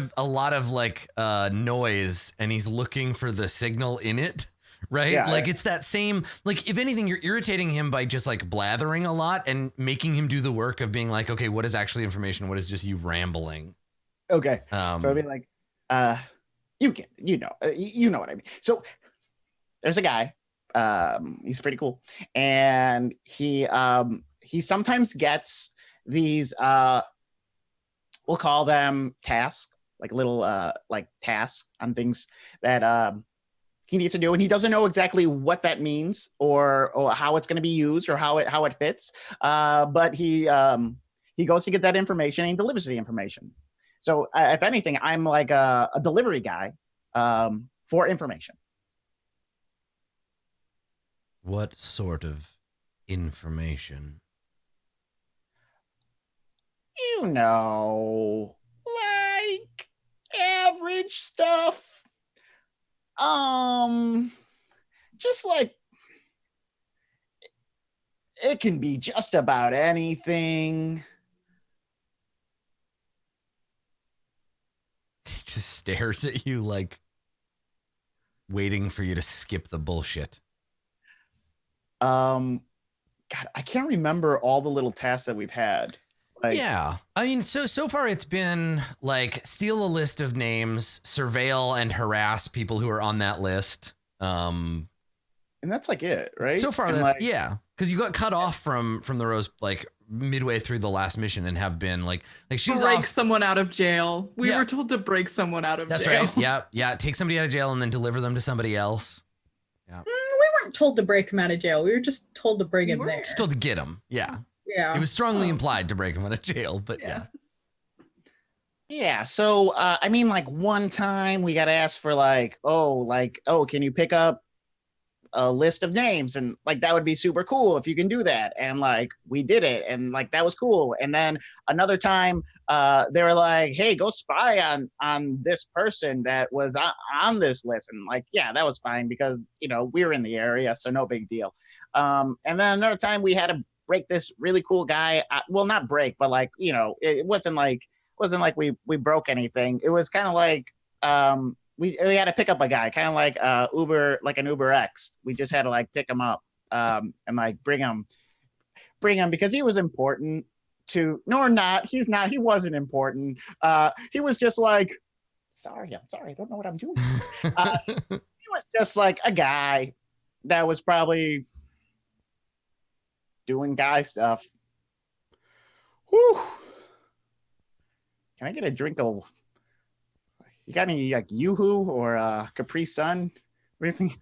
of like noise, and he's looking for the signal in it. Right? Yeah, like it's that same, like if anything, you're irritating him by just like blathering a lot and making him do the work of being like, okay, what is actually information? What is just you rambling? Okay. So I'd be like, you know what I mean. So there's a guy, he's pretty cool. And he sometimes gets these, we'll call them tasks, like little, like tasks on things that, he needs to do, and he doesn't know exactly what that means or how it's going to be used or how it fits. But he goes to get that information and he delivers the information. So if anything, I'm like a delivery guy for information. What sort of information? Like average stuff. Just like it can be just about anything. He just stares at you like waiting for you to skip the bullshit. God, I can't remember all the little tasks that we've had. Like, yeah, I mean, so far it's been like steal a list of names, surveil and harass people who are on that list. And that's like it, right? So far, and that's like, yeah, because you got cut off from the Rose like midway through the last mission and have been like she's break off. someone out of jail. We Yeah. were told to break someone out of That's jail. right. Yeah. Take somebody out of jail and then deliver them to somebody else. We weren't told to break him out of jail. We were just told to bring him there. Still to get him. Yeah. Yeah. It was strongly implied to break him out of jail, but yeah. Yeah. So, I mean, like one time we got asked for like, can you pick up a list of names? And like, that would be super cool if you can do that. And like, we did it. And like, that was cool. And then another time, they were like, hey, go spy on this person that was on this list. And like, yeah, that was fine because, we were in the area. So no big deal. And then another time we had to break this really cool guy. Well, not break, but like, it wasn't like we broke anything. It was kind of like we had to pick up a guy, kind of like Uber, like an Uber X. We just had to like pick him up and like bring him because he was important to. No, or not. He's not. He wasn't important. He was just like, I'm sorry. I don't know what I'm doing. He was just like a guy that was probably doing guy stuff. Whew. Can I get a drink of? You got any like Yoo-Hoo or Capri Sun? What do you think?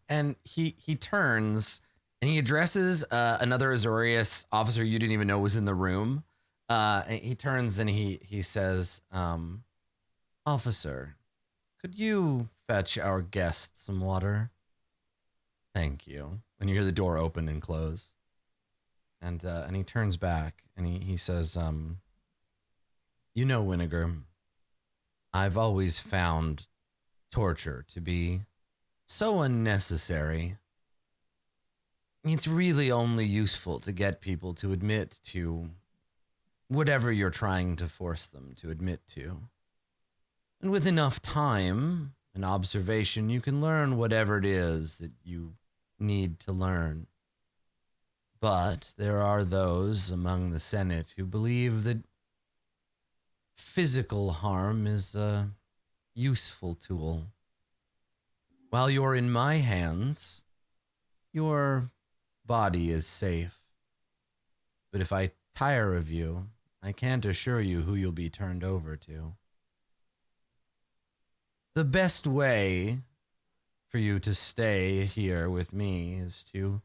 And he turns and he addresses another Azorius officer you didn't even know was in the room. He turns and he says, "Officer, could you fetch our guest some water? Thank you." And you hear the door open and close. And he turns back and he says, "You know, Winnegar, I've always found torture to be so unnecessary. It's really only useful to get people to admit to whatever you're trying to force them to admit to. And with enough time and observation, you can learn whatever it is that you need to learn. But there are those among the Senate who believe that physical harm is a useful tool. While you're in my hands, your body is safe. But if I tire of you, I can't assure you who you'll be turned over to. The best way for you to stay here with me is to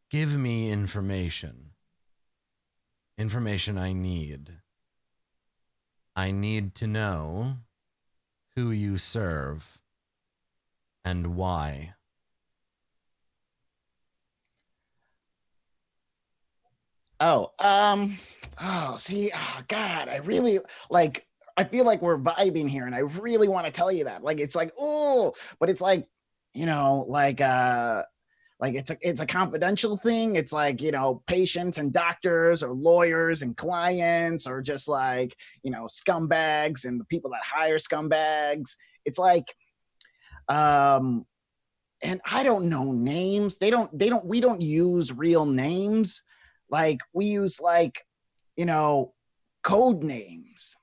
give me information. Information I need. I need to know who you serve and why." See, God, I really like, I feel like we're vibing here and I really want to tell you that. Like, it's like, oh, but it's like, like it's a confidential thing. It's like, patients and doctors or lawyers and clients or just like, scumbags and the people that hire scumbags. It's like, and I don't know names. We don't use real names. Like we use like, code names.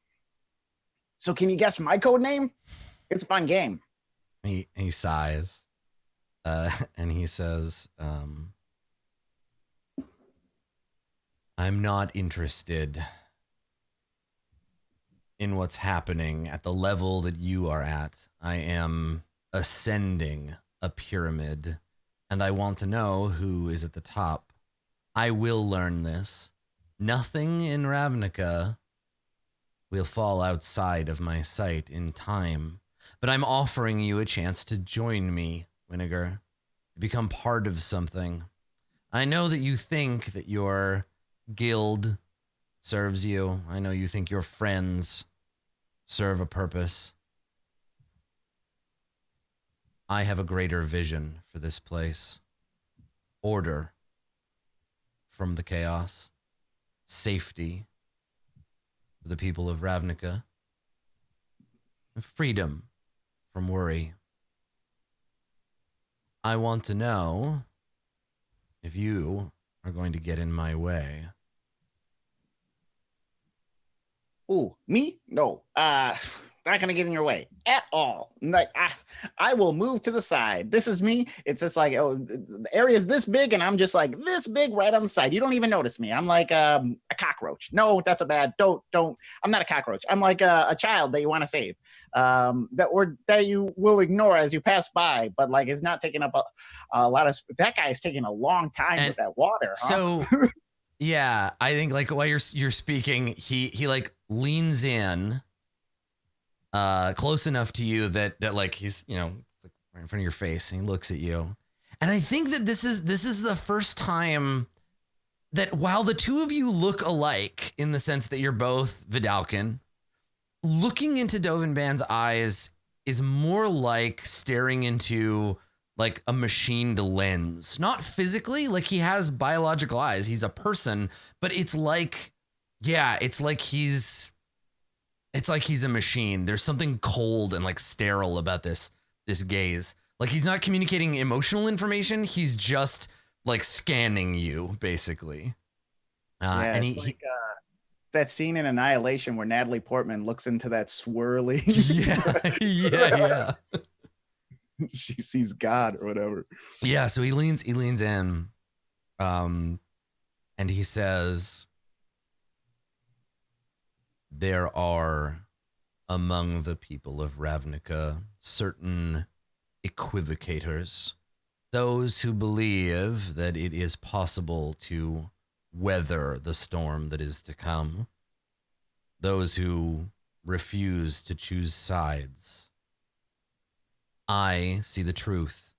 So can you guess my code name? It's a fun game. He sighs. And he says, "I'm not interested in what's happening at the level that you are at. I am ascending a pyramid, and I want to know who is at the top. I will learn this. Nothing in Ravnica will fall outside of my sight in time, but I'm offering you a chance to join me, Winnegar, to become part of something. I know that you think that your guild serves you. I know you think your friends serve a purpose. I have a greater vision for this place. Order from the chaos. Safety for the people of Ravnica. Freedom from worry. I want to know if you are going to get in my way." Ooh, me? No. Not gonna get in your way at all. Like I will move to the side. This is me. It's just like, oh, the area is this big, and I'm just like this big right on the side. You don't even notice me. I'm like a cockroach. No, that's a bad. Don't. I'm not a cockroach. I'm like a child that you want to save. That you will ignore as you pass by, but like is not taking up a lot of. That guy is taking a long time with that water. Huh? So. Yeah, I think like while you're speaking, he like leans in close enough to you that like he's, right in front of your face, and he looks at you. And I think that this is the first time that while the two of you look alike in the sense that you're both Vidalcan, looking into Dovinban's eyes is more like staring into like a machined lens. Not physically, like he has biological eyes. He's a person, but it's like, yeah, it's like he's It's like he's a machine. There's something cold and like sterile about this gaze. Like he's not communicating emotional information. He's just like scanning you, basically. Yeah, And it's like that scene in Annihilation where Natalie Portman looks into that swirly. yeah. She sees God or whatever. Yeah. So he leans in, and he says, "There are among the people of Ravnica certain equivocators, those who believe that it is possible to weather the storm that is to come, those who refuse to choose sides. I see the truth.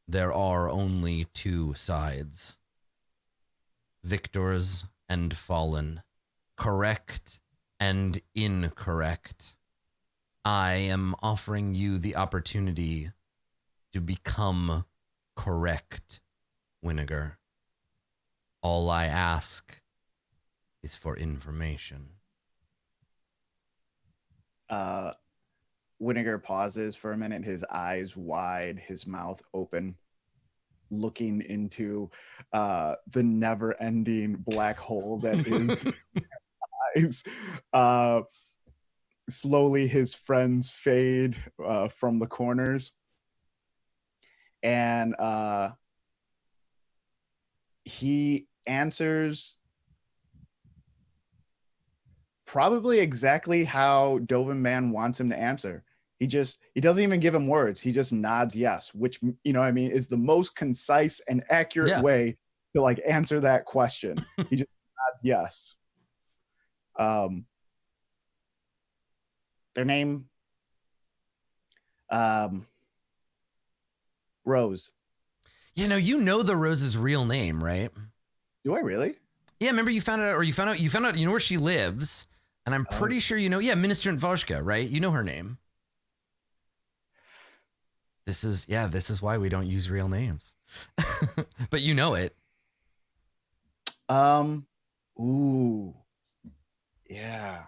There are only two sides, victors and fallen, correct and incorrect. I am offering you the opportunity to become correct, Winnegar. All I ask is for information." Winnegar pauses for a minute, his eyes wide, his mouth open, looking into the never-ending black hole that is eyes. Slowly, his friends fade from the corners, and he answers probably exactly how Dovin Man wants him to answer. He doesn't even give him words. He just nods yes, which, you know what I mean, is the most concise and accurate way to like answer that question. He just nods yes. Their name, Rose. You know the Rose's real name, right? Do I really? Yeah, remember you found out you know where she lives, and I'm pretty sure Ministrant Voshka, right? You know her name. This is why we don't use real names. But you know it. Ooh. Yeah.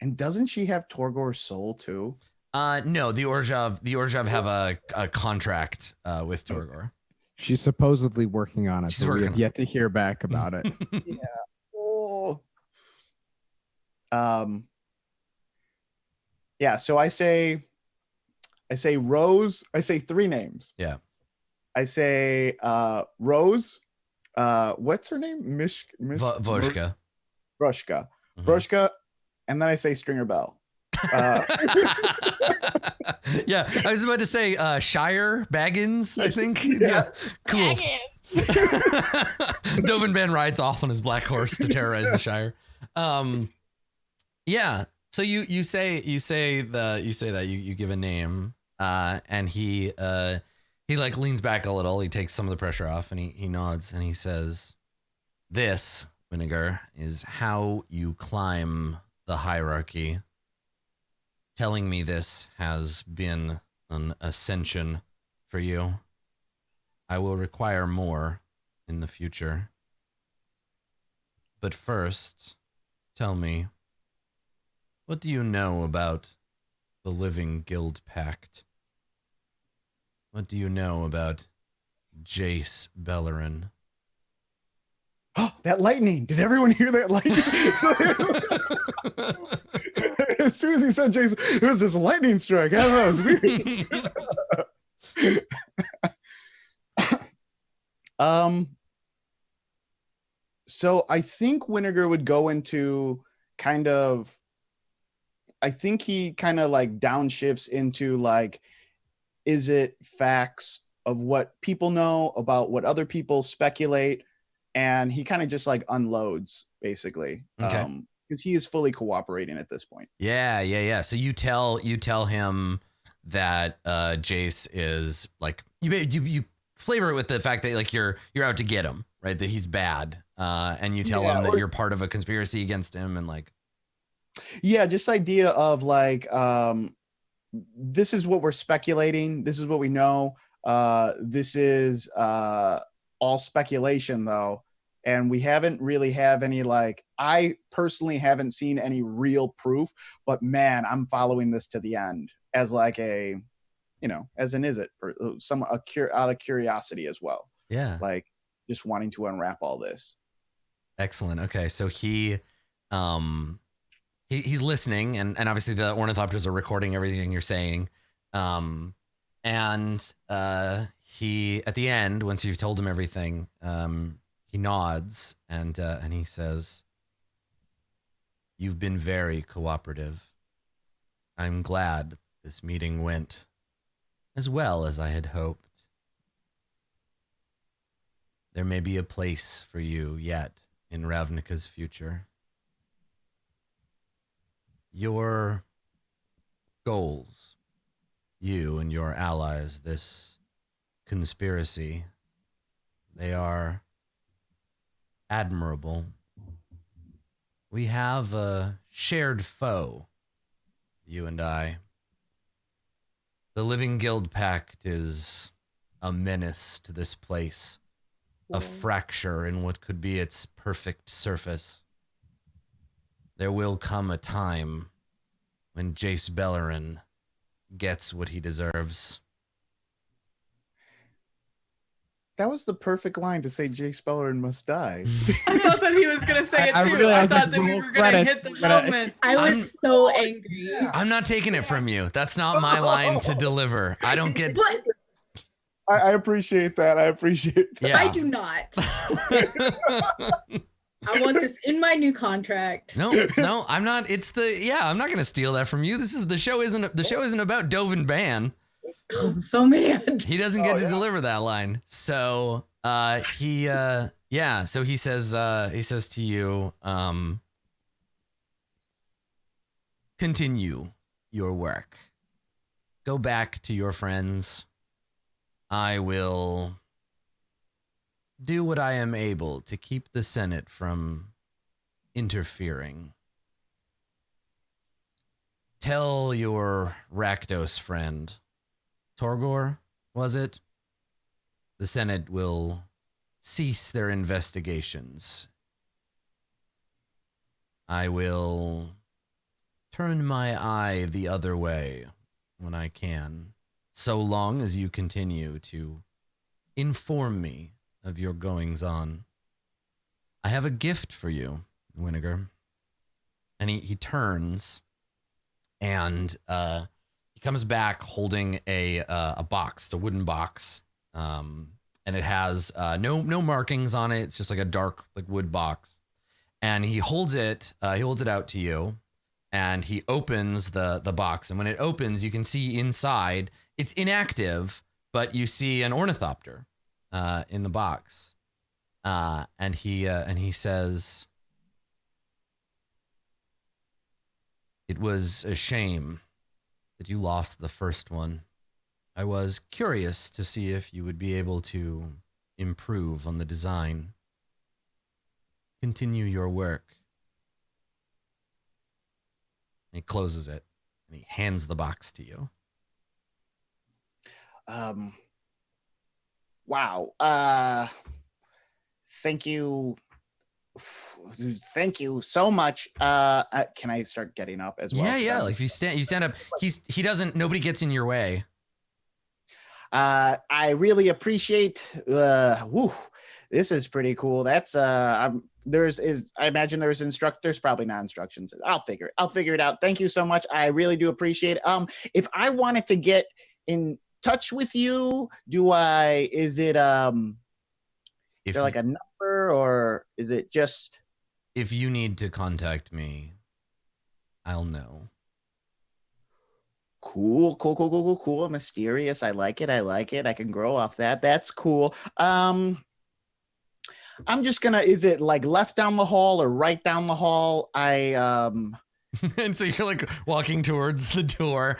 And doesn't she have Torgor's soul too? No, the Orzhov have a contract with Torgor. She's supposedly working on it. She's We working have yet to hear back about it. Yeah. Oh. Yeah, so I say Rose. I say three names. Yeah. I say Rose. What's her name? Voshka. Vroshka. Mhm. Vroshka. And then I say Stringer Bell. Yeah, I was about to say Shire Baggins, I think. Yeah. Cool. Dovin Ben rides off on his black horse to terrorize the Shire. Yeah. So you say that you give a name, and he like leans back a little. He takes some of the pressure off, and he nods, and he says, "This, Winnegar, is how you climb the hierarchy. Telling me this has been an ascension for you. I will require more in the future. But first, tell me, what do you know about the Living Guild Pact? What do you know about Jace Beleren?" Oh, that lightning. Did everyone hear that lightning? As soon as he said Jason, it was just a lightning strike. I don't know. It was weird. So I think Winnegar would go into I think he kind of like downshifts into like, is it facts of what people know about what other people speculate? And he kind of just like unloads basically. Okay. Because he is fully cooperating at this point. Yeah. So you tell him that Jace is like, you flavor it with the fact that like you're out to get him, right? That he's bad, and you tell him that you're part of a conspiracy against him, and like, yeah, just idea of like, this is what we're speculating. This is what we know. This is all speculation though, and we haven't really have any, like, I personally haven't seen any real proof, but man, I'm following this to the end as like a, as an out of curiosity as well. Yeah. Like just wanting to unwrap all this. Excellent. Okay, so he's listening, and obviously the ornithopters are recording everything you're saying. And he, at the end, once you've told him everything, he nods and he says, "You've been very cooperative. I'm glad this meeting went as well as I had hoped. There may be a place for you yet in Ravnica's future. Your goals, you and your allies, this conspiracy, they are admirable. We have a shared foe, you and I. The Living Guild Pact is a menace to this place, a fracture in what could be its perfect surface. There will come a time when Jace Beleren gets what he deserves." That was the perfect line to say Jace Beleren must die. I thought that he was gonna say it too. I thought that we were gonna hit the moment. I was so angry. I'm not taking it from you. That's not my line to deliver. I don't get... But I appreciate that. I appreciate that. Yeah. I do not. I want this in my new contract. No, I'm not. I'm not gonna steal that from you. The show isn't about Dovin Ban. Oh, so mad. He doesn't get to deliver that line. So so he says to you, continue your work. Go back to your friends. I will do what I am able to keep the Senate from interfering. Tell your Rakdos friend, Torgor, was it? The Senate will cease their investigations. I will turn my eye the other way when I can, so long as you continue to inform me of your goings-on. I have a gift for you, Winnegar. And he turns, and he comes back holding a box. It's a wooden box, and it has no markings on it. It's just like a dark wood box. And he holds it out to you, and he opens the box. And when it opens, you can see inside. It's inactive, but you see an ornithopter in the box, and he says, "It was a shame that you lost the first one. I was curious to see if you would be able to improve on the design. Continue your work." And he closes it, and he hands the box to you. Wow. Thank you so much. Can I start getting up as well? Yeah. Like if you stand up, nobody gets in your way. I really appreciate, this is pretty cool. That's, I imagine there's probably not instructions. I'll figure it out. Thank you so much. I really do appreciate it. If I wanted to get in touch with you, is there like a number, or is it just? If you need to contact me, I'll know. Cool. Mysterious. I like it. I can grow off that. That's cool. I'm just gonna, is it like left down the hall or right down the hall? And so you're like walking towards the door.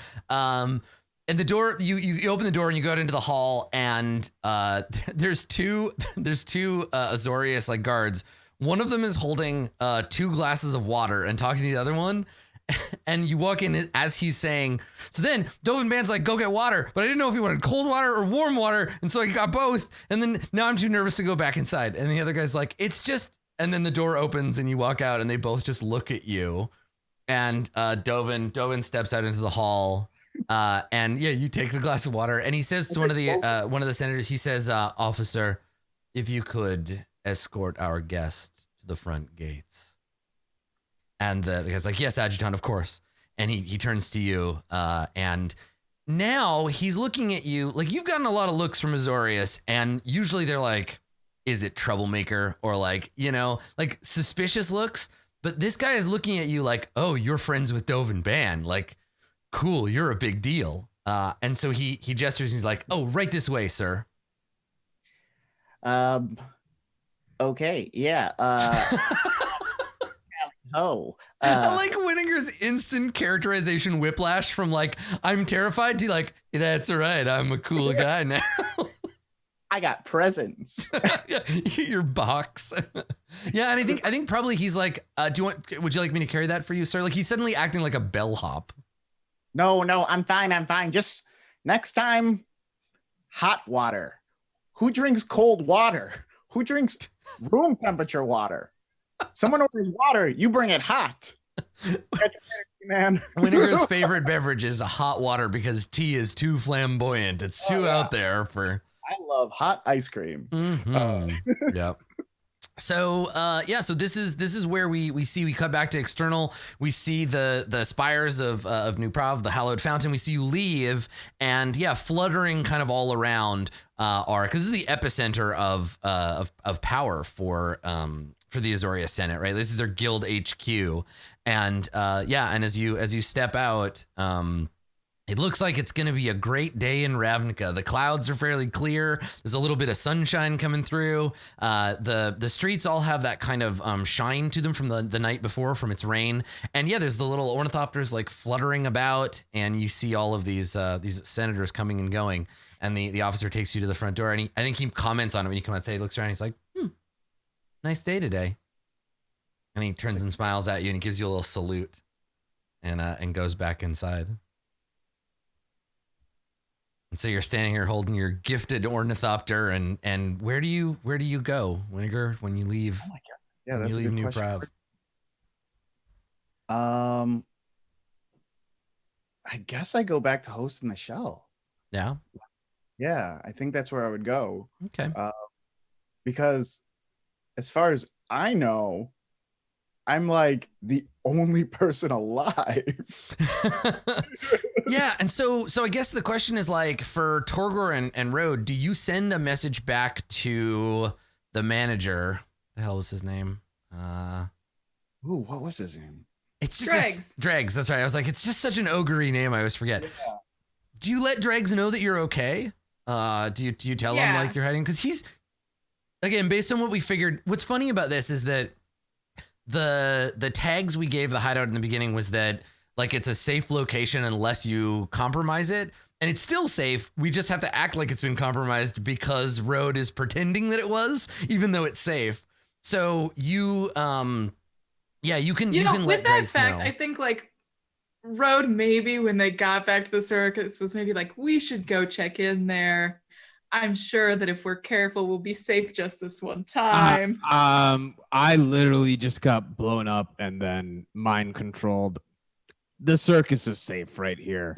And the door, you open the door and you go out into the hall, and there's two Azorius guards. One of them is holding 2 glasses of water and talking to the other one, And you walk in as he's saying, so then Dovin Band's like, go get water. But I didn't know if he wanted cold water or warm water. And so I got both. And then now I'm too nervous to go back inside. And the other guy's like, it's just, and then the door opens and you walk out and they both just look at you. And Dovin steps out into the hall. And yeah, you take the glass of water. And he says to one of the senators, he says, officer, if you could escort our guest to the front gates. And the guy's like, yes, adjutant, of course. And he turns to you, and now he's looking at you like you've gotten a lot of looks from Azorius, and usually they're like, is it troublemaker or like, like suspicious looks. But this guy is looking at you like, oh, you're friends with Dovin Band. Like, cool, you're a big deal. And so he gestures and he's like, oh, right this way, sir. Okay, yeah. I like Winninger's instant characterization whiplash from like, I'm terrified to like, that's all right, I'm a cool guy now. I got presents. Your box. Yeah, and I think probably he's like, would you like me to carry that for you, sir? Like he's suddenly acting like a bellhop. No, I'm fine. Just next time, hot water. Who drinks cold water? Who drinks room temperature water? Someone orders water, you bring it hot. Man. Winninger's favorite beverage is a hot water because tea is too flamboyant. It's too out there for. I love hot ice cream. Mm-hmm. Yep. So so this is where we cut back to external. We see the spires of New Prov, the hallowed fountain. We see you leave, and fluttering kind of all around are, because this is the epicenter of power for the Azoria Senate, right? This is their guild HQ, and and as you step out, it looks like it's going to be a great day in Ravnica. The clouds are fairly clear. There's a little bit of sunshine coming through. The streets all have that kind of shine to them from the night before from its rain. And there's the little ornithopters like fluttering about, and you see all of these senators coming and going. And the officer takes you to the front door, and I think he comments on it when you come outside. He looks around, and he's like, nice day today. And he turns and smiles at you, and he gives you a little salute, and goes back inside. And so you're standing here holding your gifted ornithopter, and where do you go, Winninger, when you leave? Oh my god! Yeah, when that's you a leave good New question. Prov. I guess I go back to hosting the show. Yeah. Yeah, I think that's where I would go. Okay. Because as far as I know, I'm like the only person alive. Yeah, and so I guess the question is like, for Torgor and Rode, do you send a message back to the manager? The hell was his name? Ooh, what was his name? It's just Dregs. Dregs. That's right. I was like, it's just such an ogre-y name. I always forget. Yeah. Do you let Dregs know that you're okay? Do you tell him like you're hiding? Because he's, again, based on what we figured. What's funny about this is that the tags we gave the hideout in the beginning was that like it's a safe location unless you compromise it, and it's still safe. We just have to act like it's been compromised because Rode is pretending that it was, even though it's safe. So you you can with let that Dregs fact, know. I think like Rode maybe when they got back to the circus was maybe like, we should go check in there. I'm sure that if we're careful, we'll be safe just this one time. I literally just got blown up and then mind controlled. The circus is safe right here.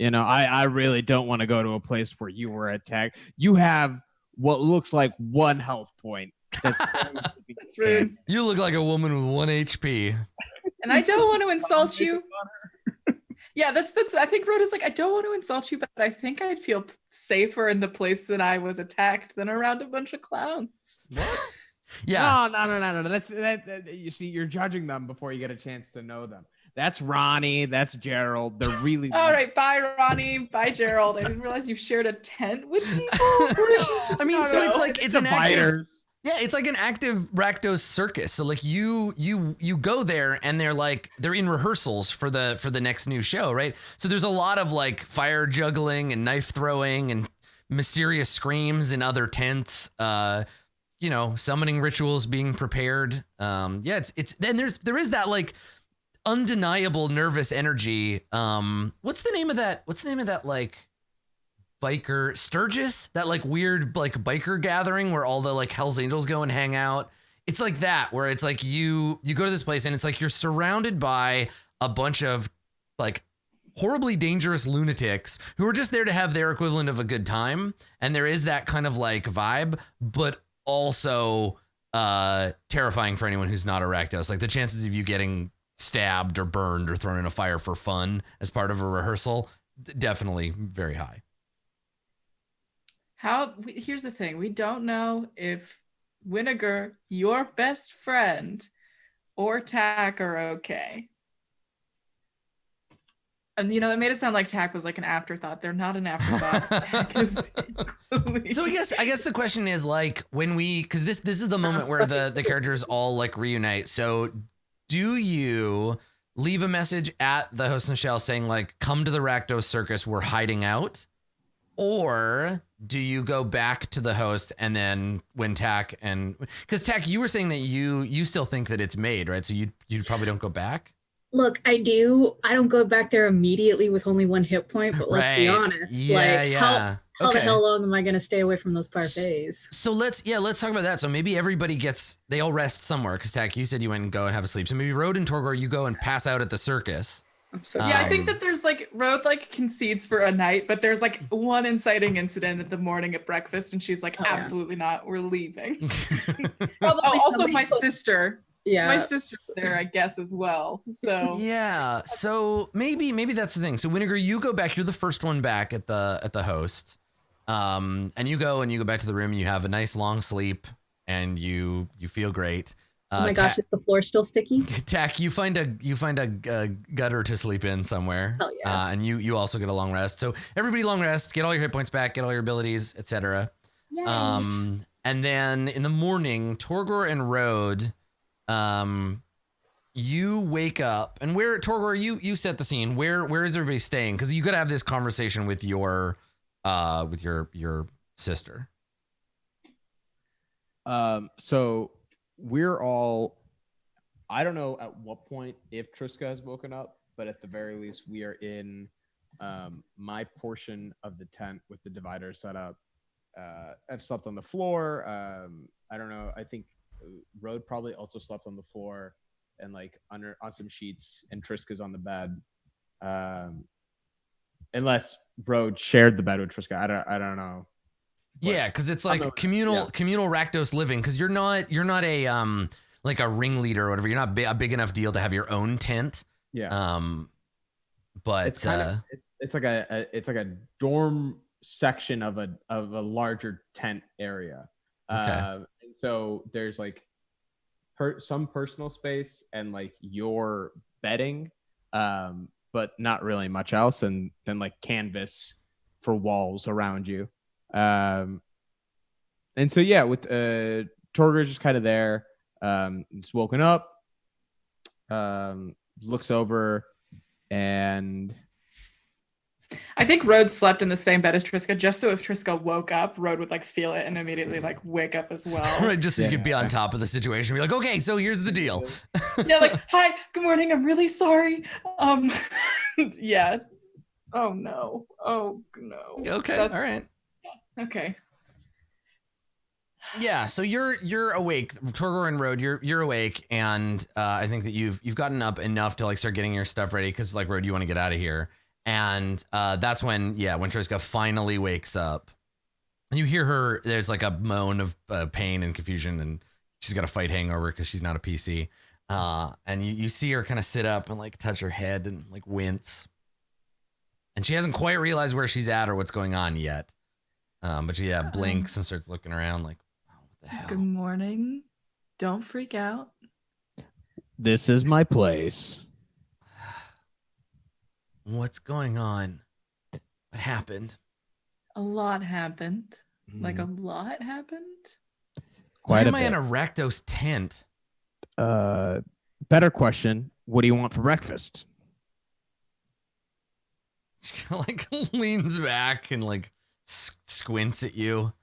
I really don't want to go to a place where you were attacked. You have what looks like 1 health point. That's rude. You look like a woman with 1 HP. And I don't want to insult you. Yeah, that's. I think Rhoda's like, I don't want to insult you, but I think I'd feel safer in the place that I was attacked than around a bunch of clowns. Yeah. No. That's you see, you're judging them before you get a chance to know them. That's Ronnie. That's Gerald. They're really. All right, bye, Ronnie. Bye, Gerald. I didn't realize you shared a tent with people. I mean, so it's like it's an active. Yeah, it's like an active Rakdos circus. So like you go there and they're in rehearsals for the next new show, right? So there's a lot of like fire juggling and knife throwing and mysterious screams in other tents. Summoning rituals being prepared. It's then there is that like undeniable nervous energy. What's the name of that? Like biker Sturgis? That like weird like biker gathering where all the like Hell's Angels go and hang out. It's like that, where it's like you go to this place and it's like you're surrounded by a bunch of like horribly dangerous lunatics who are just there to have their equivalent of a good time. And there is that kind of like vibe, but also terrifying for anyone who's not a Rakdos. Like the chances of you getting stabbed or burned or thrown in a fire for fun as part of a rehearsal, definitely very high. Here's the thing. We don't know if Winnegar, your best friend, or Tack are okay. And it made it sound like Tack was like an afterthought. They're not an afterthought. Tack is So I guess the question is like when because this is the moment where the characters all like reunite. So do you leave a message at the host and shell saying like, come to the Rakdos circus, we're hiding out? Or do you go back to the host and then when Tack because Tack, you were saying that you still think that it's made, right? So you probably don't go back? Look, I do. I don't go back there immediately with only 1 hit point, but let's be honest. How the hell long am I going to stay away from those parfaits? So let's talk about that. So maybe everybody they all rest somewhere because Tack, you said you went and go and have a sleep. So maybe Road and Torgor, you go and pass out at the circus. I think that there's like Road like concedes for a night, but there's like one inciting incident at the morning at breakfast, and she's like, absolutely not, we're leaving. Also my sister. Yeah, my sister's there, I guess, as well. So yeah, so maybe that's the thing. So Winnegar, you go back. You're the first one back at the host, and you go back to the room. You have a nice long sleep, and you feel great. Oh my gosh, is the floor still sticky? Tack, you find a gutter to sleep in somewhere. Hell yeah. And you also get a long rest. So everybody long rest, get all your hit points back, get all your abilities, etc. And then in the morning, Torgor and Road. You wake up and Torgor, you set the scene. Where is everybody staying? Because you got to have this conversation with your sister. So we're all, I don't know at what point if Triska has woken up, but at the very least we are in my portion of the tent with the divider set up. I've slept on the floor. I don't know. I think Road probably also slept on the floor and like on some sheets, and Triska's on the bed. Unless Road shared the bed with Triska. I don't know. Yeah, because it's like communal Rakdos living. Because you're not a like a ringleader or whatever. You're not a big enough deal to have your own tent. Yeah. But it's it's like a dorm section of a larger tent area. Okay. And so there's like some personal space and like your bedding, but not really much else. And then like canvas for walls around you. And so, yeah, with Torgor's just kind of there, just woken up, looks over, and I think Road slept in the same bed as Triska, just so if Triska woke up, Road would like feel it and immediately like wake up as well. Right, just so you could be on top of the situation. Be like, okay, so here's the deal. Yeah, like, hi, good morning. I'm really sorry. Yeah. Oh no. Okay, all right. Okay. Yeah, so you're awake, Torgor and Road. You're awake, and I think that you've gotten up enough to like start getting your stuff ready because like Road, you want to get out of here. And that's when Triska finally wakes up. And you hear her, there's like a moan of pain and confusion, and she's got a fight hangover because she's not a PC. And you see her kind of sit up and like touch her head and like wince. And she hasn't quite realized where she's at or what's going on yet. But she blinks and starts looking around like, oh, what the hell? Good morning. Don't freak out. This is my place. What's going on? What happened? A lot happened. Like a lot happened? Why am I in a Rakdos tent? Better question. What do you want for breakfast? She like leans back and like squints at you.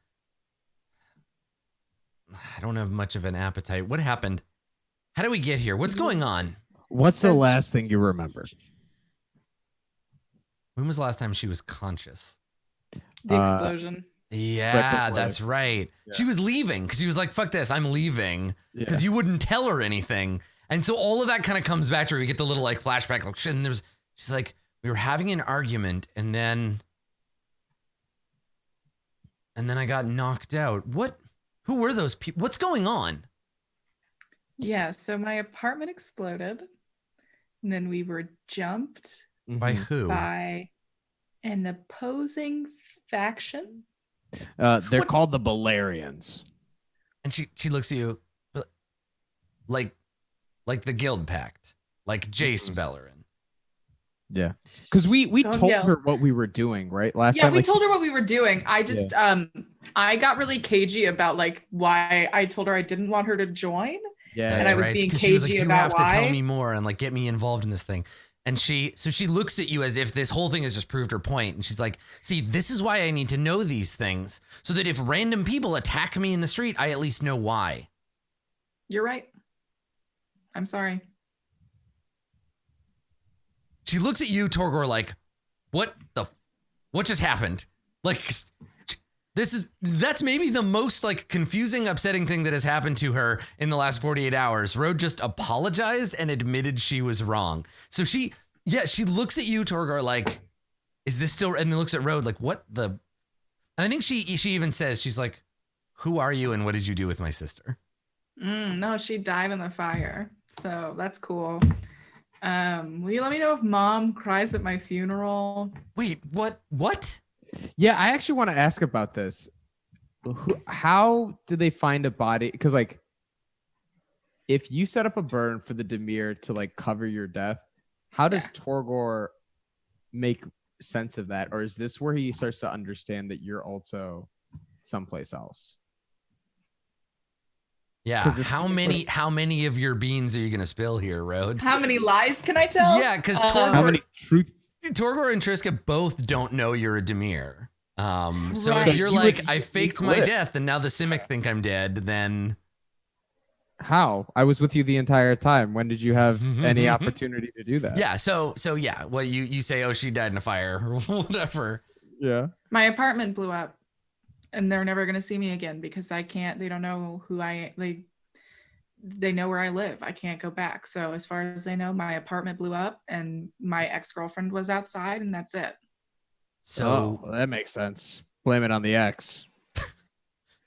I don't have much of an appetite. What happened? How did we get here? What's going on? What's the Says- last thing you remember? When was the last time she was conscious? The Uh, explosion. Yeah, before that's right. Yeah. She was leaving because she was like, fuck this, I'm leaving. Because you wouldn't tell her anything. And so all of that kind of comes back to her. We get the little like flashback. Like, and she's like, we were having an argument and then I got knocked out. Who were those people? What's going on? Yeah, so my apartment exploded. And then we were jumped By Mhm. who? by an opposing faction. They're What? called the Belerians. And she looks at you like the Guild Pact, like Jace Beleren. Yeah, because we Don't told yell. her what we were doing, right? Last Yeah, time, we like, told her what we were doing. I just I got really cagey about like why I told her I didn't want her to join. yeah, And I was being 'cause she was like, cagey you about have to tell why. me more and like get me involved in this thing. And she looks at you as if this whole thing has just proved her point. And she's like, see, this is why I need to know these things so that if random people attack me in the street, I at least know why. You're right. I'm sorry. She looks at you, Torgor, like, what just happened? Like, that's maybe the most like confusing, upsetting thing that has happened to her in the last 48 hours. Rode just apologized and admitted she was wrong. So she looks at you, Torgor, like, is this still, and then looks at Rode like, what the, and I think she even says, she's like, who are you and what did you do with my sister? No, she died in the fire. So that's cool. Will you let me know if mom cries at my funeral? Wait, what? yeah. I actually want to ask about this. How did they find a body? Because like, if you set up a burn for the Demir to like cover your death, how does Torgor make sense of that? Or is this where he starts to understand that you're also someplace else? Yeah. 'Cause this How is many of your beans are you going to spill here, Rode? How many lies can I tell? Yeah, because How many truths? Torgor and Triska both don't know you're a Demir. So Right. if you're You like, would- I faked my live. death and now the Simic think I'm dead, then How? I was with you the entire time. When did you have any opportunity to do that? yeah. So yeah. Well, you say, oh, she died in a fire or whatever. Yeah. My apartment blew up and they're never going to see me again because they don't know who they know where I live. I can't go back. So as far as they know, my apartment blew up and my ex-girlfriend was outside and that's it. So well, that makes sense. Blame it on the ex.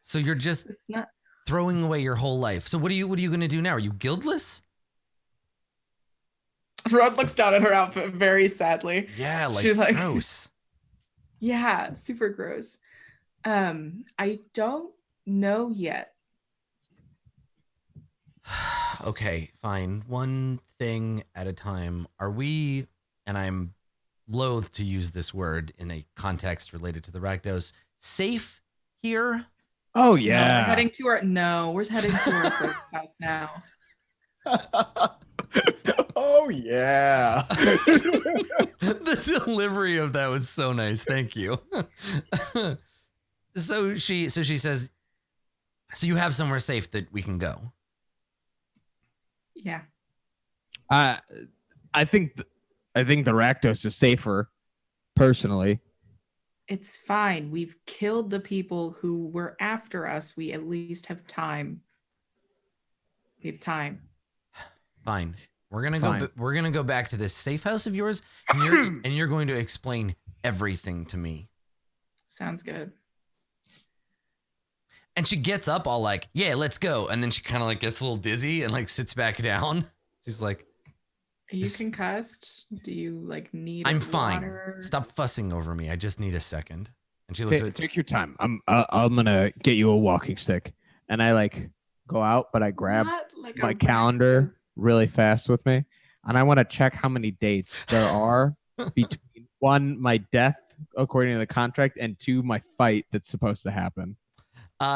so you're just It's not. throwing away your whole life. So what are you going to do now? Are you guildless? Rod looks down at her outfit very sadly. Yeah, like, She's like- gross. Yeah, super gross. I don't know yet. Okay, fine. One thing at a time. Are we, and I'm loath to use this word in a context related to the Rakdos, safe here? Oh No, yeah. we're heading to our safe house now. Oh yeah. The delivery of that was so nice. Thank you. So she says, so you have somewhere safe that we can go. Yeah. I think the Rakdos is safer, personally. It's fine. We've killed the people who were after us. We at least have time. We have time. Fine. We're gonna Fine. go. We're gonna go back to this safe house of yours, and you're going to explain everything to me. Sounds good. And she gets up all like, yeah, let's go. And then she kind of like gets a little dizzy and like sits back down. She's like, Are you This- concussed? Do you like need I'm fine. water? Stop fussing over me. I just need a second. And she looks at, Take your time. I'm gonna get you a walking stick, and I like go out, but I grab Not like my a calendar breakfast. really fast with me, and I want to check how many dates there are between one, my death according to the contract, and two, my fight that's supposed to happen.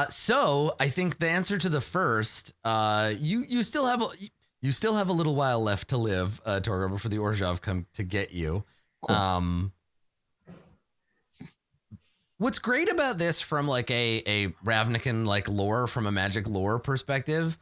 so I think the answer to the first, you still have a little while left to live, Torgo, before the Orzhov come to get you. Cool. What's great about this from like a Ravnican like lore, from a magic lore perspective,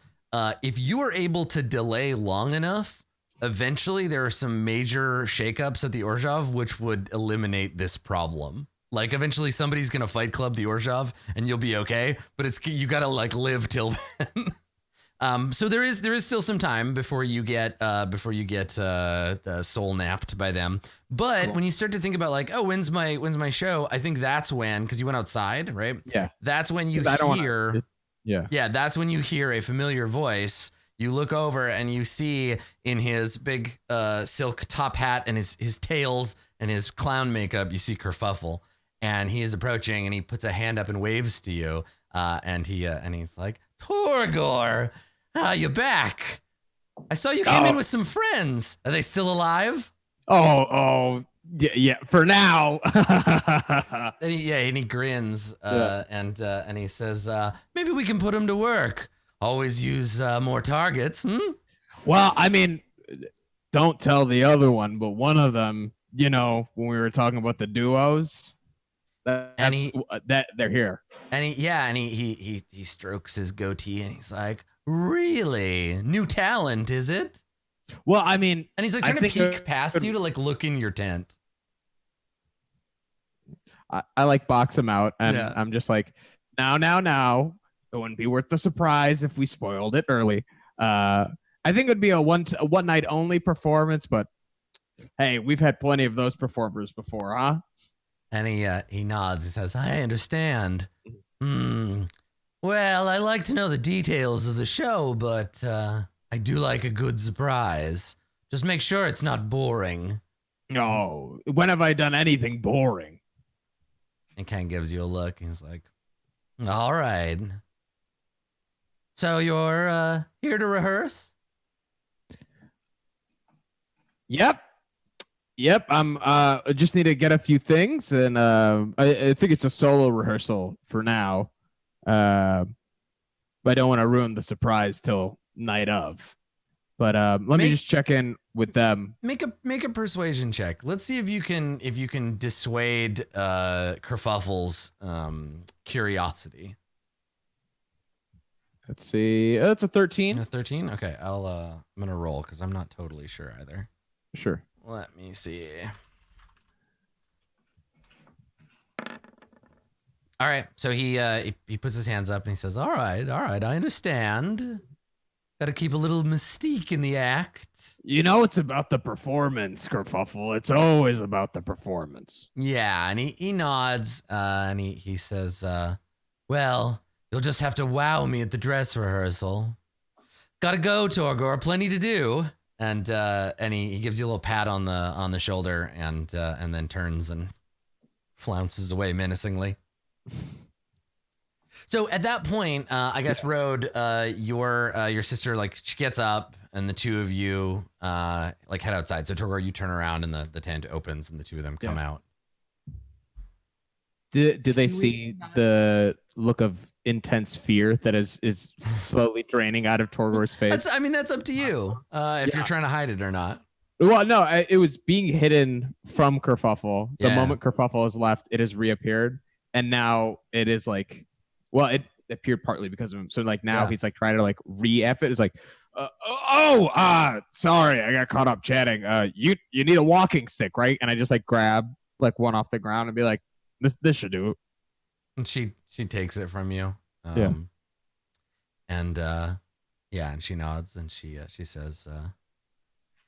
if you are able to delay long enough, eventually there are some major shakeups at the Orzhov which would eliminate this problem. Like eventually somebody's gonna fight club the Orzhov and you'll be okay, but you gotta like live till then. So there is still some time before you get soul napped by them. But when you start to think about like, oh, when's my show? I think that's when, because you went outside, right? Yeah. That's when you hear. Yeah, that's when you hear a familiar voice. You look over and you see in his big silk top hat and his tails and his clown makeup, you see Kerfuffle, and he is approaching and he puts a hand up and waves to you, and he's like, Torgor, you back? I saw you came in with some friends. Are they still alive? Oh, yeah. For now. And he grins, and he says, maybe we can put him to work. Always use more targets. Well, I mean, don't tell the other one, but one of them, when we were talking about the duos, that they're here. And he strokes his goatee and he's like, really? New talent, is it? Well, I mean, and he's like trying to peek past you to like look in your tent. I like box him out, and I'm just like, now. It wouldn't be worth the surprise if we spoiled it early. I think it'd be a one night only performance, but hey, we've had plenty of those performers before, huh? And he nods. He says, I understand. Well, I like to know the details of the show, but I do like a good surprise. Just make sure it's not boring. No, when have I done anything boring? And Ken gives you a look. And he's like, all right. So you're here to rehearse? Yep. I'm I just need to get a few things, and I think it's a solo rehearsal for now. But I don't want to ruin the surprise till night of. But let me just check in with them. Make a persuasion check. Let's see if you can dissuade Kerfuffle's curiosity. Let's see. That's a 13. A 13? Okay, I'm gonna roll because I'm not totally sure either. Sure. Let me see. All right, so he puts his hands up and he says, all right, I understand. Got to keep a little mystique in the act. It's about the performance, Kerfuffle. It's always about the performance. Yeah, and he nods, and he says, well, you'll just have to wow me at the dress rehearsal. Gotta go, Torgor. Plenty to do. And he gives you a little pat on the shoulder, and then turns and flounces away menacingly. So at that point, I guess Rode, your sister, like, she gets up, and the two of you like head outside. So Torgor, you turn around, and the tent opens, and the two of them come out. Do they see the look of intense fear that is slowly draining out of Torgor's face? That's up to you if you're trying to hide it or not. Well, no, it was being hidden from Kerfuffle. The moment Kerfuffle has left, it has reappeared, and now it is like, well, it appeared partly because of him. So like now he's like trying to like re-F it. It's like, sorry, I got caught up chatting. You need a walking stick, right? And I just like grab like one off the ground and be like, this should do it. And she takes it from you. And she nods and she says,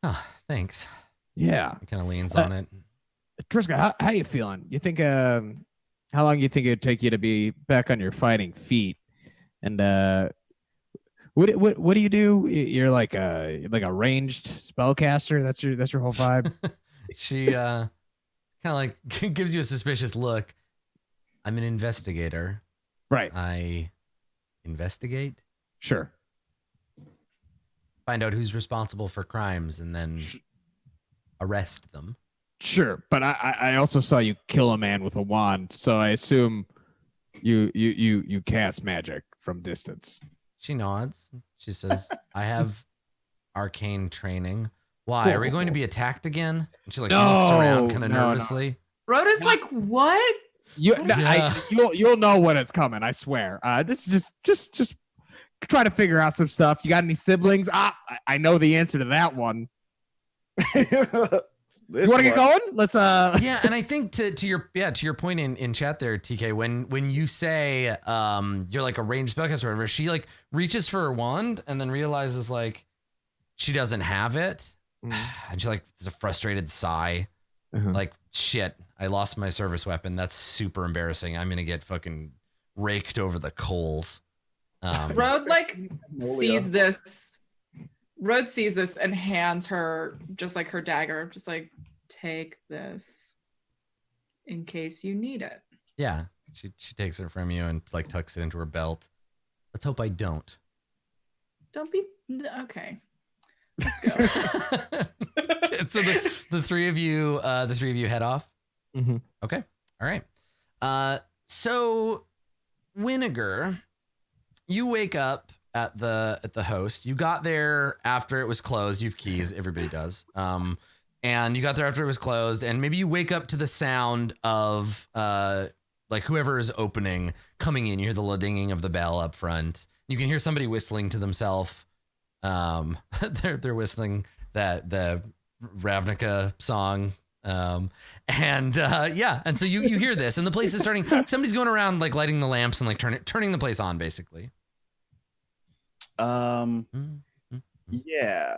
oh, thanks. Yeah. Kind of leans on it. Triska, how you feeling? You think how long do you think it would take you to be back on your fighting feet? And what do you do? You're like a ranged spellcaster. That's your whole vibe. She kind of like gives you a suspicious look. I'm an investigator. Right. I investigate. Sure. Find out who's responsible for crimes and then arrest them. Sure, but I also saw you kill a man with a wand, so I assume you cast magic from distance. She nods. She says, I have arcane training. Why? Are we going to be attacked again? And she looks around kind of nervously. No. Rhoda's like, what? You'll know when it's coming, I swear. This is just try to figure out some stuff. You got any siblings? I know the answer to that one. You want to get going? Let's Yeah, and I think to your point in chat there, TK, when you say you're like a ranged spellcaster or whatever, she like reaches for her wand and then realizes like she doesn't have it, and she like it's a frustrated sigh, like shit, I lost my service weapon. That's super embarrassing. I'm gonna get fucking raked over the coals. Road like sees this. Road sees this and hands her just like her dagger, just like take this in case you need it. Yeah, she takes it from you and like tucks it into her belt. Let's hope I don't. Don't be okay. Let's go. So the three of you head off. Mm-hmm. Okay, all right. So Winnegar, you wake up at the host. You got there after it was closed. You have keys. Everybody does. And you got there after it was closed. And maybe you wake up to the sound of like whoever is opening coming in. You hear the dinging of the bell up front. You can hear somebody whistling to themselves. They're whistling the Ravnica song. And so you hear this, and the place is starting. Somebody's going around like lighting the lamps and like turning the place on, basically. Yeah.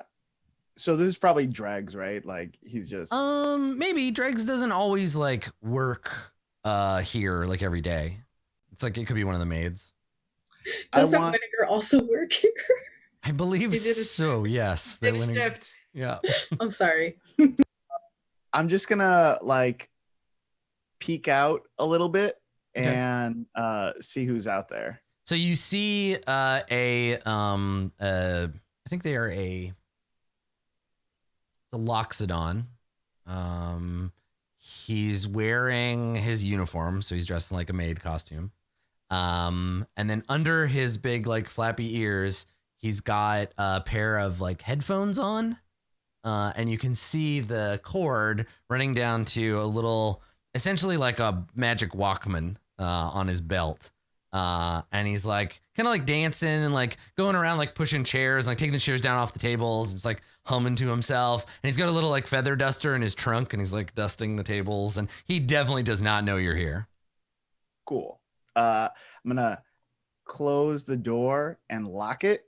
So this is probably Dregs, right? Like he's just maybe Dregs doesn't always like work here like every day. It's like it could be one of the maids. Doesn't Winnegar also work here? I believe so. Yes, They shipped. Yeah. I'm sorry. I'm just gonna like peek out a little bit and see who's out there. So you see I think they are a Loxodon. He's wearing his uniform, so he's dressed in like a maid costume. And then under his big like flappy ears, he's got a pair of like headphones on. And you can see the cord running down to a little, essentially like a magic Walkman on his belt. And he's like kind of like dancing and like going around like pushing chairs, like taking the chairs down off the tables, just like humming to himself. And he's got a little like feather duster in his trunk, and he's like dusting the tables. And he definitely does not know you're here. Cool. I'm gonna close the door and lock it.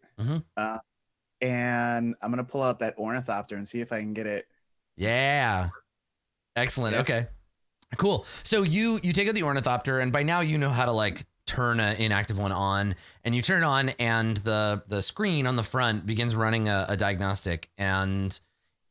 And I'm gonna pull out that ornithopter and see if I can get it. Yeah. Excellent. Yeah. Okay. Cool. So you take out the ornithopter, and by now you know how to like turn an inactive one on, and you turn it on, and the screen on the front begins running a diagnostic, and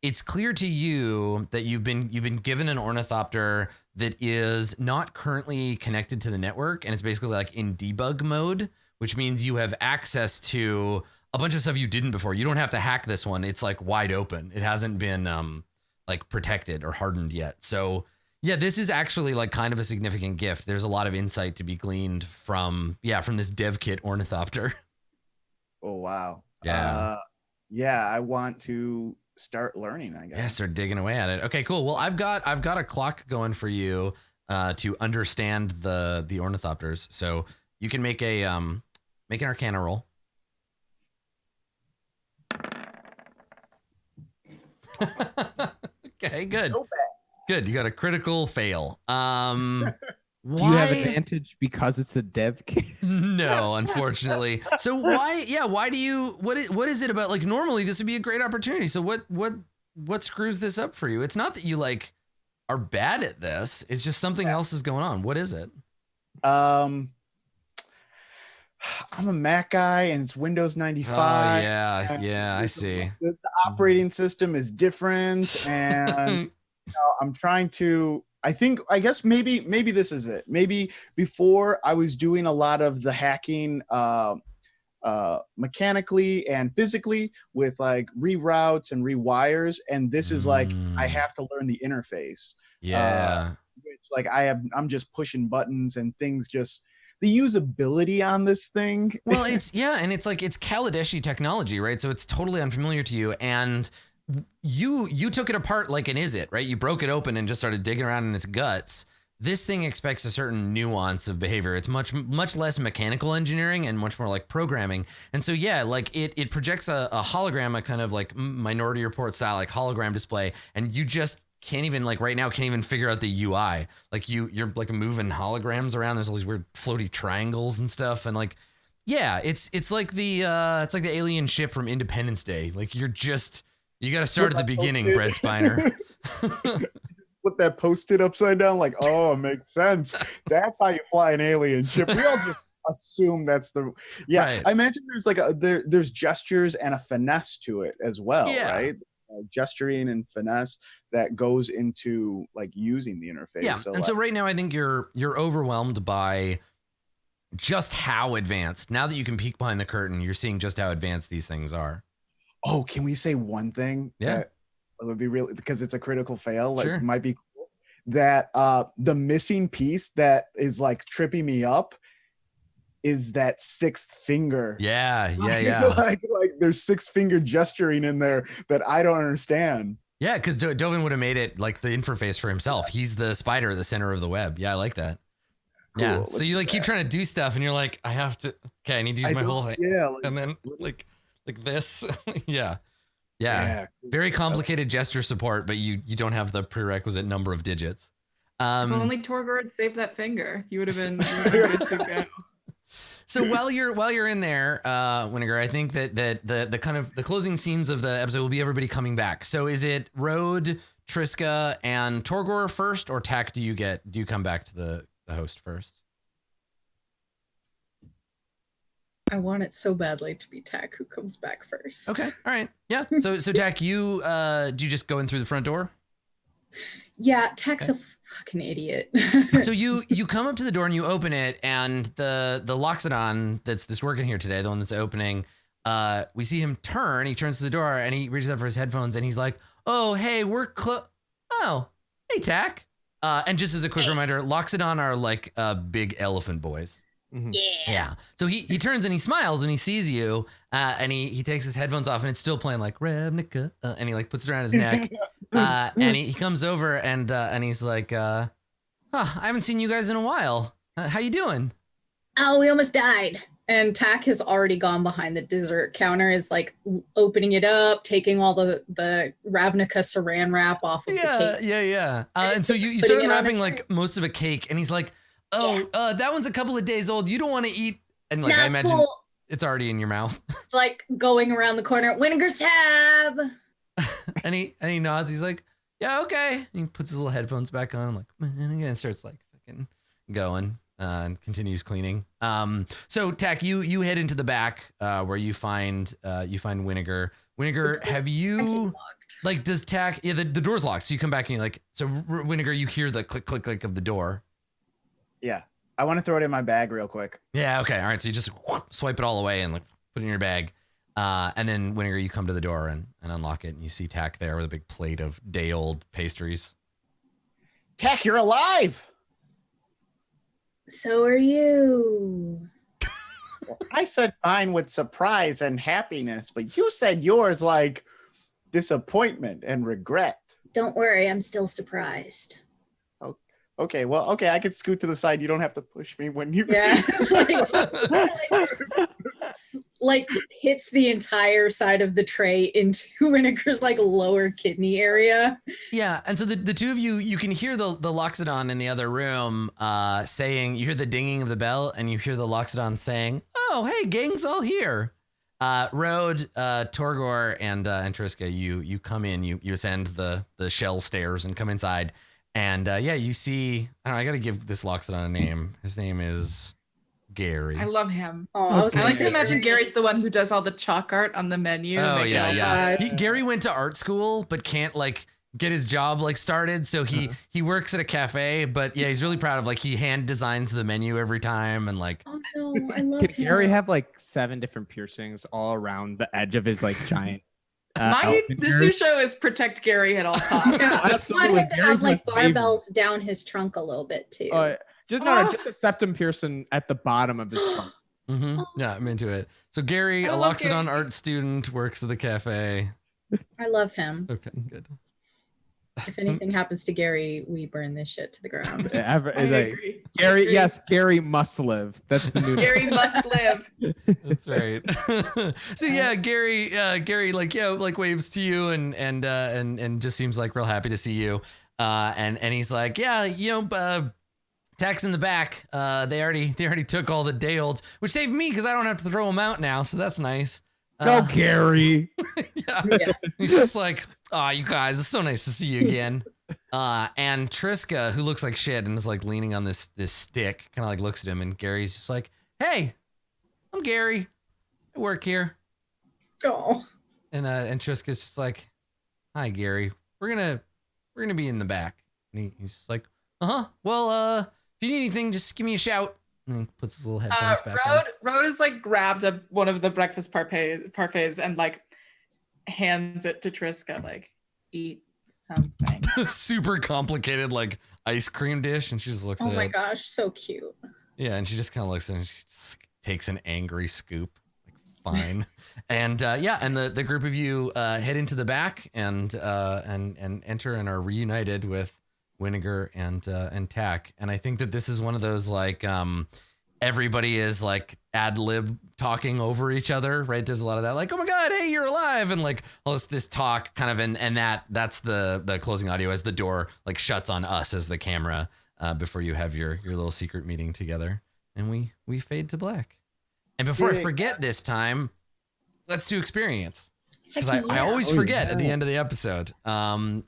it's clear to you that you've been given an ornithopter that is not currently connected to the network, and it's basically like in debug mode, which means you have access to a bunch of stuff you didn't before. You don't have to hack this one. It's like wide open. It hasn't been like protected or hardened yet. So yeah, this is actually like kind of a significant gift. There's a lot of insight to be gleaned from this dev kit ornithopter. Oh wow. Yeah. I want to start learning, I guess. Yeah, start digging away at it. Okay, cool. Well, I've got a clock going for you to understand the ornithopters. So you can make an Arcana roll. Okay, good. So bad. Good. You got a critical fail. Do you have advantage because it's a dev kit? No, unfortunately. So why do you what is it about, like normally this would be a great opportunity. So what screws this up for you? It's not that you like are bad at this. It's just something else is going on. What is it? I'm a Mac guy and it's Windows 95. Oh yeah, I see. The operating system is different, and I'm trying to. I guess maybe this is it. Maybe before I was doing a lot of the hacking mechanically and physically with like reroutes and rewires, and this is like I have to learn the interface. Yeah. Which like I'm just pushing buttons and things just. The usability on this thing. Well, it's like it's Kaladeshi technology, right? So it's totally unfamiliar to you, and you took it apart like an Is It, right? You broke it open and just started digging around in its guts. this thing expects a certain nuance of behavior. It's much less mechanical engineering and much more like programming. And so yeah, like it projects a hologram, a kind of like Minority Report style like hologram display, and you just can't even like right now can't even figure out the UI. Like you're like moving holograms around. There's all these weird floaty triangles and stuff, and like yeah, it's like the alien ship from Independence Day. Like you got to start at the beginning, Brett Spiner. Put that post-it upside down, like, oh, it makes sense. That's how you fly an alien ship. We all just assume that's the Right. I imagine there's like there's gestures and a finesse to it as well, right? Gesturing and finesse that goes into like using the interface. Yeah, so so right now I think you're overwhelmed by just how advanced. Now that you can peek behind the curtain, you're seeing just how advanced these things are. Oh, can we say one thing? Yeah. That would be really, because it's a critical fail. Like Sure. might be cool. That the missing piece that is like tripping me up is that sixth finger. Yeah. like there's six finger gesturing in there that I don't understand. Yeah, because Dovin would have made it like the interface for himself. He's the spider, the center of the web. Yeah, I like that. Cool. Yeah. Let's So you like do keep that. trying to do stuff, and you're like, I have to. Okay, I need to use my whole hand, Yeah. and then like this. Yeah. Yeah. Very complicated gesture support, but you don't have the prerequisite number of digits. If only Torgor had saved that finger, you would have been good to go. So while you're in there, Winnegar, I think that the kind of the closing scenes of the episode will be everybody coming back. So is it Rode, Triska, and Torgor first, or Tak? Do you come back to the host first? I want it so badly to be Tak who comes back first. Okay, all right, yeah. So Tak, you do you just go in through the front door? Yeah, Tak's a fucking idiot. So you come up to the door and you open it, and the Loxodon that's working here today, the one that's opening, we see him turn. He turns to the door and he reaches up for his headphones and he's like, "Oh, hey, we're oh, hey, Tak." And just as a quick reminder, Loxodon are like big elephant boys. Yeah. Yeah. So he turns and he smiles when he sees you, and he takes his headphones off and it's still playing like Ravnica, and he like puts it around his neck, and he comes over and he's like, I haven't seen you guys in a while. How you doing? Oh, we almost died. And Tak has already gone behind the dessert counter, is like opening it up, taking all the Ravnica saran wrap off of the cake. Yeah. And so you putting start it on a unwrapping tray. like most of a cake, and he's like, that one's a couple of days old. You don't want to eat. And like, I That's imagine cool. it's already in your mouth. Like going around the corner, Winnegar's tab. and he nods. He's like, yeah, okay. And he puts his little headphones back on. I'm like, and again starts like fucking going and continues cleaning. So Tak, you head into the back where you find Winnegar. Winnegar, have you like does Tak? Yeah, the door's locked. So you come back and you're like, so Winnegar, you hear the click click click of the door. Yeah. I want to throw it in my bag real quick. Yeah. Okay. All right. So you just swipe it all away and like put it in your bag. And then Winnegar, you come to the door and unlock it, and you see Tak there with a big plate of day-old pastries. Tak, you're alive. So are you. I said mine with surprise and happiness, but you said yours like disappointment and regret. Don't worry, I'm still surprised. Okay, well, okay, I could scoot to the side. You don't have to push me when you. Yeah, it's like hits the entire side of the tray into Winnegar's like lower kidney area. Yeah, and so the two of you can hear the Loxodon in the other room saying, you hear the dinging of the bell, and you hear the Loxodon saying, "Oh, hey, gang's all here." Rode, Torgor, and Triska, you come in, you ascend the shell stairs and come inside. And you see, I don't know, I got to give this Loxodon a name. His name is Gary. I love him. Oh, I like to imagine Gary's the one who does all the chalk art on the menu. Oh, Make it all yeah. fun. Gary went to art school, but can't like get his job like started. So he works at a cafe, but yeah, he's really proud of like he hand designs the menu every time and like. Oh no, I love Could him. Gary have like 7 different piercings all around the edge of his like giant? This new show is protect Gary at all costs. Yeah, I just want Absolutely. him to Gary's have like my favorite. barbells down his trunk a little bit too. Just a septum piercing at the bottom of his trunk. Yeah, I'm into it. So Gary, a I love Loxodon Gary. art student, works at the cafe. I love him. Okay, good. If anything happens to Gary, we burn this shit to the ground. I agree. Gary, I agree. yes, Gary must live. That's the new Gary must live. That's right. So yeah, Gary like waves to you and just seems like real happy to see you. And he's like, yeah, Tax in the back. They already took all the day olds, which saved me because I don't have to throw them out now. So that's nice. Go, Gary. Yeah. Yeah. He's just like, oh, you guys, it's so nice to see you again. And Triska, who looks like shit and is like leaning on this stick, kind of like looks at him, and Gary's just like, hey, I'm Gary. I work here. Oh. And Triska's just like, hi, Gary. We're gonna be in the back. And he's just like, well, if you need anything, just give me a shout. And he puts his little headphones back on. Rode has like grabbed one of the breakfast parfaits and like hands it to Triska, like, eat something. Super complicated like ice cream dish, and she just looks at it. Oh my gosh, so cute. Yeah, and she just kind of looks at it and she just takes an angry scoop. Like, fine. And and the group of you head into the back and enter and are reunited with Winnegar and Tack. And I think that this is one of those like everybody is like ad lib talking over each other, right? There's a lot of that, like, oh my god, hey, you're alive, and like all this talk kind of, and that's the closing audio as the door like shuts on us as the camera before you have your little secret meeting together, and we fade to black. And before I forget this time, let's do experience. Because I always forget at the end of the episode.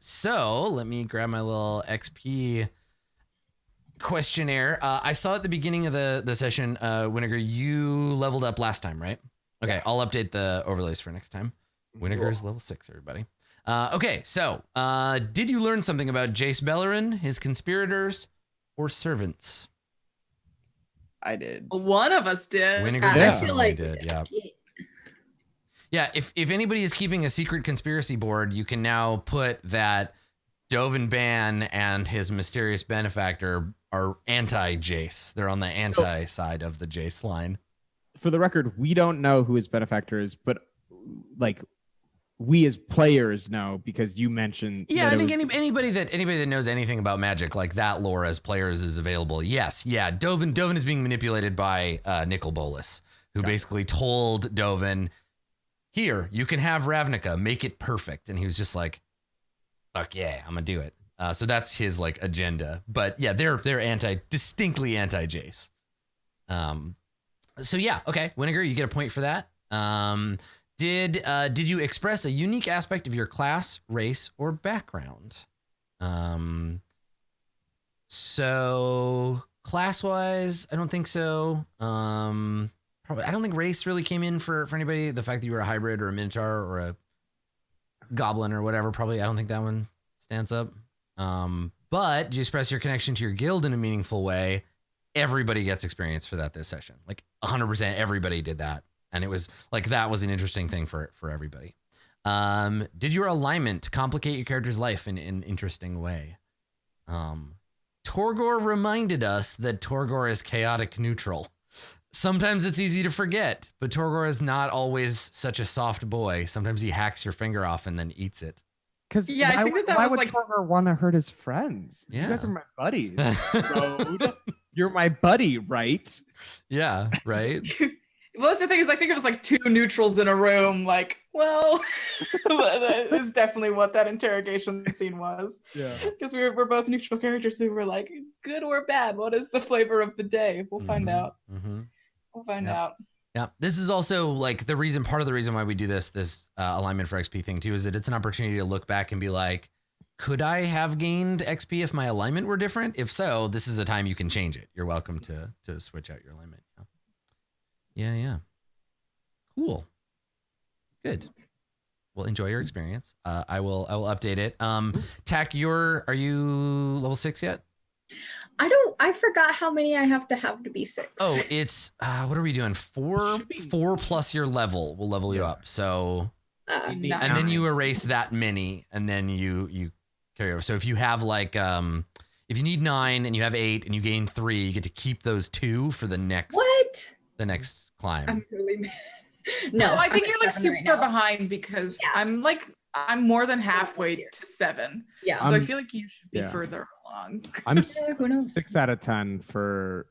So let me grab my little XP questionnaire. I saw at the beginning of the session, Winnegar, you leveled up last time, right? Okay, I'll update the overlays for next time. Winnegar is level 6, everybody. Okay, so did you learn something about Jace Beleren, his conspirators, or servants? I did. One of us did. Winnegar I definitely feel like did, yeah. Yeah, if anybody is keeping a secret conspiracy board, you can now put that Dovin Ban and his mysterious benefactor are anti-Jace. They're on the anti side of the Jace line. For the record, we don't know who his benefactor is, but like we as players know because you mentioned. Yeah, I think anybody that knows anything about magic, like that lore as players, is available. Yes, yeah. Dovin is being manipulated by Nicol Bolas, who basically told Dovin, here, you can have Ravnica, make it perfect. And he was just like, fuck yeah, I'm gonna do it. So that's his like agenda. But yeah, they're distinctly anti-Jace. So yeah, okay, Winnegar, you get a point for that. Did you express a unique aspect of your class, race, or background? So class-wise, I don't think so. Probably, I don't think race really came in for anybody. The fact that you were a hybrid or a minotaur or a goblin or whatever, probably I don't think that one stands up. But did you express your connection to your guild in a meaningful way? Everybody gets experience for that this session. Like 100%, everybody did that. And it was like, that was an interesting thing for everybody. Did your alignment complicate your character's life in an interesting way? Torgor reminded us that Torgor is chaotic neutral. Sometimes it's easy to forget, but Torgor is not always such a soft boy. Sometimes he hacks your finger off and then eats it. Because Yeah, I think that why was would like- Torgor want to hurt his friends? Yeah. You guys are my buddies. Road. You're my buddy, right? Yeah, right? Well, that's the thing, is I think it was like two neutrals in a room. Like, well, that is definitely what that interrogation scene was. Yeah. Because we're both neutral characters who were like, good or bad, what is the flavor of the day? We'll find out. Mm-hmm. We'll find out. Yeah, this is also like part of the reason why we do this alignment for XP thing too, is that it's an opportunity to look back and be like, could I have gained XP if my alignment were different? If so, this is a time you can change it. You're welcome to switch out your alignment. Yeah. Cool. Good. Well, enjoy your experience. I will update it. Tack, are you level 6 yet? I forgot how many I have to be 6. Oh, it's what are we doing? 4 plus your level will level you up. So and then you erase that many, and then you carry over. So if you have like if you need 9 and you have 8 and you gain 3, you get to keep those 2 for the next climb. I'm really mad. No, I think I'm you're at like 7 super right now. behind because Yeah. I'm like I'm more than halfway to 7. Yeah. So I feel like you should be yeah. further along. I'm Yeah, who knows? 6 out of 10 for.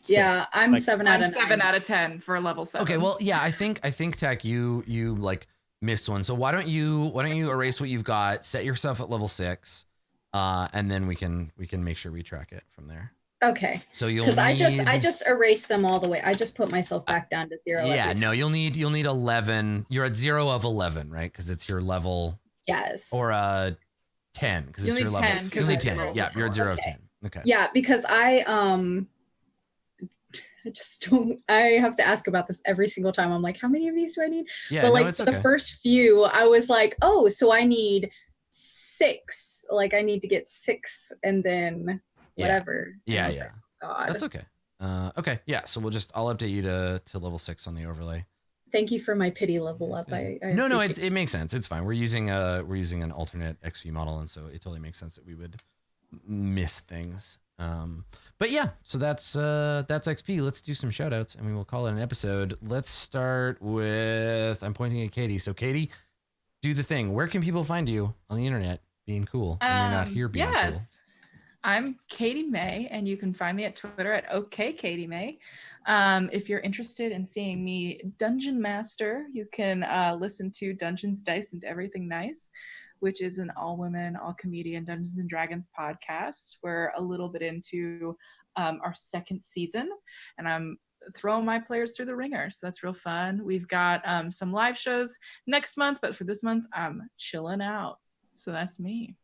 Yeah, I'm Like, 7 out I'm of 7 9. out of 10 for level 7. Okay, well, yeah, I think Tech, you like missed one. So why don't you erase what you've got, set yourself at level 6, and then we can make sure we track it from there. Okay. So you'll Because need, I just erased them all the way. I just put myself back down to 0. yeah, every time. no, you'll need 11. You're at 0 of 11, right? Because it's your level. Yes. Or 10 because You it's your need level. 10 You 'cause need it's 10. level Yeah, you're at 0 of Okay. 10. Okay. Yeah, because I just don't. I have to ask about this every single time. I'm like, how many of these do I need? Yeah, But no, like it's for okay. the first few, I was like, oh, so I need 6. Like I need to get 6 and then Yeah. whatever. And Yeah, I was yeah. like, God. That's okay. Okay, yeah. So I'll update you to level 6 on the overlay. Thank you for my pity level up. I No, appreciate it makes sense. It's fine. We're using an alternate XP model, and so it totally makes sense that we would miss things. But yeah, so that's XP. Let's do some shout outs and we will call it an episode. Let's start with, I'm pointing at Katie. So Katie, do the thing. Where can people find you on the internet being cool when you're not here being yes. I'm Katie May, and you can find me at Twitter at OKKatieMay. If you're interested in seeing me Dungeon Master, you can listen to Dungeons, Dice, and Everything Nice, which is an all-women, all-comedian Dungeons & Dragons podcast. We're a little bit into our 2nd season, and I'm throwing my players through the ringer, so that's real fun. We've got some live shows next month, but for this month, I'm chilling out. So that's me.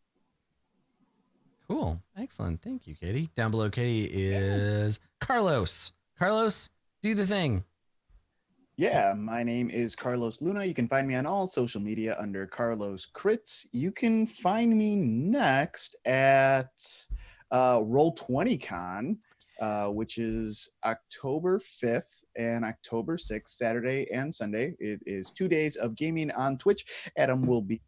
Cool. Excellent. Thank you, Katie. Down below Katie is Carlos. Carlos, do the thing. Yeah, my name is Carlos Luna. You can find me on all social media under Carlos Crits. You can find me next at Roll20 Con, which is October 5th and October 6th, Saturday and Sunday. It is 2 days of gaming on Twitch. Adam will be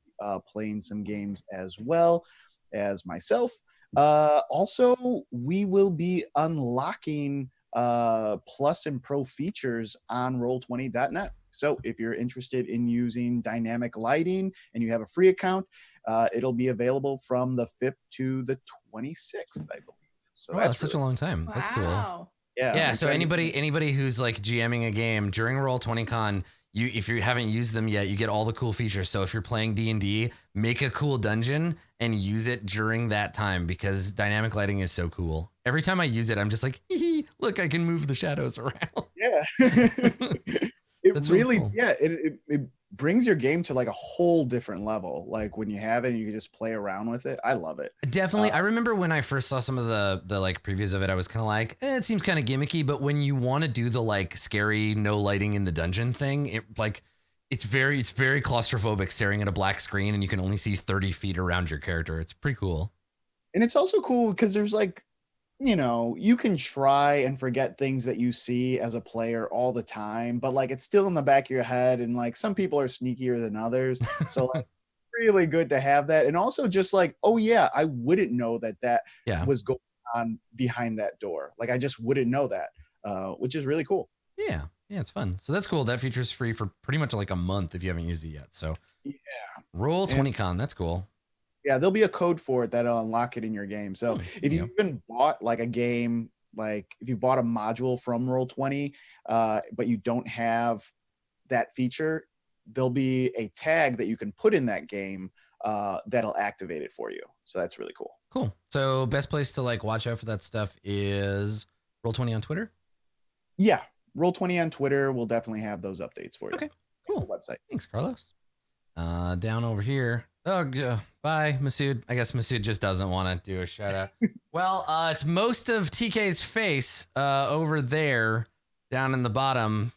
playing some games as well as myself. Also, we will be unlocking plus and pro features on roll20.net. So if you're interested in using dynamic lighting and you have a free account, it'll be available from the 5th to the 26th, I believe. So Wow, that's such a long time. That's cool. Wow. Yeah. we're So trying to- anybody who's like GMing a game during Roll20 Con, if you haven't used them yet, you get all the cool features. So if you're playing D&D, make a cool dungeon and use it during that time because dynamic lighting is so cool. Every time I use it, I'm just like, hee, look, I can move the shadows around. Yeah. That's really cool. yeah, it brings your game to like a whole different level. Like when you have it and you can just play around with it. I love it. Definitely. I remember when I first saw some of the like previews of it, I was kind of like, it seems kind of gimmicky, but when you want to do the like scary no lighting in the dungeon thing, it's very claustrophobic staring at a black screen and you can only see 30 feet around your character. It's pretty cool. And it's also cool because there's like, you can try and forget things that you see as a player all the time, but like it's still in the back of your head. And like some people are sneakier than others. So like really good to have that. And also just like, oh yeah, I wouldn't know that was going on behind that door. Like I just wouldn't know that, which is really cool. Yeah, it's fun. So that's cool. That feature is free for pretty much like a month if you haven't used it yet. So Yeah. Roll20 Con, that's cool. Yeah, there'll be a code for it that'll unlock it in your game. So if you you've even bought like a game, like if you bought a module from Roll20, but you don't have that feature, there'll be a tag that you can put in that game that'll activate it for you. So that's really cool. Cool. So best place to like watch out for that stuff is Roll20 on Twitter. Yeah, Roll20 on Twitter will definitely have those updates for you. Okay, cool. Website. Thanks, Carlos. Down over here. Oh, bye, Masood. I guess Masood just doesn't want to do a shout out. Well, it's most of TK's face over there, down in the bottom.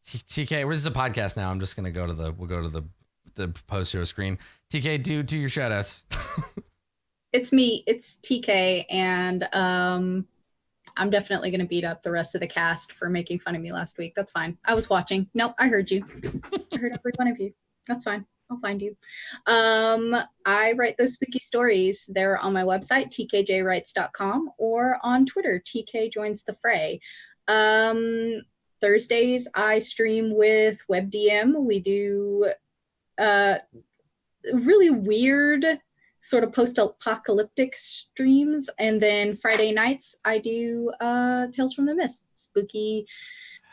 TK, this is a podcast now. I'm just gonna we'll go to the post show screen. TK, do your shout outs. It's me. It's TK, and I'm definitely going to beat up the rest of the cast for making fun of me last week. That's fine. I was watching. Nope, I heard you. I heard every one of you. That's fine. I'll find you. I write those spooky stories. They're on my website, tkjwrites.com, or on Twitter, TK Joins the Fray. Thursdays, I stream with WebDM. We do really weird sort of post-apocalyptic streams, and then Friday nights I do Tales from the Mist, spooky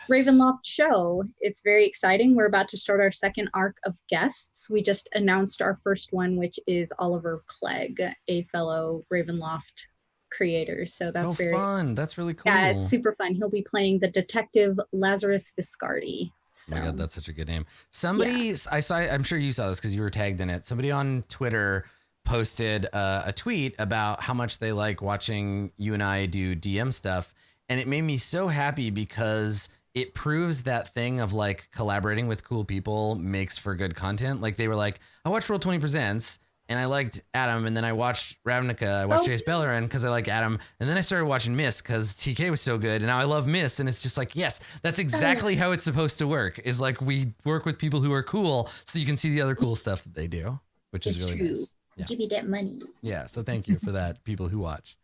Ravenloft show. It's very exciting. We're about to start our second arc of guests. We just announced our first one, which is Oliver Clegg, a fellow Ravenloft creator. So that's very fun. That's really cool. Yeah, it's super fun. He'll be playing the detective Lazarus Viscardi. So. Oh my god, that's such a good name. Somebody, I saw, I'm sure you saw this because you were tagged in it. Somebody on Twitter posted a tweet about how much they like watching you and I do DM stuff. And it made me so happy because it proves that thing of like collaborating with cool people makes for good content. Like they were like, I watched Roll20 Presents and I liked Adam, and then I watched Ravnica, I watched Jace Beleren because I like Adam, and then I started watching Mist because TK was so good, and now I love Mist, and it's just like, yes, that's exactly how it's supposed to work, is like we work with people who are cool so you can see the other cool stuff that they do, which is really nice. Yeah. Give me that money. Yeah, so thank you for that, people who watch.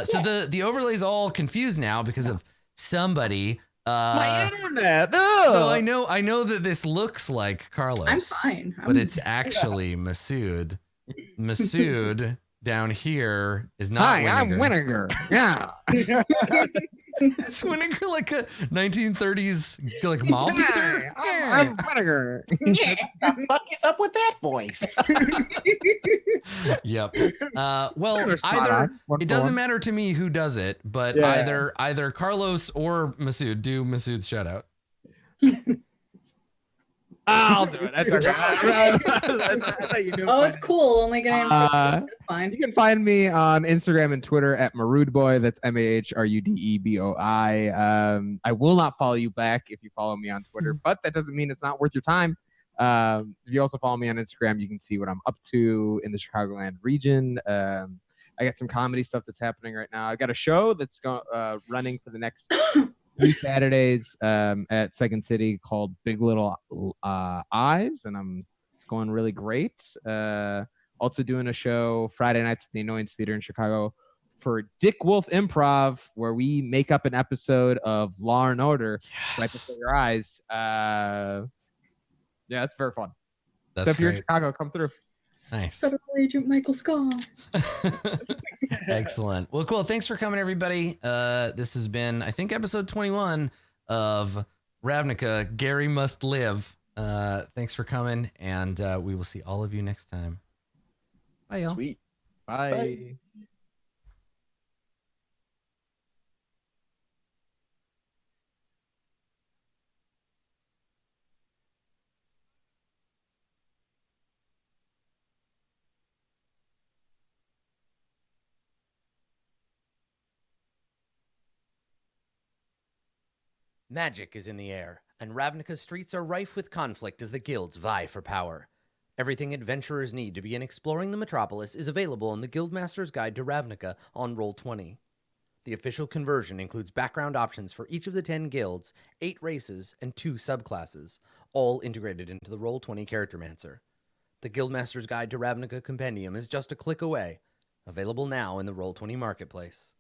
So the overlay's all confused now because of somebody. My internet. So I know that this looks like Carlos. I'm fine. But it's actually Masood. Masood down here is not. Hi, Winnegar. I'm Winnegar. Yeah. Is Winnegar like a 1930s like mobster? I'm Winnegar. Yeah, what the fuck is up with that voice? Yep. Well, either it doesn't matter to me who does it, but either Carlos or Masood do Masood's shout out. I'll do it. That's okay. It's cool. Only gonna that's fine. You can find me on Instagram and Twitter at Marudeboy. That's MAHRUDEBOI. I will not follow you back if you follow me on Twitter, but that doesn't mean it's not worth your time. If you also follow me on Instagram, you can see what I'm up to in the Chicagoland region. I got some comedy stuff that's happening right now. I got a show that's running for the next 3 Saturdays at Second City called Big Little Eyes, and it's going really great. Also doing a show Friday nights at the Annoyance Theater in Chicago for Dick Wolf Improv, where we make up an episode of Law and Order right before your eyes. Yeah, it's very fun. That's so if you're in great. Chicago, come through. Nice. Federal Agent Michael Scott. Excellent. Well, cool. Thanks for coming, everybody. This has been, I think, episode 21 of Ravnica, Gary Must Live. Thanks for coming, and we will see all of you next time. Bye, y'all. Sweet. Bye. Bye. Magic is in the air, and Ravnica's streets are rife with conflict as the guilds vie for power. Everything adventurers need to begin exploring the metropolis is available in the Guildmaster's Guide to Ravnica on Roll20. The official conversion includes background options for each of the 10 guilds, 8 races, and 2 subclasses, all integrated into the Roll20 Charactermancer. The Guildmaster's Guide to Ravnica Compendium is just a click away, available now in the Roll20 Marketplace.